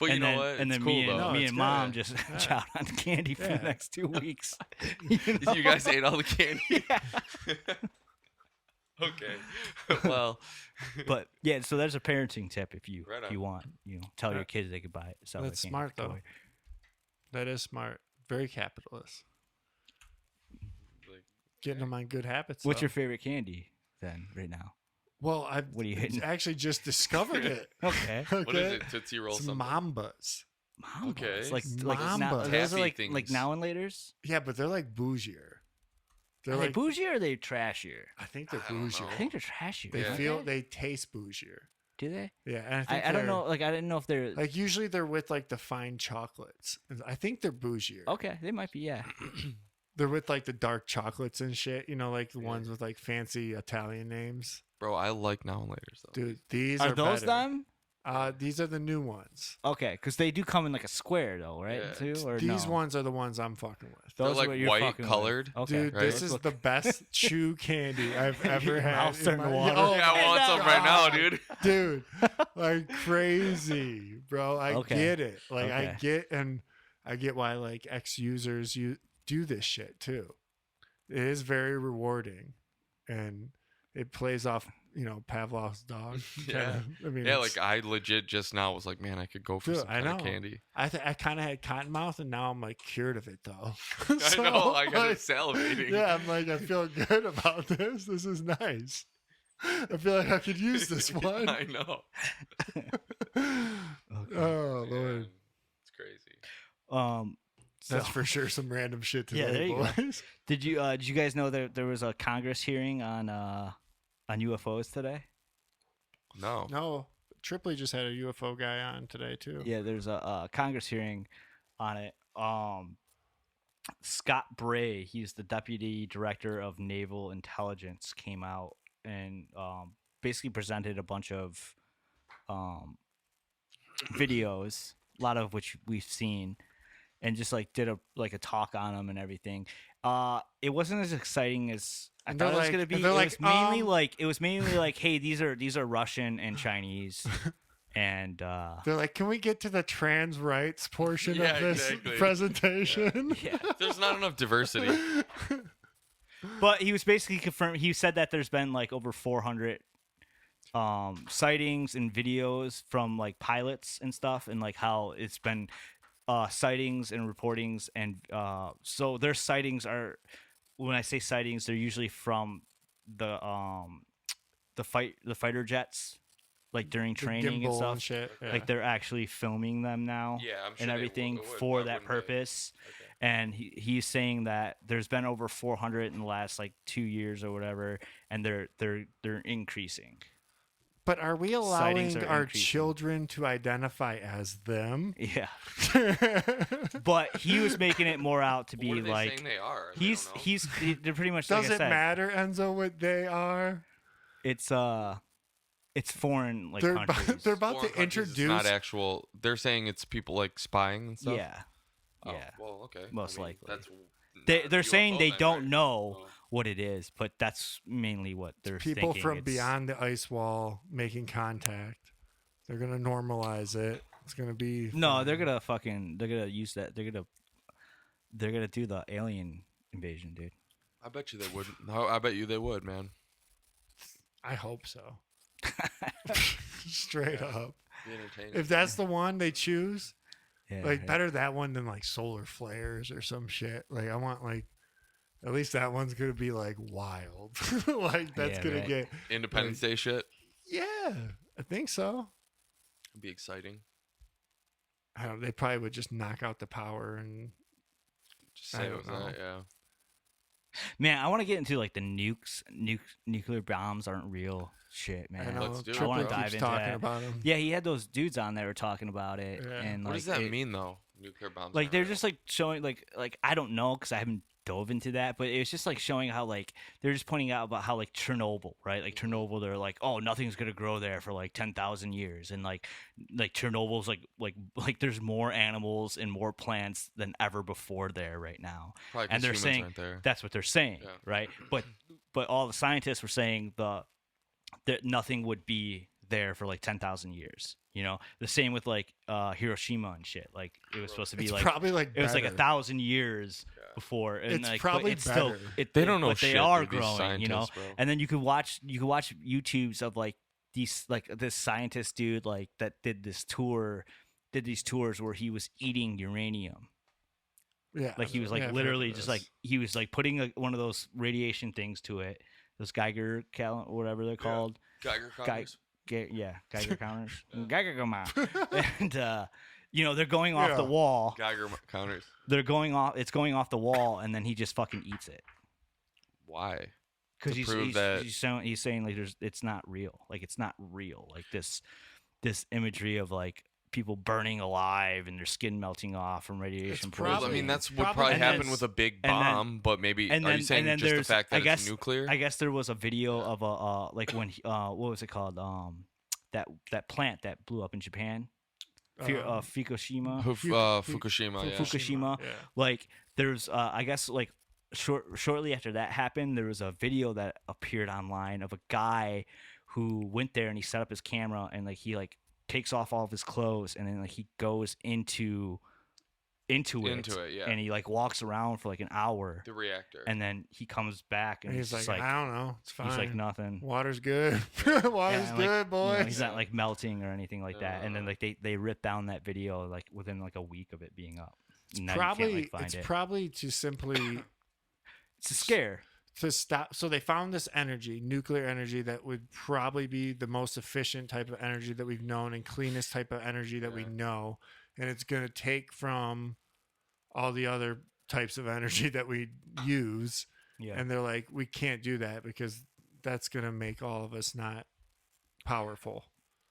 But And you know then, what? And It's then cool me and though. me it's and mom good. just Yeah. chow on the candy for Yeah. the next 2 weeks. You guys ate all the candy. Yeah. Okay. Well. But yeah, so there's a parenting tip if you Right if you on. want, tell your kids they could buy it. Sell That's their candy smart for a though. toy. That is smart. Very capitalist. Like, Getting them on good habits. What's though. your favorite candy then right now? Well, I've What are you hitting? actually just discovered it. Okay. Okay. what is it? Tootsie Roll It's something? Mambas. Mambas. Okay. Like now, Mambas. those are Taffy like things. now and laters. Yeah, but they're like bougier. They're Are like they bougie or are they trashier? I think they're I don't bougier. know. I think they're trashier. They Yeah. feel they taste bougier. Do they? Yeah, and I think I don't they're- know. Like I didn't know if they're Like usually they're with like the fine chocolates. I think they're bougier. okay. They might be. Yeah. They're with like the dark chocolates and shit. Like the Yeah. ones with like fancy Italian names. Bro, I like now and laters though. Dude, these Are are those better. them? These are the new ones. Okay, because they do come in like a square though, right? Yeah. Too or These no? ones are the ones I'm fucking with. They're Those are like what you're white fucking with. colored. Okay, Dude, right? this is the best chew candy I've ever Your had. mouth's in starting to my- water. Oh Yeah, I my want some right now, God. dude. Dude, like crazy, bro. I Okay. get it. Like Okay. I get why like ex-users do this shit too. It is very rewarding, and it plays off Pavlov's dog. Yeah. Kinda. I mean, Yeah, it's- like I legit just now was like, man, I could go for Dude, some I kind of know. candy. I kind of had cotton mouth, and now I'm like cured of it though. I know, I got like, it salivating. Yeah, I'm like, I feel good about this. This is nice. I feel like I could use this one. I know. Okay. Oh Man, Lord, it's crazy. that's so- for sure some random shit today, Yeah, there you go. boys. Did you guys know that there was a Congress hearing on UFOs today? No. No, Tripoli just had a UFO guy on today too. Yeah, there's a Congress hearing on it. Scott Bray, he's the deputy director of naval intelligence, came out and basically presented a bunch of videos, a lot of which we've seen, and just like did a talk on them and everything. It wasn't as exciting as I And thought they're it was like- gonna be. and they're It was mainly like, hey, these are Russian and Chinese, and They're like, can we get to the trans rights portion Yeah, of this exactly. presentation? yeah. There's not enough diversity. But he was basically confirmed. He said that there's been like over 400 sightings and videos from like pilots and stuff, and like how it's been sightings and reportings, and so their sightings are. When I say sightings, they're usually from the fighter jets, like during The training and gimbal stuff. shit. Yeah. Like they're actually filming them now. Yeah, I'm sure And they everything would. for Why that wouldn't they? purpose. Okay. And he's saying that there's been over 400 in the last like 2 years or whatever, and they're increasing. But are we Sightings allowing are our increasing. children to identify as them? Yeah, but he was making it more out to be What are they like saying they are? They don't know. they're pretty much like Does I it said, matter, Enzo, what they are? It's foreign like They're countries. they're about Foreign to countries, it's introduce. not actual. They're saying it's people like spying and stuff. yeah, Oh, yeah. well, okay. Most likely. That's They're saying they don't know. know Oh. what it is, but that's mainly what they're people thinking. from It's- beyond the ice wall making contact. They're gonna normalize it. It's gonna be No, fine. they're gonna use that. They're gonna do the alien invasion, dude. I bet you they would. No, I bet you they would, man. I hope so. Straight up. Be entertaining. If that's the one they choose, Yeah, like yeah. better that one than like solar flares or some shit. Like I want like at least that one's gonna be like wild. Like that's Yeah, gonna right. get Independence Day shit. yeah. I think so. It'd be exciting. I don't. They probably would just knock out the power and Just I say it don't was know. that, yeah. Man, I want to get into like the nuclear bombs aren't real shit, man. I know Let's do it, Triple I wanna bro. dive keeps into talking that. about them. Yeah, he had those dudes on there talking about it, Yeah. and What like does that it- mean though? Nuclear bombs. Like aren't they're real. just like showing like I don't know because I haven't dove into that, but it was just like showing how like they're just pointing out about how like Chernobyl, right? Like Chernobyl, they're like, oh, nothing's gonna grow there for like 10,000 years, and like Chernobyl's like there's more animals and more plants than ever before there right now, Probably and 'cause they're humans saying aren't there. that's what they're saying, Yeah. right? But all the scientists were saying that nothing would be there for like 10,000 years. You know, the same with like Hiroshima and shit. Like it was supposed to be It's like probably like it was like better. 1,000 years Yeah. before, and It's like probably but it's still better. They don't know but they shit, are dude, these growing, you know. scientists, bro. And then you could watch YouTubes of like these like this scientist dude like that did these tours where he was eating uranium. Yeah, Like he was like yeah, I've heard literally of just this. like he was like putting one of those radiation things to it, those Geiger whatever they're called. Geiger counters. Geiger counters. Yeah. Geiger come out. And you know, they're going off the Yeah. wall. Geiger counters. They're going off it's going off the wall, and then he just fucking eats it. Why? Because To prove that- he's saying like it's not real. Like it's not real. Like this imagery of like people burning alive and their skin melting off from radiation. probably- Well, I mean, that's what probably probably and then- happen with a big and then- bomb, but maybe and are then- you saying and then just the there's- fact that I it's guess- nuclear? I guess there was a video of a like when what was it called that plant that blew up in Japan, Fukushima. Fukushima, yeah. Fukushima. Yeah. Like there's I guess like shortly after that happened, there was a video that appeared online of a guy who went there and he set up his camera and like he like takes off all of his clothes and then like he goes into it, yeah. and he like walks around for like an hour The reactor. and then he comes back and And he's he's just like, like I don't know, it's fine. he's like nothing. Water's good. Water's Yeah, and, like, good, you know, boys. he's not like melting or anything like that. And then Uh. like they ripped down that video like within like a week of it being up. Now you can't, probably like, find it's it. probably to simply It's a scare. to stop. So they found this energy, nuclear energy, that would probably be the most efficient type of energy that we've known and cleanest type of energy that we Yeah. know, and it's going to take from all the other types of energy that we use. Yeah. And they're like, we can't do that because that's going to make all of us not powerful.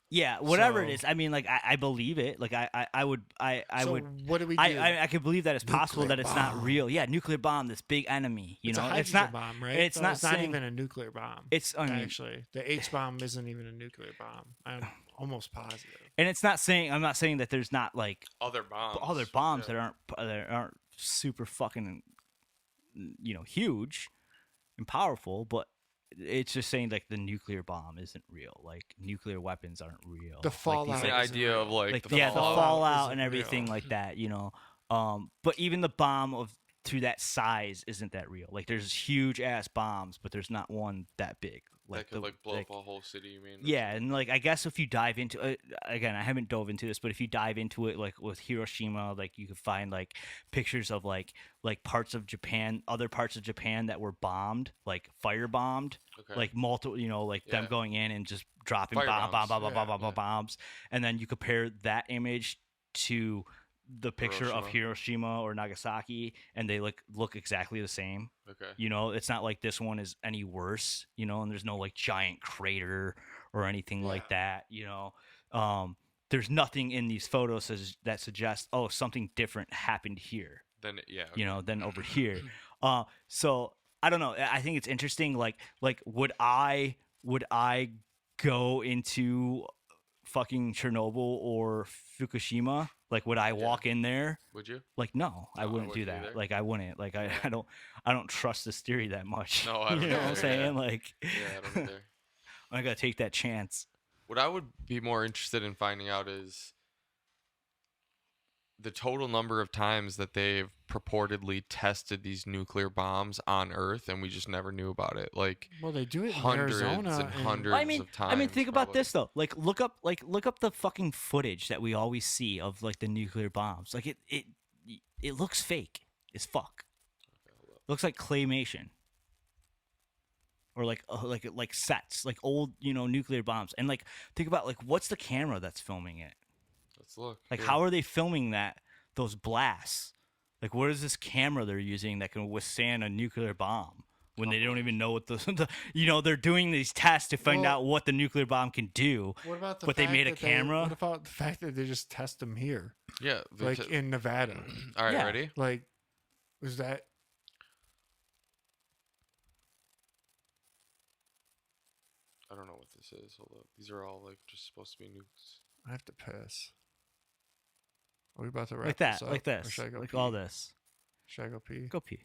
Yeah, whatever it So- is. I mean, like I believe it. Like I would So would what do we do? I can believe that it's possible Nuclear that it's not bomb. real. Yeah, nuclear bomb, this big enemy. You it's know, a hydrogen it's not. bomb, right? it's So not it's not saying- even a nuclear bomb. It's I mean, Actually, the H bomb isn't even a nuclear bomb. I'm almost positive. and it's not saying. I'm not saying that there's not like other bombs. other bombs that aren't super fucking, you know, huge and powerful, but it's just saying like the nuclear bomb isn't real. Like nuclear weapons aren't real. The Like, these, fallout The like, isn't idea of real. like, like the yeah, the fallout. fallout isn't and everything real. like that, you know. But even the bomb of to that size isn't that real. Like there's huge ass bombs, but there's not one that big. That could like blow up a whole city. You mean? yeah, and like I guess if you dive into it, again, I haven't dove into this, but if you dive into it, like with Hiroshima, like you could find like pictures of like parts of Japan, other parts of Japan that were bombed, like firebombed, Okay. like multiple, you know, like them Yeah. going in and just dropping Fire bombs, yeah. bombs, and then you compare that image to the picture of Hiroshima or Nagasaki, and they look exactly the same. Okay. You know, it's not like this one is any worse, you know, and there's no like giant crater or anything like that, you know. There's nothing in these photos that suggests, oh, something different happened here, Then yeah. you know, than over here. So I don't know. I think it's interesting. Like would I go into fucking Chernobyl or Fukushima? Like, would I walk in there? Would you? Like, no, I No, I wouldn't do wouldn't that. either. Like, I wouldn't. Like, I don't trust this theory that much. No, I don't You know what I'm either, saying? yeah. Like, Yeah, I don't either. I gotta take that chance. What I would be more interested in finding out is the total number of times that they've purportedly tested these nuclear bombs on Earth, and we just never knew about it. Like Well, they do it in hundreds Arizona and hundreds I mean, of times. think about probably. this though. Like, look up the fucking footage that we always see of like the nuclear bombs. Like, it looks fake as fuck. Looks like claymation. Or like sets, like old, you know, nuclear bombs. And like think about like what's the camera that's filming it? Let's look. Like yeah. how are they filming those blasts? Like what is this camera they're using that can withstand a nuclear bomb? when they don't even know what they're doing these tests to find Well- out what the nuclear bomb can do. What about the But they fact made a that camera? What about the fact that they just test them here, Yeah. like in Nevada? All right, Yeah. ready? Like, was that? I don't know what this is. Hold up. These are all like just supposed to be nukes. I have to piss. Are we about to wrap Like that, this up, like or this, should I go like pee? all this. Should I go pee? Go pee.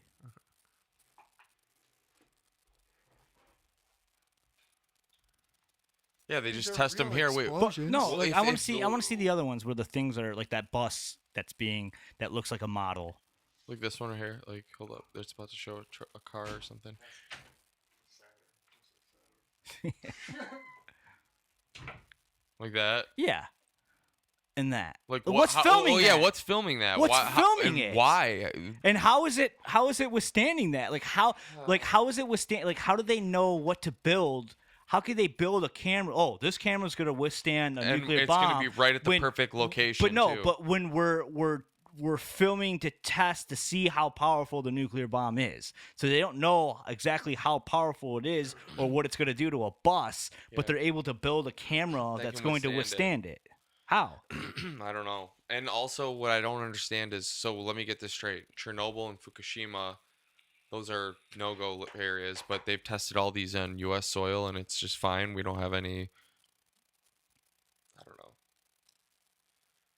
Yeah, they These just are test them real here. Wait, explosions. No, Well, like if- I want if to see. the- I want to see the other ones where the things are like that bus that looks like a model. like this one right here. Like, hold up. It's about to show a car or something. Like that. Yeah, and that. Like What's filming? Oh yeah, that? what's filming that? What's why, filming and it? Why? And how is it withstanding that? Like how is it withstand? Like how do they know what to build? How could they build a camera? Oh, this camera's gonna withstand a And nuclear it's bomb. gonna be right at the when- perfect location. But no, too. but when we're filming to test to see how powerful the nuclear bomb is, so they don't know exactly how powerful it is or what it's gonna do to a bus, but Yeah. they're able to build a camera That that's can going to withstand withstand it. How? I don't know. And also, what I don't understand is, so let me get this straight: Chernobyl and Fukushima, those are no-go areas, but they've tested all these on U.S. soil, and it's just fine. We don't have any. I don't know.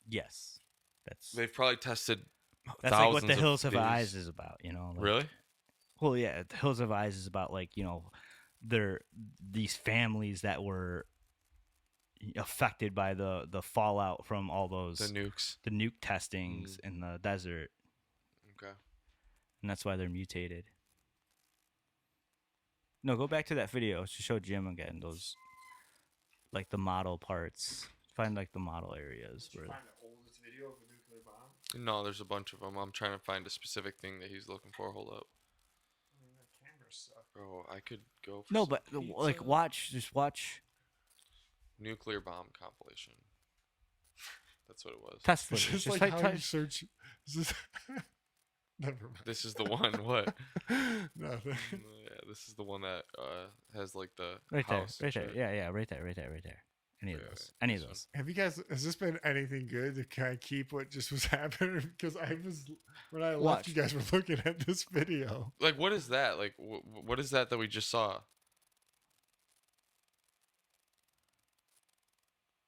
Yes, that's They've probably tested. like what thousands the of Hills of these. Eyes is about. You know, like, Really? Well, yeah, the Hills of Eyes is about like these families that were affected by the fallout from all those The nukes. the nuke testings in the desert, Okay. and that's why they're mutated. No, go back to that video to show Jim again those like the model parts. Find like the model areas where. the oldest video of a nuclear bomb? No, there's a bunch of them. I'm trying to find a specific thing that he's looking for. Hold up. I mean, the cameras suck. Bro, I could go for No, some but like pizza. just watch Nuclear bomb compilation. That's what it was. test It's footage. just Just like type- how you type- search. This is never mind. This is the one. What? Nothing. Yeah, this is the one that has like the right there, house. right there. shit. Yeah, right there, right there, right there. Any of Wait, those, wait, any of this one. those. Have you guys? Has this been anything good to kind of keep what just was happening? Because I was when I left, Watch. you guys were looking at this video. Like, what is that? Like, what is that we just saw?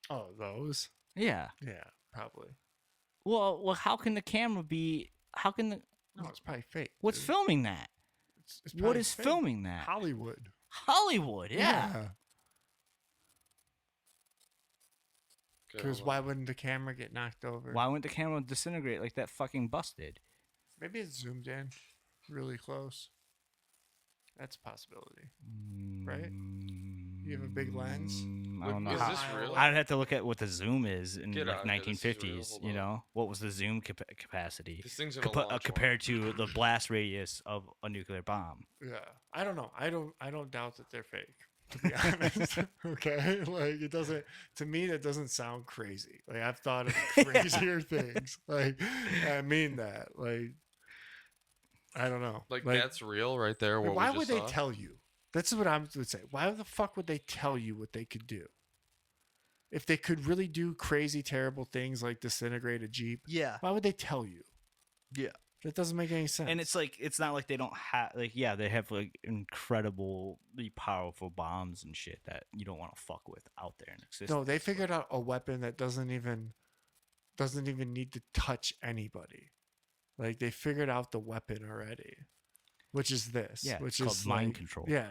Oh, those? Yeah. Yeah, probably. Well, how can the camera be? How can the? No, it's probably fake. What's dude. filming that? It's What probably is fake. filming that? Hollywood. Hollywood. Yeah. Okay, Because hold why on. wouldn't the camera get knocked over? Why wouldn't the camera disintegrate like that fucking bus did? Maybe it's zoomed in really close. That's a possibility. Right? You have a big lens? I don't know. Is How, this real? I'd have to look at what the zoom is in Get like out of here, this is real. 1950s. Hold You on. know, what was the zoom capacity This thing's gonna launch one. compared to the blast radius of a nuclear bomb? Yeah. I don't know. I don't doubt that they're fake. To be honest. Okay. Like it doesn't to me that doesn't sound crazy. Like I've thought of crazier things. Like I mean that. Like I don't know. Like that's real right there. What why we would just they saw? tell you? That's what I would say. Why the fuck would they tell you what they could do? If they could really do crazy, terrible things like disintegrate a Jeep, Yeah. why would they tell you? Yeah. That doesn't make any sense. And it's like it's not like they don't have like they have like incredibly powerful bombs and shit that you don't want to fuck with out there in existence. no, they figured out a weapon that doesn't even need to touch anybody. Like they figured out the weapon already, which is this. Yeah, which it's is called mind like- control. Yeah,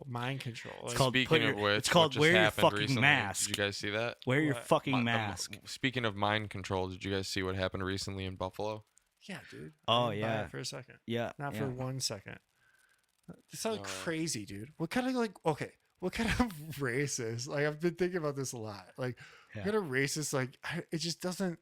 mind control. It's Like, called Speaking put of your- which, it's called what just wear your happened fucking recently, mask. Did you guys see that? Wear your What? fucking mask. Speaking of mind control, did you guys see what happened recently in Buffalo? yeah, dude. Oh, I didn't buy yeah. it for a second. Yeah. Not yeah. for 1 second. This sounds No. crazy, dude. What kind of what kind of racist? Like I've been thinking about this a lot. Like Yeah. what kind of racist? Like it just doesn't.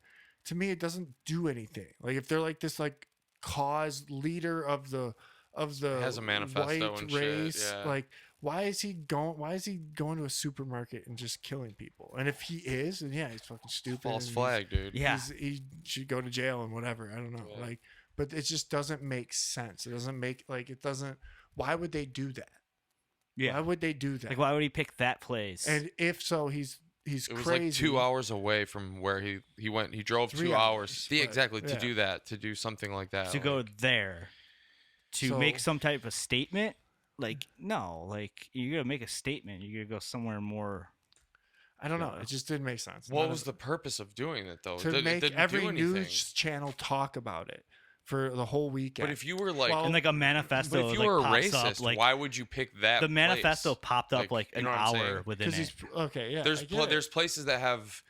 To me, it doesn't do anything. Like if they're like this, like cause leader of the has a manifesto white and shit, race, yeah. like why is he going to a supermarket and just killing people? And if he is, then yeah, he's fucking stupid. False and flag, dude. Yeah. he should go to jail and whatever. I don't know. Yeah. Like, but it just doesn't make sense. It doesn't make like it doesn't. why would they do that? Yeah. Why would they do that? Like, why would he pick that place? And if so, he's It was crazy. like 2 hours away from where he went. He drove 3 2 hours. hours, but, Exactly, to yeah. do that, to do something like that. to go there to So- make some type of statement. Like, no, like, you're gonna make a statement. You're gonna go somewhere more. I don't know. Yeah. It just didn't make sense. What None was of the purpose of doing it though? to It make didn't every do anything. news channel talk about it for the whole weekend. But if you were like, Well, And like a manifesto, but if you like, were a pops racist, up, like why would you pick that? the manifesto place? popped up like you an know what I'm hour saying? within because it. he's okay, yeah. There's I get it. there's places that have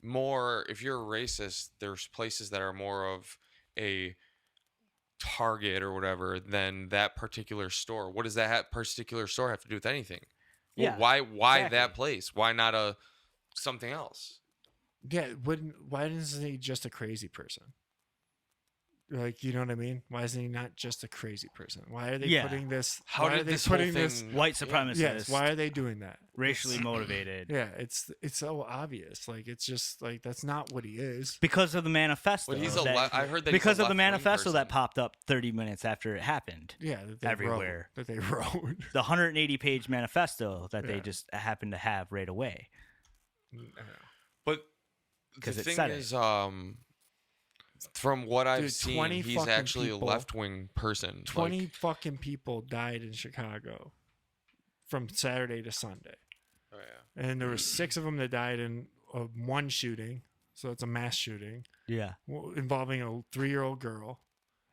more. If you're a racist, there's places that are more of a target or whatever than that particular store. What does that particular store have to do with anything? Well, Yeah, why that exactly. place? Why not something else? Yeah, why isn't he just a crazy person? Like, you know what I mean? Why isn't he not just a crazy person? Why are they Yeah. putting this? How why did are they this whole putting thing? this? White supremacists, Yes. Why are they doing that? racially motivated. Yeah, it's so obvious. Like, it's just like that's not what he is. Because of the manifesto. But he's that- I heard that because he's a of the left-wing manifesto that person. popped up 30 minutes after it happened. Yeah, that they Everywhere. wrote, that they wrote. The 180-page manifesto that Yeah. they just happened to have right away. But the 'Cause it thing said it. is, from what I've Dude, seen, 20 he's fucking actually a people- left-wing person. 20 fucking people died in Chicago from Saturday to Sunday. Oh yeah. And there were 6 of them that died in one shooting. So it's a mass shooting Yeah. involving a 3-year-old girl.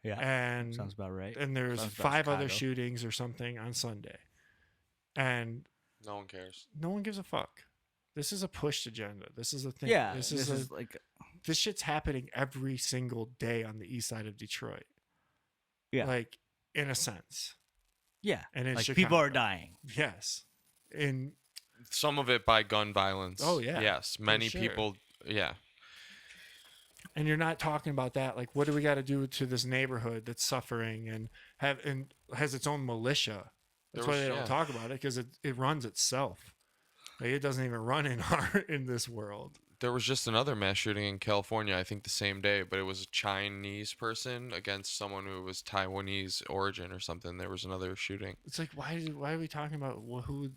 Yeah. And Sounds about right. and there's Sounds about 5 other Chicago. shootings or something on Sunday. And No one cares. no one gives a fuck. This is a pushed agenda. This is a thing. Yeah. This is like, this shit's happening every single day on the east side of Detroit. Yeah. Like, in a sense. yeah. And in Like, Chicago. people are dying. Yes. In Some of it by gun violence. Oh, yeah, Yes, many sure. people. Yeah. and you're not talking about that. Like, what do we got to do to this neighborhood that's suffering and has its own militia? That's There why was- they don't yeah. talk about it, because it runs itself. Like, it doesn't even run in this world. There was just another mass shooting in California, I think the same day, but it was a Chinese person against someone who was Taiwanese origin or something. There was another shooting. It's like, why are we talking about who?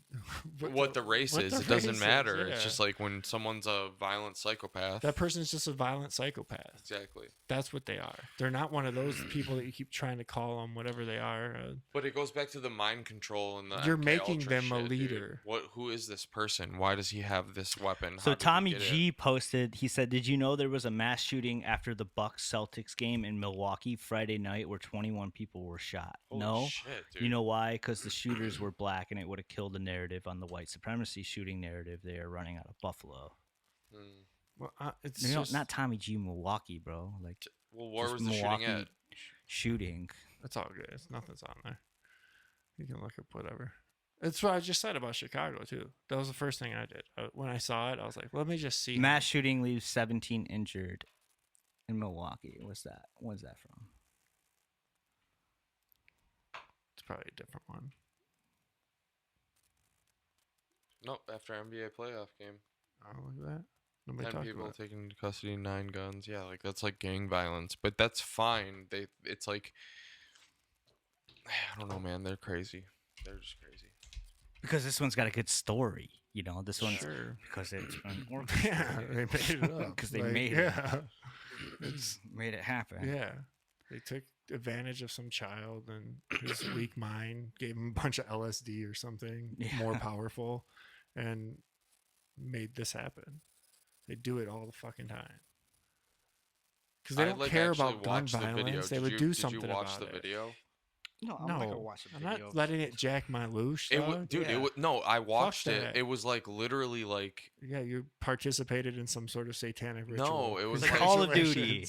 What the race what is, the it doesn't race is, matter. yeah. It's just like when someone's a violent psychopath. That person's just a violent psychopath. Exactly. That's what they are. They're not one of those people that you keep trying to call them whatever they are. But it goes back to the mind control and the You're MK making Ultra them a shit, dude. leader. Who is this person? Why does he have this weapon? So How did he Tommy get it? G posted, he said, "Did you know there was a mass shooting after the Bucks Celtics game in Milwaukee Friday night where 21 people were shot?" Holy No. shit, dude. You know why? Because the shooters were black and it would have killed the narrative on the white supremacy shooting narrative they are running out of Buffalo. Hmm. Well, it's You know, just, not Tommy G Milwaukee, bro. Like, Well, where just was the shooting Milwaukee at? shooting. It's all good. Nothing's on there. You can look up whatever. It's what I just said about Chicago too. That was the first thing I did when I saw it. I was like, let me just see. Mass shooting leaves 17 injured in Milwaukee. What's that? What's that from? It's probably a different one. Nope, after NBA playoff game. Oh, look at that. Nobody 10 talked people about it. taken into custody, 9 guns. Yeah, like that's like gang violence, but that's fine. It's like I don't know, man. They're crazy. They're just crazy. Because this one's got a good story. You know, this one's Sure. because it's been Yeah, they made it up. 'Cause they Like, made it. yeah. it's made it happen. Yeah. They took advantage of some child and his weak mind, gave him a bunch of LSD or something more Yeah. powerful, and made this happen. They do it all the fucking time. Because they I, don't like, care actually about gun watched the video. violence. They Did would you- do something Did you watch about the it. video? No, I'm No, not gonna watch the I'm video. not letting it jack my loosh. It dog. dude, Yeah. no, I watched that. it. It was like literally like Yeah, you participated in some sort of satanic ritual. No, it was like Congratulations. Call of Duty.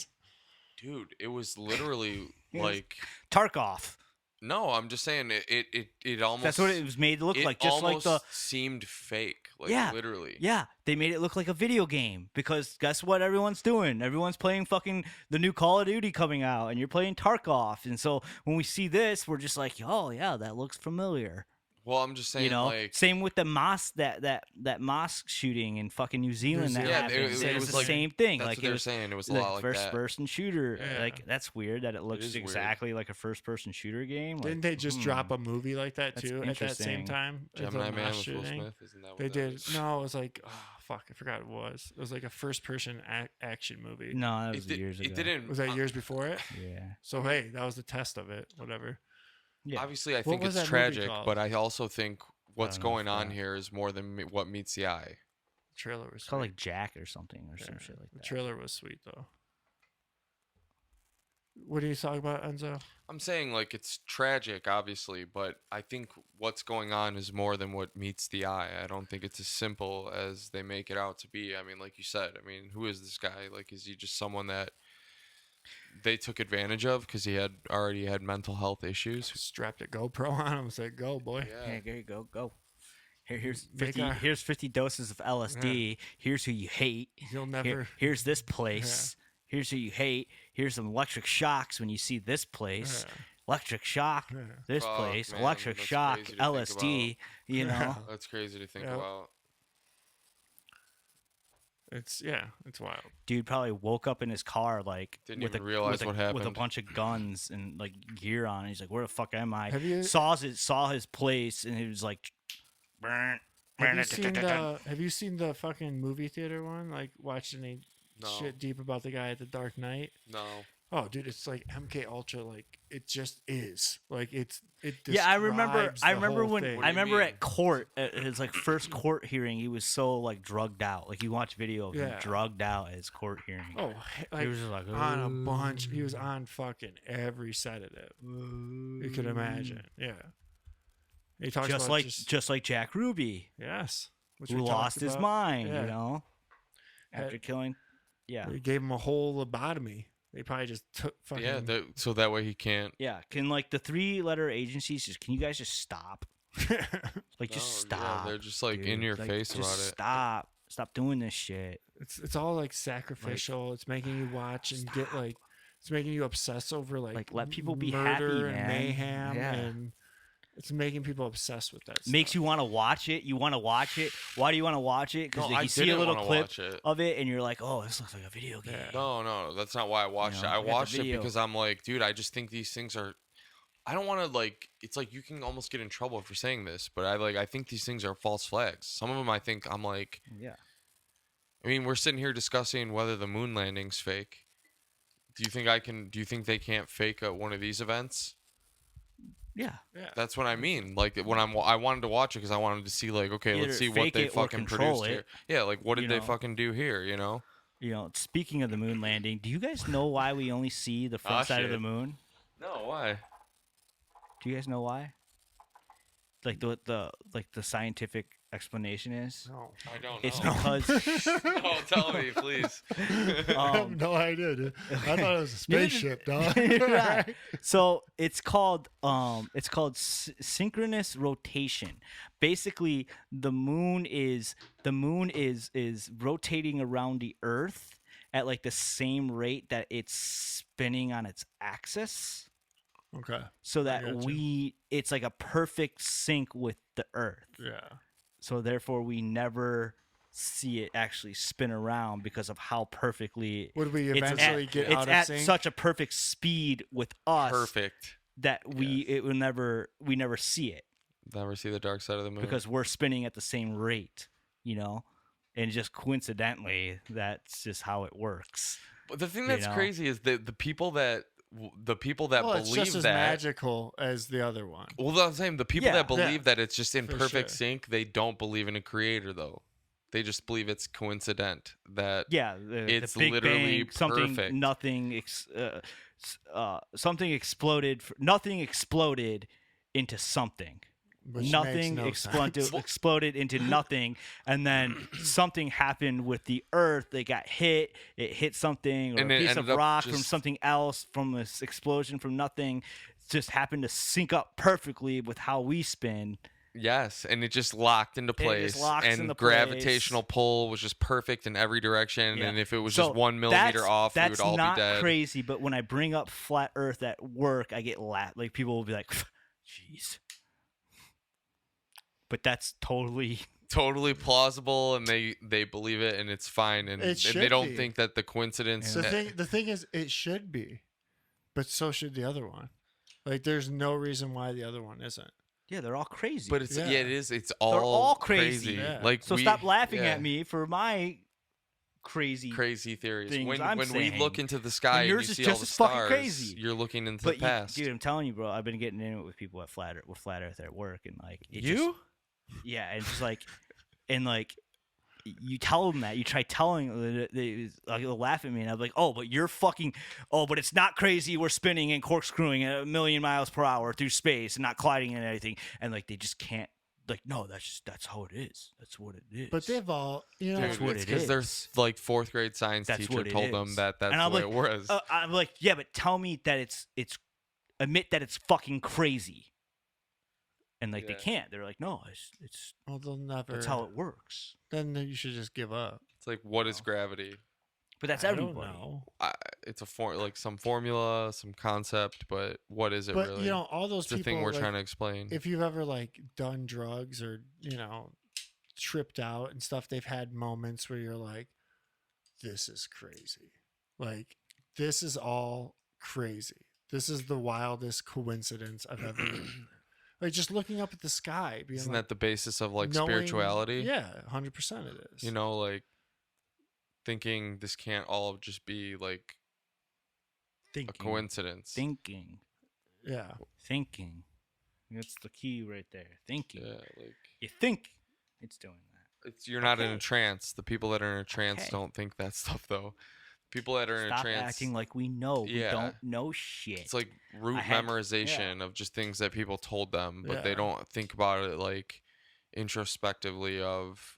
dude, it was literally Yes. like Tarkov. no, I'm just saying it almost That's what it was made to look it like. Just like the almost seemed fake. Like Yeah. literally. yeah, they made it look like a video game because guess what? Everyone's doing. Everyone's playing fucking the new Call of Duty coming out, and you're playing Tarkov. And so when we see this, we're just like, oh yeah, that looks familiar. Well, I'm just saying, You know, like, same with the mosque that mosque shooting in fucking New Zealand that Zealand. Yeah, happened. it It's was the like- same thing. that's Like what it they're was saying. It was a like lot like first that. person shooter. Yeah. Like that's weird that it looks is weird. exactly like a first person shooter game. Like, Didn't they just drop a movie like that That's too at that same interesting. time? As Gemini a Man mass with Will shooting? Smith, isn't that what They that did. is? No, it was like, oh fuck, I forgot what it was. It was like a first person action movie. No, that was It, years ago. it didn't. Was that years before it? Yeah. So hey, that was the test of it. Whatever. Yeah. Obviously, I What think was it's that movie tragic, called? but I also think what's don't know, I going on forgot. here is more than what meets the eye. The trailer was It's called sweet. like Jack or something or some Yeah, shit like the that. trailer was sweet though. What are you talking about, Enzo? I'm saying like it's tragic, obviously, but I think what's going on is more than what meets the eye. I don't think it's as simple as they make it out to be. I mean, like you said, I mean, who is this guy? Like, is he just someone that they took advantage of because he had already had mental health issues? Strapped a GoPro on him and said, "Go, boy." Yeah. Hey, there you go. Go. Here's Make 50. our- Here's 50 doses of LSD. Here's who you hate. You'll never. Here's this place. Here's who you hate. Here's some electric shocks when you see this place. Yeah. Electric shock. Yeah. This Fuck, place. man, Electric that's shock. crazy to think LSD. You know. That's crazy to think Yeah. about. It's wild. Dude probably woke up in his car like Didn't with even a, realize with a, what with a happened. bunch of guns and like gear on. He's like, "Where the fuck am I?" Have you saw his place and he was like, "Burn." have you seen the fucking movie theater one? Like watched any No. shit deep about the guy at the Dark Knight? No. Oh, dude, it's like MK Ultra. Like it just is. Like it. Yeah, I remember. describes I the remember whole when thing. What I do you remember mean? at court, at his like first court hearing, he was so like drugged out. Like you watch video of him Yeah. drugged out at his court hearing. Oh, like he was just like on a bunch. He was on fucking every sedative you could imagine. Yeah. He talks just about like just like Jack Ruby, yes, which who we talked lost his about. mind. Yeah. You know, after Had- killing. Yeah, They gave him a whole lobotomy. They probably just took fucking. Yeah, so that way he can't. yeah. Can like the 3-letter agencies just? Can you guys just stop? Like just No, yeah, stop. they're just like dude. in your Like, face just about it. Stop doing this shit. it's all like sacrificial. It's making you watch and get like. It's making you obsess over like let people be murder happy, and man. mayhem, Yeah. and it's making people obsessed with that. Makes stuff. you want to watch it. You want to watch it. Why do you want to watch it? Because No, you I see a didn't little wanna clip watch it. of it, and you're like, "Oh, this looks like a video game." Yeah. No, that's not why I watched know, it. I I got the watched it video. because I'm like, dude, I just think these things are. I don't want to like. It's like you can almost get in trouble for saying this, but I think these things are false flags. Some of them I think I'm like. Yeah. I mean, we're sitting here discussing whether the moon landing's fake. Do you think I can? Do you think they can't fake one of these events? Yeah. Yeah. That's what I mean. Like when I wanted to watch it because I wanted to see like, okay, Either let's see what fake they it or fucking control produced it, here. Yeah, like what did you they know? fucking do here? You know? You know, speaking of the moon landing, do you guys know why we only see the front side of the shit. moon? No, why? Do you guys know why? Like the scientific explanation is? No. I don't know. It's because No, tell me, please. I have no idea, dude. I thought it was a Neither did- spaceship, dog. Yeah. So it's called synchronous rotation. Basically, the moon is rotating around the Earth at like the same rate that it's spinning on its axis, Okay. so gotcha. that it's like a perfect sync with the Earth. Yeah. So therefore, we never see it actually spin around because of how perfectly Would we it's eventually at, get it's out of at sync? such a perfect speed with us Perfect. that we never see it Never see the dark side of the moon. because we're spinning at the same rate, you know, and just coincidentally that's just how it works. But the thing you that's know? crazy is that the people that well, it's believe just as that. magical as the other one. Well, I'm saying the people Yeah. that believe that it's just in For perfect sure. sync, they don't believe in a creator though. They just believe it's coincident that Yeah, It's the Big literally Bang, something perfect. something exploded. Nothing exploded into something. Which makes Nothing no exploded sense. exploded into nothing, and then something happened with the Earth. They got hit. It hit something, or And a it piece ended of up rock from just- something else, from this explosion from nothing. Just happened to sync up perfectly with how we spin. yes, and it just locked into just place, locks and into gravitational pull was just perfect in every direction. Yeah. And if it was So just 1 millimeter that's- off, we would that's all not be dead. crazy. But when I bring up flat Earth at work, I get laughed. Like people will be like, "Jeez." but that's totally totally plausible, and they believe it, and it's fine, and It should they don't be. think that the coincidence. The thing is, it should be, but so should the other one. Like, there's no reason why the other one isn't. yeah, they're all crazy. But it's Yeah. it is. It's they're all crazy. Yeah. Like So we- stop laughing yeah, at me for my crazy. theories. things When I'm we saying. look into the sky and, yours you is see just all the as fucking stars, crazy. you're looking into But the past. dude, I'm telling you, bro, I've been getting into it with people at Flat Earth at work, and like it you? just, yeah, and just like, and like, you tell them that you try telling them, they'll laugh at me, and I'm like, oh, but you're fucking, oh, but it's not crazy. We're spinning and corkscrewing at 1,000,000 miles per hour through space and not colliding and anything, and like they just can't. Like, no, that's how it is. That's what it is. But they've all, you know, That's what it because their is. like 4th grade science That's teacher what it told them is. that that's And the I'm way like, it was. I'm like, yeah, but tell me that it's admit that it's fucking crazy. And like they Yeah. can't. They're like, no, it's well, they'll never. that's how it works. Then you should just give up. It's like, what is No. gravity? But that's I everybody. don't know. It's a like some formula, some concept, but what is it But really? you know, all those it's the people. thing we're like, trying to explain. if you've ever like done drugs or tripped out and stuff, they've had moments where you're like, this is crazy. Like, this is all crazy. This is the wildest coincidence I've ever like just looking up at the sky, being Isn't like, that the basis of like knowing- spirituality? Yeah, 100% it is. You know, like thinking this can't all just be like Thinking. a coincidence. Thinking. Yeah. Thinking. That's the key right there. Thinking. Yeah, like You think it's doing that. you're not in Okay. a trance. The people that are in a trance Okay. don't think that stuff though. People that are in Stop a trance, acting like we know. We Yeah. don't know shit. it's like root I had- memorization of just things that people told them, but they Yeah. don't think about it like introspectively of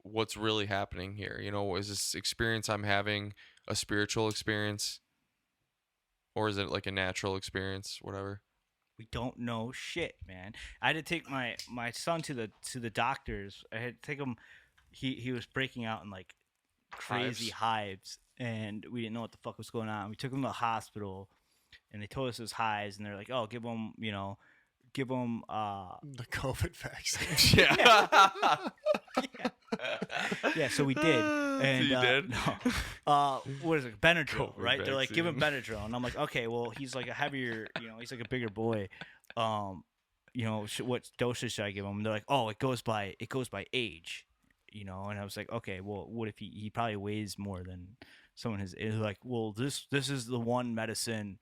what's really happening here. You know, is this experience I'm having a spiritual experience, or is it like a natural experience? Whatever. We don't know shit, man. I had to take my son to the doctors. I had to take him. He was breaking out in like crazy hives, and we didn't know what the fuck was going on. We took him to the hospital, and they told us it was hives, and they're like, "Oh, give him The COVID vaccine. Yeah. yeah." So we did, and you did? no, what is it, Benadryl, COVID right? They're like, "Give him vaccine. Benadryl," and I'm like, "Okay, well, he's like a heavier, he's like a bigger boy, what dosage should I give him?" And they're like, "Oh, it goes by age." And I was like, okay, well, what if he probably weighs more than someone his age? Like, well, this is the one medicine,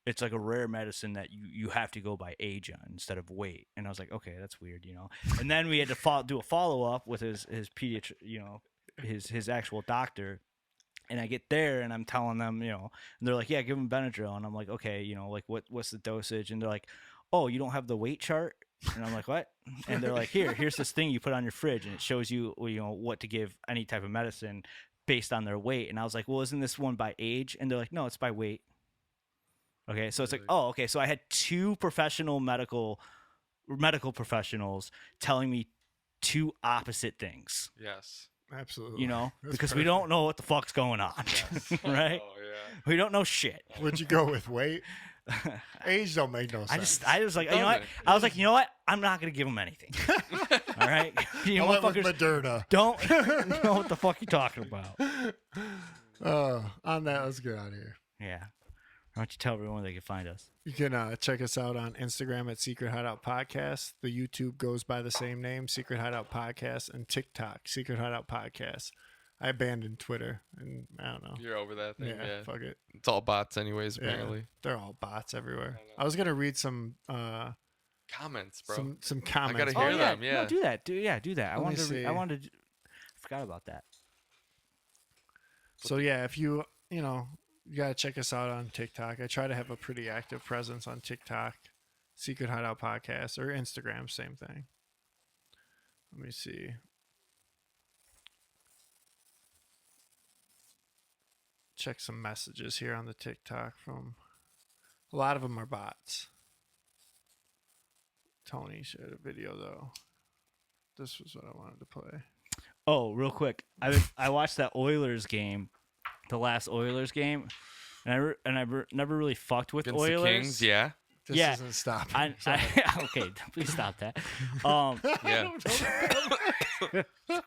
it's like a rare medicine that you have to go by age on instead of weight. And I was like, okay, that's weird, And then we had to do a follow up with his pediatric, his actual doctor. And I get there and I'm telling them, and they're like, yeah, give him Benadryl. And I'm like, okay, like what's the dosage? And they're like, oh, you don't have the weight chart? And I'm like, what? And they're like, here's this thing you put on your fridge, and it shows you, what to give any type of medicine based on their weight. And I was like, well, isn't this one by age? And they're like, no, it's by weight. Okay, so it's like, oh, okay. So I had two professional medical professionals telling me two opposite things, Yes. Absolutely. because That's we perfect. don't know what the fuck's going on, right? Oh yeah. We don't know shit. Would you go with weight? Age don't make no sense. I was like, you know what? Doesn't. I was like, you know what? I'm not gonna give him anything. All right, you I went with motherfuckers Moderna. don't know what the fuck you're talking about. On that, let's get out of here. Yeah. Why don't you tell everyone they can find us? You can check us out on Instagram at Secret Hideout Podcast. The YouTube goes by the same name, Secret Hideout Podcast, and TikTok, Secret Hideout Podcast. I abandoned Twitter, and I don't know. You're over that thing. Yeah. Fuck it. It's all bots, anyways. Yeah, Apparently. they're all bots everywhere. I know. I was gonna read some Comments, bro. some comments. gotta hear them, yeah. No, do that. Do that. I Let me wanted to. see. I wanted. I forgot about that. So yeah, if you gotta check us out on TikTok. I try to have a pretty active presence on TikTok, Secret Hideout Podcast, or Instagram, same thing. Let me see. Check some messages here on the TikTok from a lot of them are bots. Tony shared a video though. This was what I wanted to play. Oh, real quick, I watched that Oilers game, the last Oilers game, and I never really fucked with Against Oilers. the Kings, yeah. This Yeah. isn't stopping. Okay, please stop that. Yeah.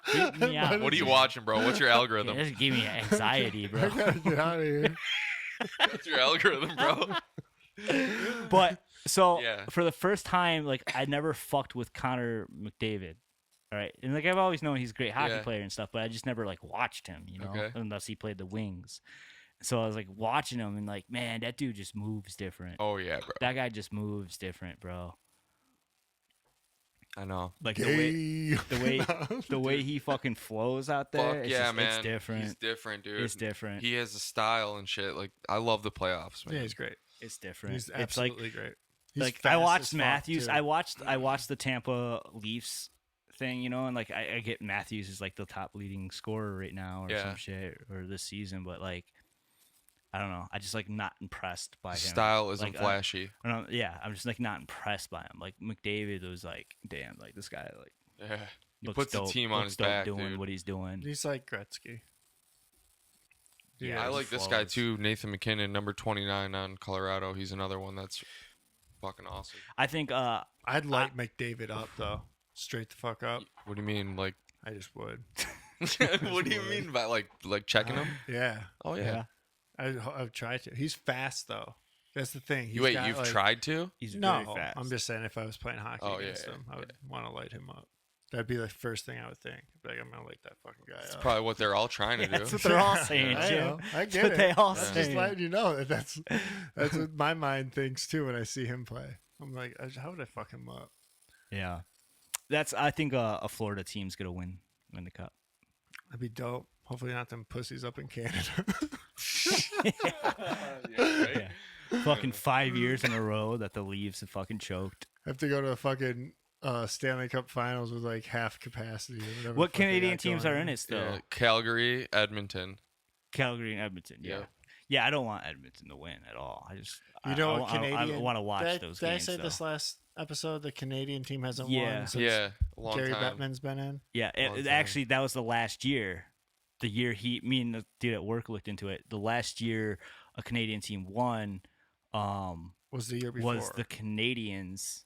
Freak me out. What are you watching, bro? What's your Yeah, algorithm? this gave me anxiety, I bro. gotta get out of here. What's your algorithm, bro? But so Yeah. for the first time, like I never fucked with Connor McDavid. All right, and like I've always known he's a great hockey Yeah. player and stuff, but I just never like watched him, you know, Okay. unless he played the Wings. So I was like watching him and like, man, that dude just moves different. Oh yeah, bro. That guy just moves different, bro. I know. Like Gay. the way he fucking flows out there. Fuck it's yeah, just, man. It's different. He's different, dude. It's different. He has a style and shit. Like I love the playoffs, man. Yeah, he's great. It's different. He's It's like absolutely great. He's like fast I as watched fuck, Matthews. too. I watched the Tampa Leafs thing, you know, and like I get Matthews is like the top leading scorer right now or Yeah. some shit or this season, but like I don't know. I just like not impressed by him. Style isn't Like, flashy. I don't, yeah, I'm just like not impressed by him. Like McDavid was like, damn, like this guy like Yeah. He looks puts the dope, team on looks his dope back, doing dude. what he's doing. He's like Gretzky. Yeah, I he like this guy flows. too, Nathan McKinnon, number 29 on Colorado. He's another one that's fucking awesome. I think I'd light McDavid up though, straight the fuck up. What do you mean, like? I just would. What do you mean by like checking him? Yeah, Oh yeah. I've tried to. He's fast though. That's the thing. He's Wait, got, you've like- tried to? he's No, very fast. I'm just saying if I was playing hockey Oh, yeah, against yeah, him, I would want to light him up. That'd be the first thing I would think. Like I'm gonna light that fucking guy That's up. probably what they're all trying to Yeah, do. that's what they're all saying, I Jim. know. I That's get what it. they all I'm just saying. letting you know that that's what my mind thinks too when I see him play. I'm like, how would I fuck him up? Yeah, that's. I think a Florida team's gonna win the cup. That'd be dope. Hopefully not them pussies up in Canada. Yeah. Fucking 5 years in a row that the Leafs have fucking choked. Have to go to a fucking Stanley Cup Finals with like half capacity. Or whatever What the fuck they Canadian got teams going are on. in it still? Yeah, Calgary, Edmonton. Calgary and Edmonton. Yeah. Yeah. Yeah, I don't want Edmonton to win at all. I just You know what I Canadian? want to watch did I, those did games. I say though. this last episode? The Canadian team hasn't Yeah. won since Yeah, a long Gary time. Bettman's been in. Yeah, Long time. actually that was the last year. The year me and the dude at work looked into it. The last year a Canadian team won Was the year before? was the Canadians.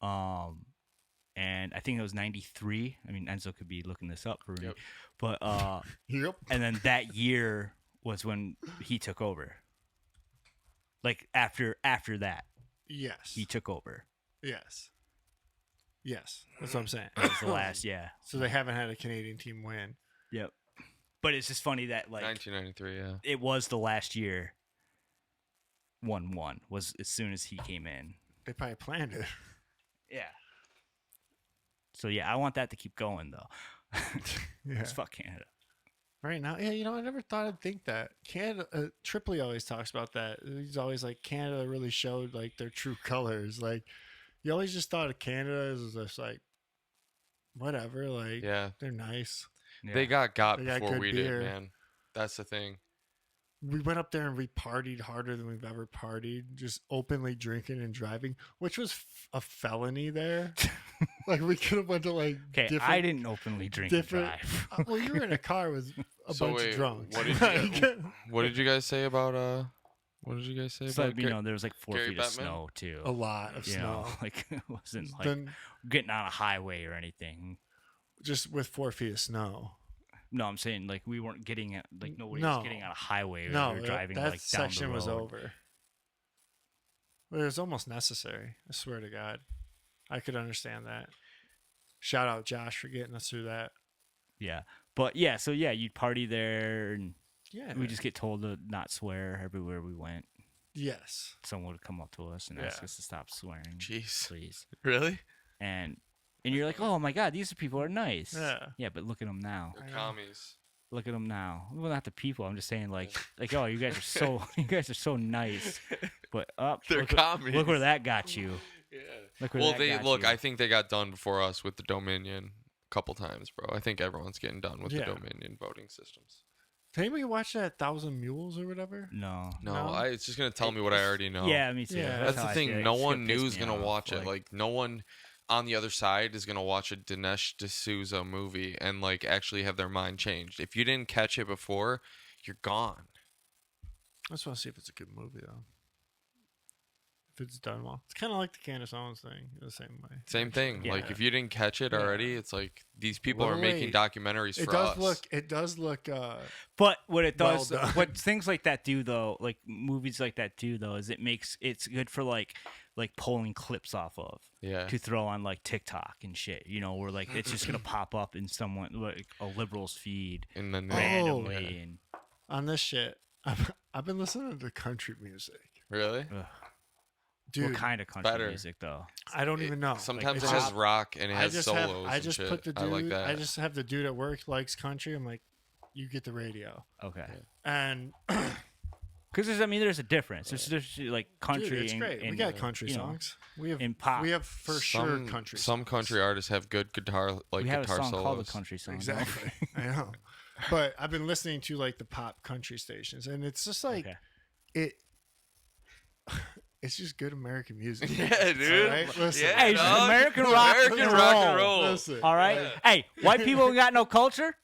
And I think it was 93. I mean, Enzo could be looking this up for me. Yep. But Yep. and then that year was when he took over. Like after that, Yes. he took over. Yes. Yes. That's what I'm saying. That was the last, yeah. So they haven't had a Canadian team win. Yep. But it's just funny that like 1993, yeah. it was the last year. 1-1 was as soon as he came in. They probably planned it. Yeah. So yeah, I want that to keep going though. Yeah. Just fuck Canada. Right now, yeah, you know, I never thought I'd think that. Canada, Tripoli always talks about that. He's always like, Canada really showed like their true colors. Like, you always just thought of Canada as just like, whatever, like, Yeah. they're nice. Yeah. They got They got before good we beer. did, man. That's the thing. We went up there and we partied harder than we've ever partied, just openly drinking and driving, which was a felony there. Like, we could have went to like, Okay, different, I didn't openly drink and different. drive. Well, you were in a car with a So bunch wait, of drunks. what did you- Like, What did you guys say about What did you guys say So about you know, there was like 4 Gary feet of Bettman? snow too. a lot of You snow. know, like it wasn't like Then getting on a highway or anything. just with 4 feet of snow. No, I'm saying like we weren't getting it. Like nobody No. was getting on a highway. Or No, we were driving that like down section the road. was over. Well, it was almost necessary. I swear to God, I could understand that. Shout out Josh for getting us through that. Yeah, but yeah, so yeah, you'd party there, and Yeah, we just get told to not swear everywhere we went. yes. Someone would come up to us and ask Yeah. us to stop swearing, Jeez. please. Really? And you're like, oh my God, these people are nice. Yeah. Yeah, but look at them now. They're I know. commies. Look at them now. Well, not the people. I'm just saying, like, oh, you guys are so, you guys are so nice. But up, They're look, commies. look where that got you. Yeah. Look where Well, that they got look. you. I think they got done before us with the Dominion a couple times, bro. I think everyone's getting done with Yeah. the Dominion voting systems. Did anybody watch that 1,000 Mules or whatever? No. No, No? it's just gonna tell me what I already know. Yeah, me too. Yeah. That's how the I thing. feel. No It's one piss new is me gonna off, watch it. Like no one on the other side is gonna watch a Dinesh D'Souza movie and like actually have their mind changed. If you didn't catch it before, you're gone. I just want to see if it's a good movie though. if it's done well. It's kind of like the Candace Owens thing, the same way. Same thing. Yeah. Like if you didn't catch it already, it's like these people Well, are making wait. documentaries It for does us. look. It does look. But what it Well does, done. what things like that do though, like movies like that do though, is it's good for like pulling clips off of Yeah. to throw on like TikTok and shit. You know, where like it's just gonna pop up in someone like a liberal's feed And then randomly and on this shit. I've been listening to country music, really? dude. what kind of country better. music though? I don't even know. Sometimes Like, it it's has rock and it I has just solos. have. I and just shit. put the dude. I like that. I just have the dude at work likes country. I'm like, you get the radio, Okay, and because there's a difference. There's like country. dude, it's and, great. We and, got country you know, songs. We have in pop. We have for sure country. Some songs. country artists have good guitar we have a guitar song solos. called the country song. don't we? Exactly. I know. But I've been listening to like the pop country stations, and it's just like Okay. it. It's just good American music. Yeah, dude. All right? Listen. Yeah, Hey, it's dog. American rock American and rock and roll. roll. Listen. All right. Yeah. Hey, white people ain't got no culture.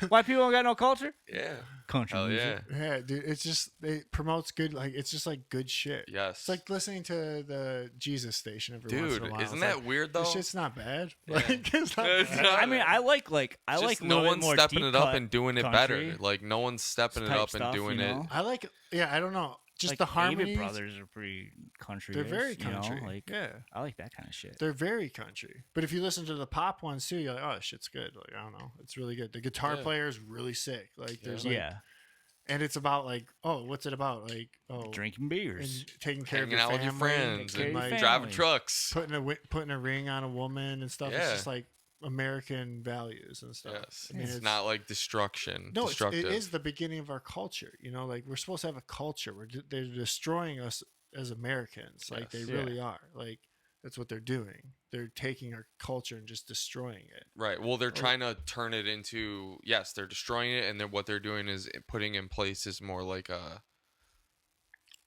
White people ain't got no culture. Yeah. Country Hell music. yeah. Yeah, dude. It's just it promotes good. Like it's just like good shit. Yes. It's like listening to the Jesus station every once in Dude, a while. isn't It's that like, weird though? this shit's not bad. Yeah. Like it's not It's bad. not- I mean, I like I Just like a no little bit one's more stepping deep it up cut and doing it country better. Like no one's stepping it type up and stuff, doing you it. know? I like. Yeah, I don't know. Just like the Avett harmonies. Brothers are pretty country. They're very country. You know? Like yeah. I like that kind of shit. They're very country. But if you listen to the pop ones too, you're like, oh, shit's good. Like, I don't know. It's really good. The guitar Yeah. player is really sick. Like, there's like, Yeah, and it's about like, oh, what's it about? Like, oh, drinking and beers. taking care Hanging of your out with your family, friends care and of your like driving family. trucks. putting a ring on a woman and stuff. It's Yeah. just like American values and stuff. Yes. I mean, It's not like destruction. No, destructive. it is the beginning of our culture. You know, like we're supposed to have a culture. They're destroying us as Americans. Like Yes. they really are. Like that's what they're doing. They're taking our culture and just destroying it. Right. Well, they're trying to turn it into yes, they're destroying it, and then what they're doing is putting in place is more like a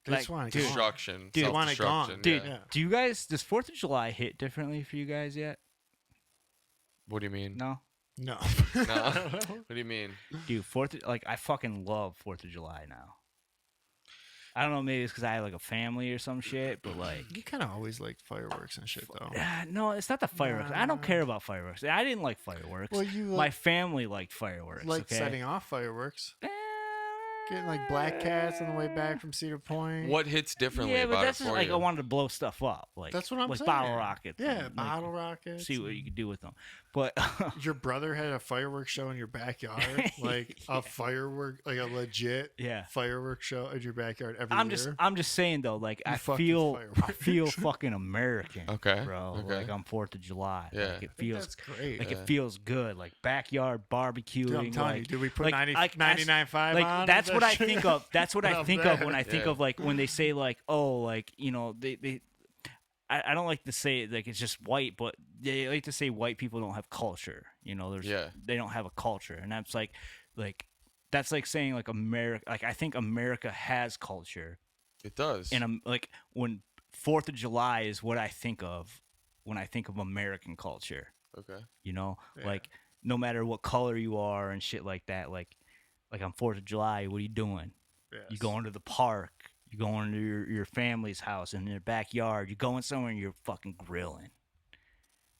They just Like, want dude, to dude, destruction, they want it gone. self-destruction. Dude, yeah. Yeah. do you guys does 4th of July hit differently for you guys yet? What do you mean? No, No. No. What do you mean? dude. I fucking love 4th of July now. I don't know, maybe it's because I have like a family or some shit, but like, You kind of always liked fireworks and shit, though. no, it's not the fireworks. I don't Nah. care about fireworks. I didn't like fireworks. Well, you My family liked fireworks. like okay? setting off fireworks. Eh, Getting like black cats on the way back from Cedar Point. What hits differently Yeah, but about that's it just for like you? I wanted to blow stuff up. Like That's what I'm like saying. bottle rockets. Yeah, and, like, bottle rockets. see what and- you could do with them. But Your brother had a fireworks show in your backyard, like Yeah. a firework, like a legit yeah. fireworks show in your backyard every I'm year. I'm just saying though, like You I fucking feel fireworks. fucking American, Okay, bro. okay. Like on 4th of July. Yeah. Like it I think feels that's great. like Yeah. it feels good. Like backyard barbecuing. Dude, I'm telling like, you, dude, we put like, 90, like, that's- 99.5 like on. that's and what that I shit- think of. That's what I Not think of bad. when I think Yeah. of like when they say like, oh, like you know they I don't like to say like it's just white, but they like to say white people don't have culture. You know, Yeah. they don't have a culture, and that's like that's like saying like America. Like I think America has culture, It does. and I'm like when 4th of July is what I think of when I think of American culture. okay. You know, Yeah. like no matter what color you are and shit like that. Like on 4th of July, what are you doing? You Yes. going to the park. You going to your family's house in their backyard. You going somewhere and you're fucking grilling.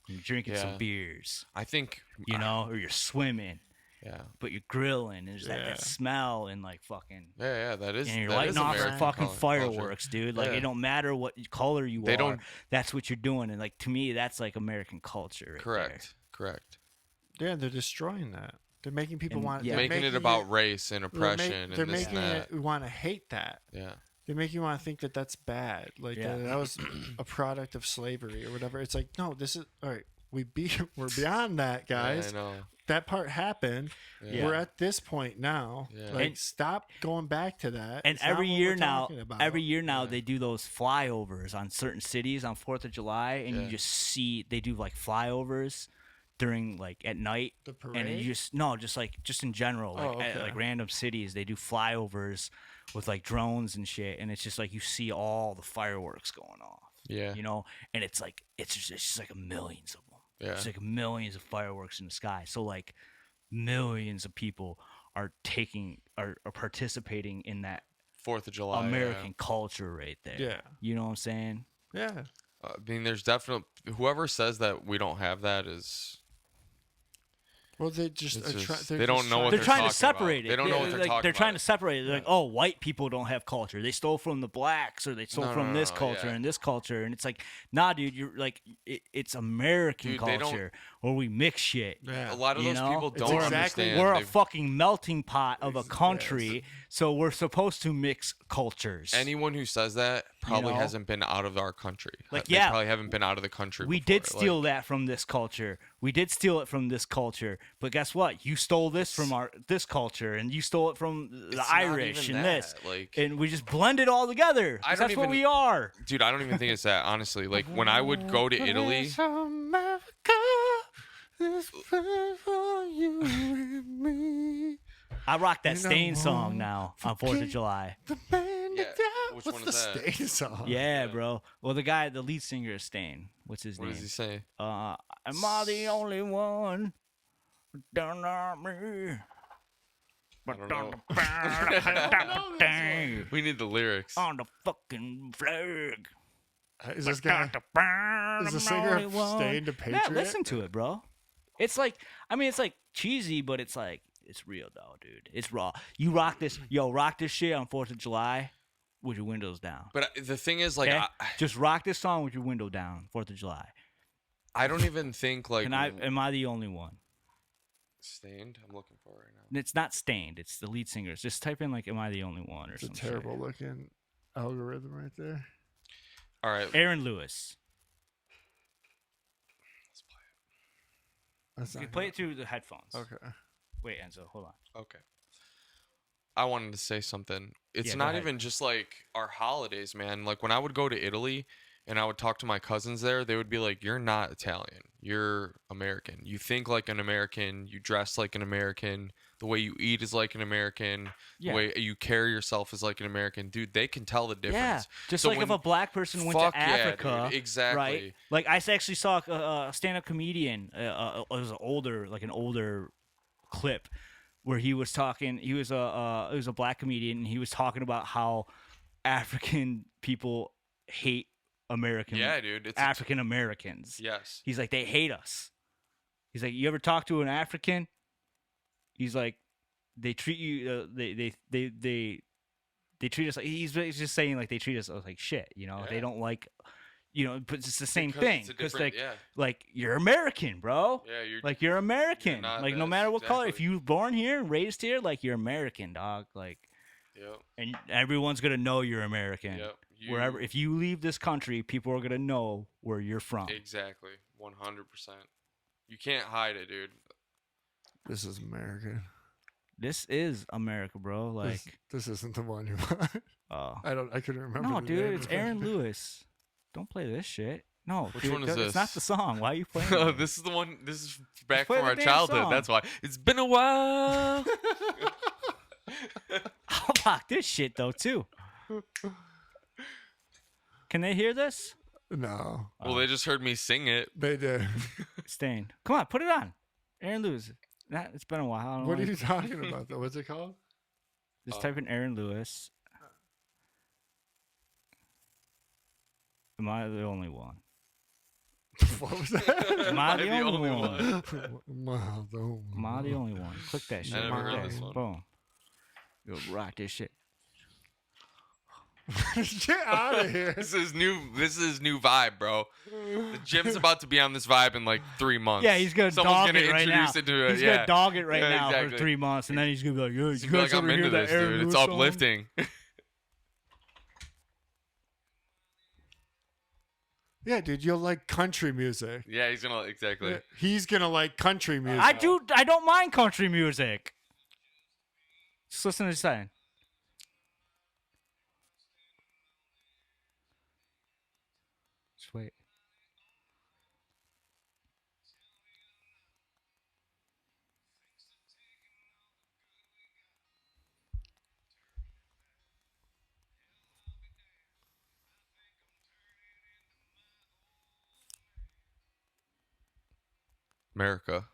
You're drinking some Yeah. beers, I think you know, or you're swimming, Yeah. but you're grilling. And there's Yeah. that smell and like fucking. Yeah, that is. And you're that lighting is off American fucking culture. fireworks, dude. Like Yeah. it don't matter what color you They are. don't- That's what you're doing, and like to me, that's like American culture. Right Correct. Correct. Yeah, they're destroying that. They're making people And, want. yeah. they're Making it about race and oppression They're and this making and that. it want to hate that. Yeah. They make you want to think that that's bad. Like Yeah. that was a product of slavery or whatever. It's like no, this is all right. We're beyond that, guys. Yeah, I know. That part happened. Yeah. We're at this point now. Yeah. Like And- stop going back to that. And It's not every what year we're now, talking about. Yeah. they do those flyovers on certain cities on 4th of July, and Yeah. you just see they do like flyovers during like at night, the parade. and you just just in general, like Oh, at okay. like random cities, they do flyovers with like drones and shit, and it's just like you see all the fireworks going off, Yeah. you know, and it's just like millions of them. Yeah. It's like millions of fireworks in the sky. So like millions of people are participating in that 4th of July. American culture right there. Yeah. You know what I'm saying? Yeah. I mean, there's definitely whoever says that we don't have that is. Well, they just, It's just- they're they don't just know what They're they're trying to talking separate about. it. They don't know what they're talking They're trying about. to separate it. They're like, oh, white people don't have culture. They stole from the blacks, or they stole from this culture yeah. and this culture. And it's like, nah, dude, you're like, it's American Dude, they don't- culture where we mix shit. Yeah. A lot of You those know? people It's don't exactly- understand. We're a They've- fucking melting pot of a country, so we're supposed to mix cultures. Anyone who says that probably know? hasn't been out of our country. Like, They yeah. probably haven't been out of the country. We before. did steal Like, that from this culture. We did steal it from this culture. But guess what? You stole this from this culture, and you stole it from the it's not Irish even and that. this. Like, And we just blend it all together. 'Cause I don't that's what even- we are. dude, I don't even think it's that. Honestly, like when I would go to Italy, I rock that You know, Stain song now on 4th of July. Yeah, which What's one the is that? Stain song? Yeah, bro. Well, the lead singer is Stain. What's his What name? does he say? Am I the only one? Don't know me. I don't know. We need the lyrics. On the fucking flag. Is this guy? Is the singer of Stained a Patriot? Yeah, listen to it, bro. It's like, I mean, it's like cheesy, but it's like, it's real though, dude. It's raw. You rock this, rock this shit on 4th of July with your windows down. But the thing is, like, Okay? Just rock this song with your window down, 4th of July. I don't even think like. Am I the only one? Stained? I'm looking for it right now. It's not Stained. It's the lead singer. Just type in like, am I the only one or It's a something. terrible looking algorithm right there. All right, Aaron Lewis. let's play That's You not can play gonna- it through the headphones. Okay. Wait, Enzo, hold on. it. Okay. I wanted to say something. It's Yeah, go not ahead. even just like our holidays, man. Like when I would go to Italy and I would talk to my cousins there, they would be like, "You're not Italian. You're American. You think like an American. You dress like an American. The way you eat is like an American. Yeah. The way you carry yourself is like an American." Dude, they can tell the difference. Yeah, just So like if when- a black person went Fuck to yeah, Africa, dude, exactly. right? Like I actually saw a stand-up comedian. It was an older clip where he was talking. He was it was a black comedian, and he was talking about how African people hate American. Yeah, dude. It's African Americans. yes. He's like, they hate us. He's like, you ever talk to an African? He's like, they treat you. They treat us like he's just saying like they treat us like shit. You know, they Yeah. don't like. But it's the same Because thing. it's a Because different- like you're American, bro. Yeah, you're Like you're American. not Like no this, matter what color, if exactly. you born here and raised here, like you're American, dog. Like, Yep. and everyone's gonna know you're American. Yep. Wherever, if you leave this country, people are gonna know where you're from. Exactly. 100%. You can't hide it, dude. This is American. This is America, bro. Like, This isn't the one you want. oh. I couldn't remember. No, the dude, name it's of it. Aaron Lewis. Don't play this shit. No, Which dude, one is It's not this? the song. Why are you playing? Oh, it? this is the one. This is back play from the our damn childhood. song. That's why. It's been a while. I'll rock this shit though too. Can they hear this? No, Well, they just heard me sing it. they did. Stain. Come on, put it on. Aaron Lewis. It's been a while. I don't What know. are you talking about though? What's it called? Just type in Aaron Lewis. Am I the only one? What was that? Am I the only one? Wow, Am I the only one? Click that shit. never right heard there. this one. Boom. You'll rock this shit. Get out of here. This is new. This is new vibe, bro. The gym's about to be on this vibe in like 3 months. Yeah, he's gonna Someone's dog gonna it right now. introduce it to it. He's yeah. gonna dog it right Yeah, now for exactly. 3 months, and then he's gonna be like, "Yeah, He's you gonna be guys like, I'm ever hear into that this, Aaron dude. It's Lewis song?" uplifting. Yeah, dude, you'll like country music. Yeah, he's gonna exactly. He's gonna like country music. I do. I don't mind country music. Just listen to this song. Just wait. America.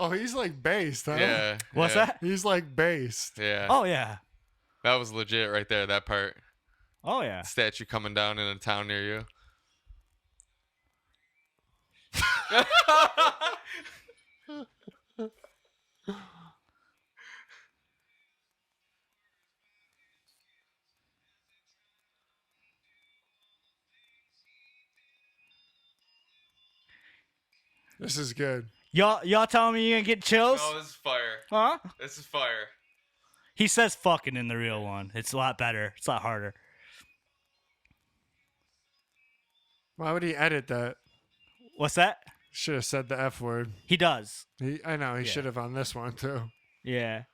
Oh, he's like based, huh? Yeah. What's yeah, that? He's like based. Yeah. Oh yeah. That was legit right there, that part. Oh yeah. Statue coming down in a town near you. This is good. Y'all telling me you gonna get chills? No, this is fire. Huh? This is fire. He says fucking in the real one. It's a lot better. It's a lot harder. Why would he edit that? What's that? Should have said the F word. He does. I know he Yeah. should have on this one too. Yeah.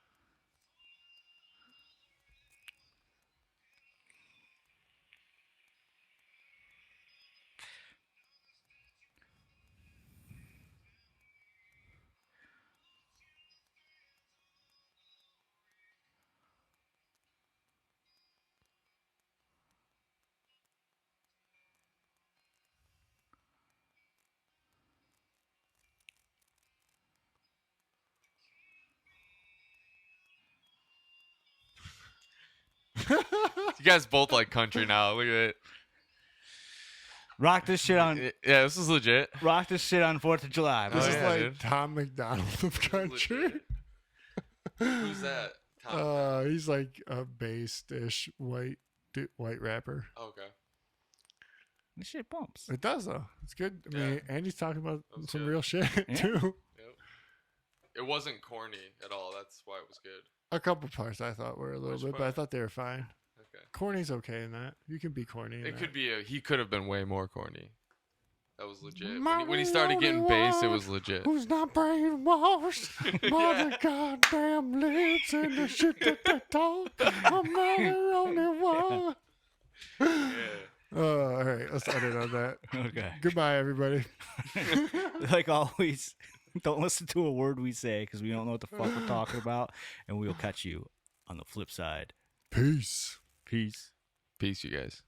You guys both like country now. Look at it. Rock this shit on. Yeah, this is legit. Rock this shit on 4th of July. This Oh, is yeah, like dude. Tom McDonald of This is country. legit. Who's that? Tom. He's like a based-ish white rapper. Okay. This shit bumps. It does though. It's good. I mean, Andy's talking about That was some good. real shit Yeah. too. Yep. It wasn't corny at all. That's why it was good. A couple parts I thought were a little Which bit, but I part? thought they were fine. Okay. Corny's okay in that. You can be corny. In It that. could be he could have been way more corny. That was legit. Am I When he the started only getting bass, it one was legit. Who's not brainwashed by the goddamn lips and the shit that they talk? I'm not the only one. Yeah. All right, let's edit on that. Okay. Goodbye, everybody. Like always, don't listen to a word we say because we don't know what the fuck we're talking about, and we'll catch you on the flip side. Peace. Peace. Peace, you guys.